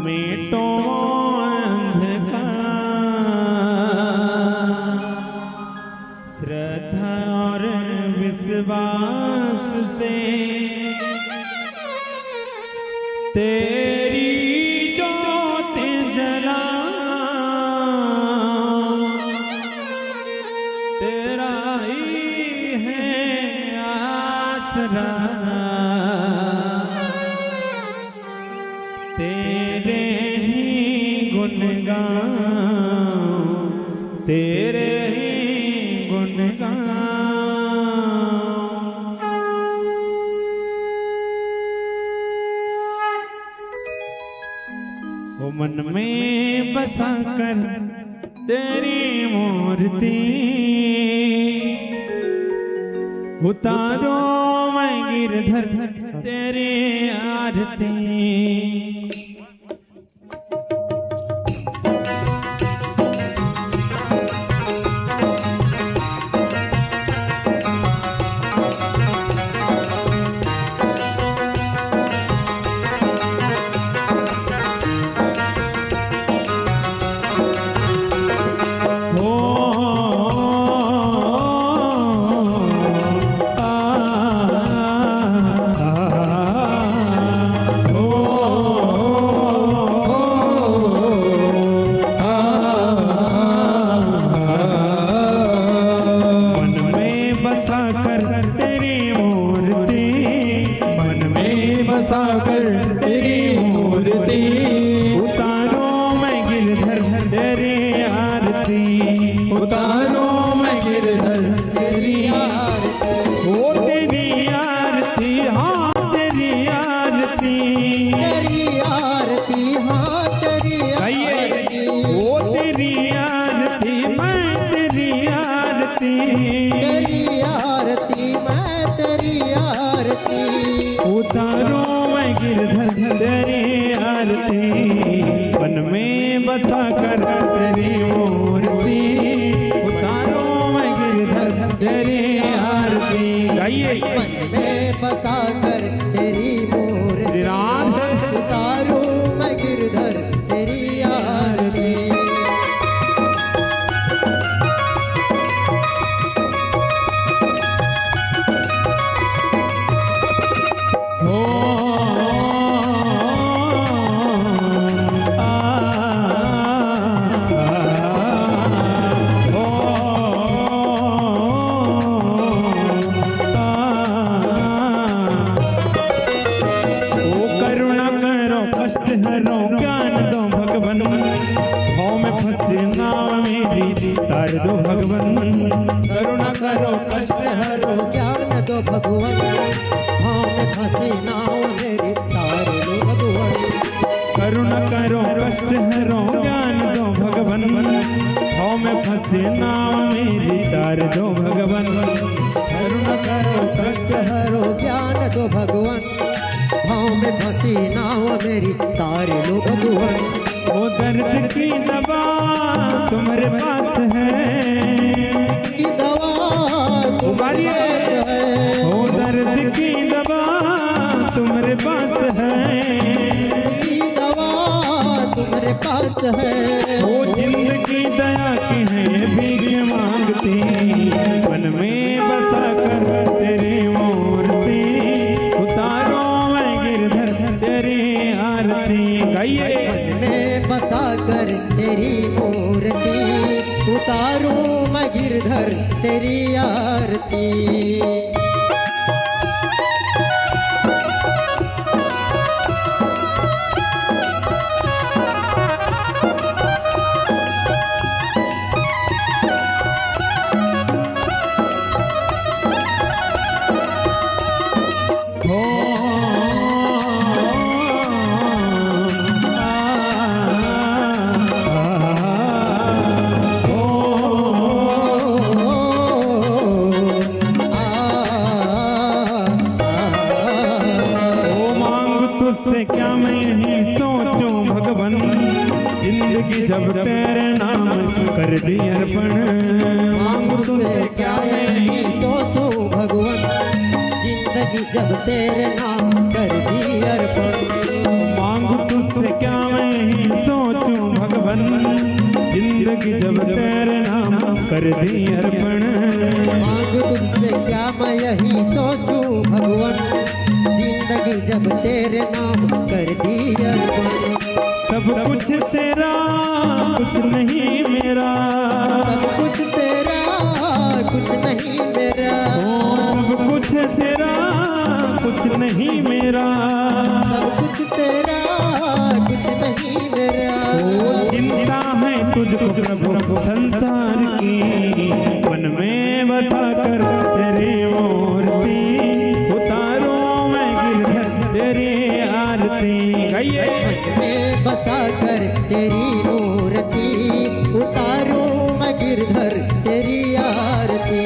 मेटो अंधकार। श्रद्धा और विश्वास से तेरी जोत जला, तेरा ही है आसरा, तेरे ही गुण गाऊं, तेरे ही गुण गाऊं। मन में बसा कर तेरी मूर्ति उतारो मैं गिरधर तेरी आरती। उतारो मैं गिरधर तेरी आरती, मन में बसा कर तेरी मूर्ति, उतारो मैं गिरधर तेरी आरती। गाइए। मन में बसा कर तेरी मूर्ति, उतारो मैं गिरधर तेरी आरती। फंसे नाव मेरी तार दो भगवन। करुणा करो कष्ट हरो ज्ञान दो भगवन, भाव में फंसी नाव मेरी तार दो भगवन। करुणा करो कष्ट हरो ज्ञान दो भगवन, भाव में फंसे नाव मेरी तार दो भगवन। करुणा करो कष्ट हरो ज्ञान दो भगवन, भाव में फंसी नाव मेरी तार दो भगवन। वो दर्द की दवा तुम्हारे पास है, की दवा तुम्हारे पास है, वो दर्द की दवा तुम्हारे पास है, की दवा तुम्हारे पास है। वो जिंदगी दया की है भीख मांगती, मन में बसा कर तेरी मूर्ति, उतारो मैं गिरधर तेरी आरती। गाइए में बसा कर तेरी मूर्ति, उतारूं मैं गिरधर तेरी आरती। तुझसे क्या मैं यही सोचूं भगवन, जिंदगी जब तेरे नाम कर दी अर्पण। मांगू तुझसे क्या मैं यही सोचूं भगवन, जिंदगी जब तेरे नाम कर दी अर्पण। मांगू तुझसे क्या मैं यही सोचूं भगवन, जिंदगी जब तेरे नाम कर दी अर्पण। मांगू तुझसे क्या मैं यही सोचूं भगवन, जिंदगी जब तेरे नाम कर दी अर्पण। सब कुछ तेरा कुछ नहीं मेरा, सब कुछ तेरा कुछ नहीं मेरा, सब कुछ तेरा कुछ नहीं मेरा, सब कुछ तेरा कुछ नहीं मेरा। चिंता है तुझको प्रभु संसार की, मन में बसा कर तेरी मूर्ति, उतारो मैं गिरधर तेरी आरती। गाइए में बसा कर तेरी मूर्ति, उतारूं मैं गिरधर तेरी आरती।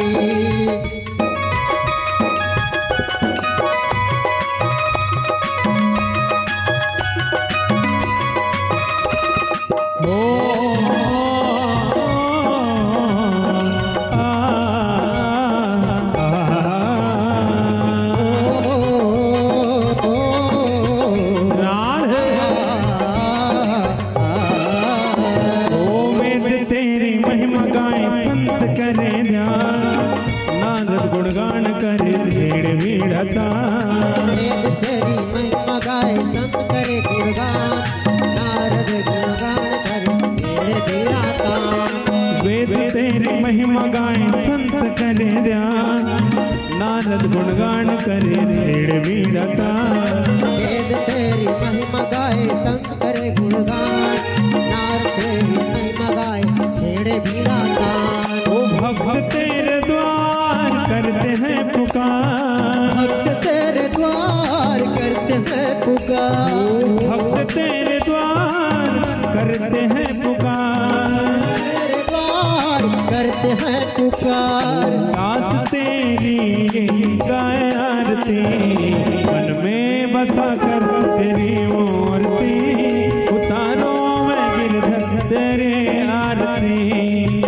गुणगान करे भेड़ वीड़ता, वेद तेरी महिमा गाए संत करे गुणगान, नारद गुणगान करे भेड़ वीड़ता। वेद तेरी महिमा गाए संत करे ध्यान, नारद गुणगान करे भेड़ वीड़ता। वेद तेरी महिमा गाए संत करे गुणगान, नारद तेरी महिमा गाए भेड़ वीड़ता। ओ भक्त तेरे द्वार करते हैं पुकार, भक्त तेरे द्वार करते हैं पुकार, भक्त तेरे द्वार करते हैं पुकार, तेरे द्वार करते हैं पुकार। दास तेरी गाय आरती, मन में बसा कर तेरी मूर्ति, उतारो मैं गिरधर तेरी आरती।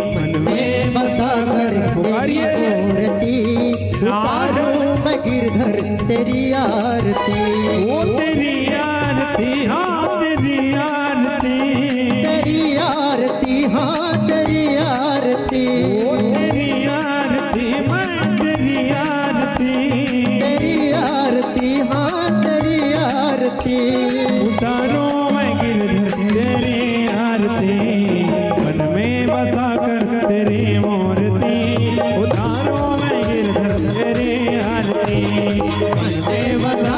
मन में बसा कर तेरी मूर्ति, उतारूं मैं गिरधर तेरी आरती। वो तेरी आरती, हाँ तेरी आरती, तेरी आरती हाँ तेरी आरती, वो तेरी आरती, मैं तेरी आरती, तेरी आरती हाँ तेरी आरती। उतारो मैं गिरधर तेरी आरती, मन में बसा कर तेरी मूर्ति, उतारो मैं गिरधर तेरी आरती, मन में बसा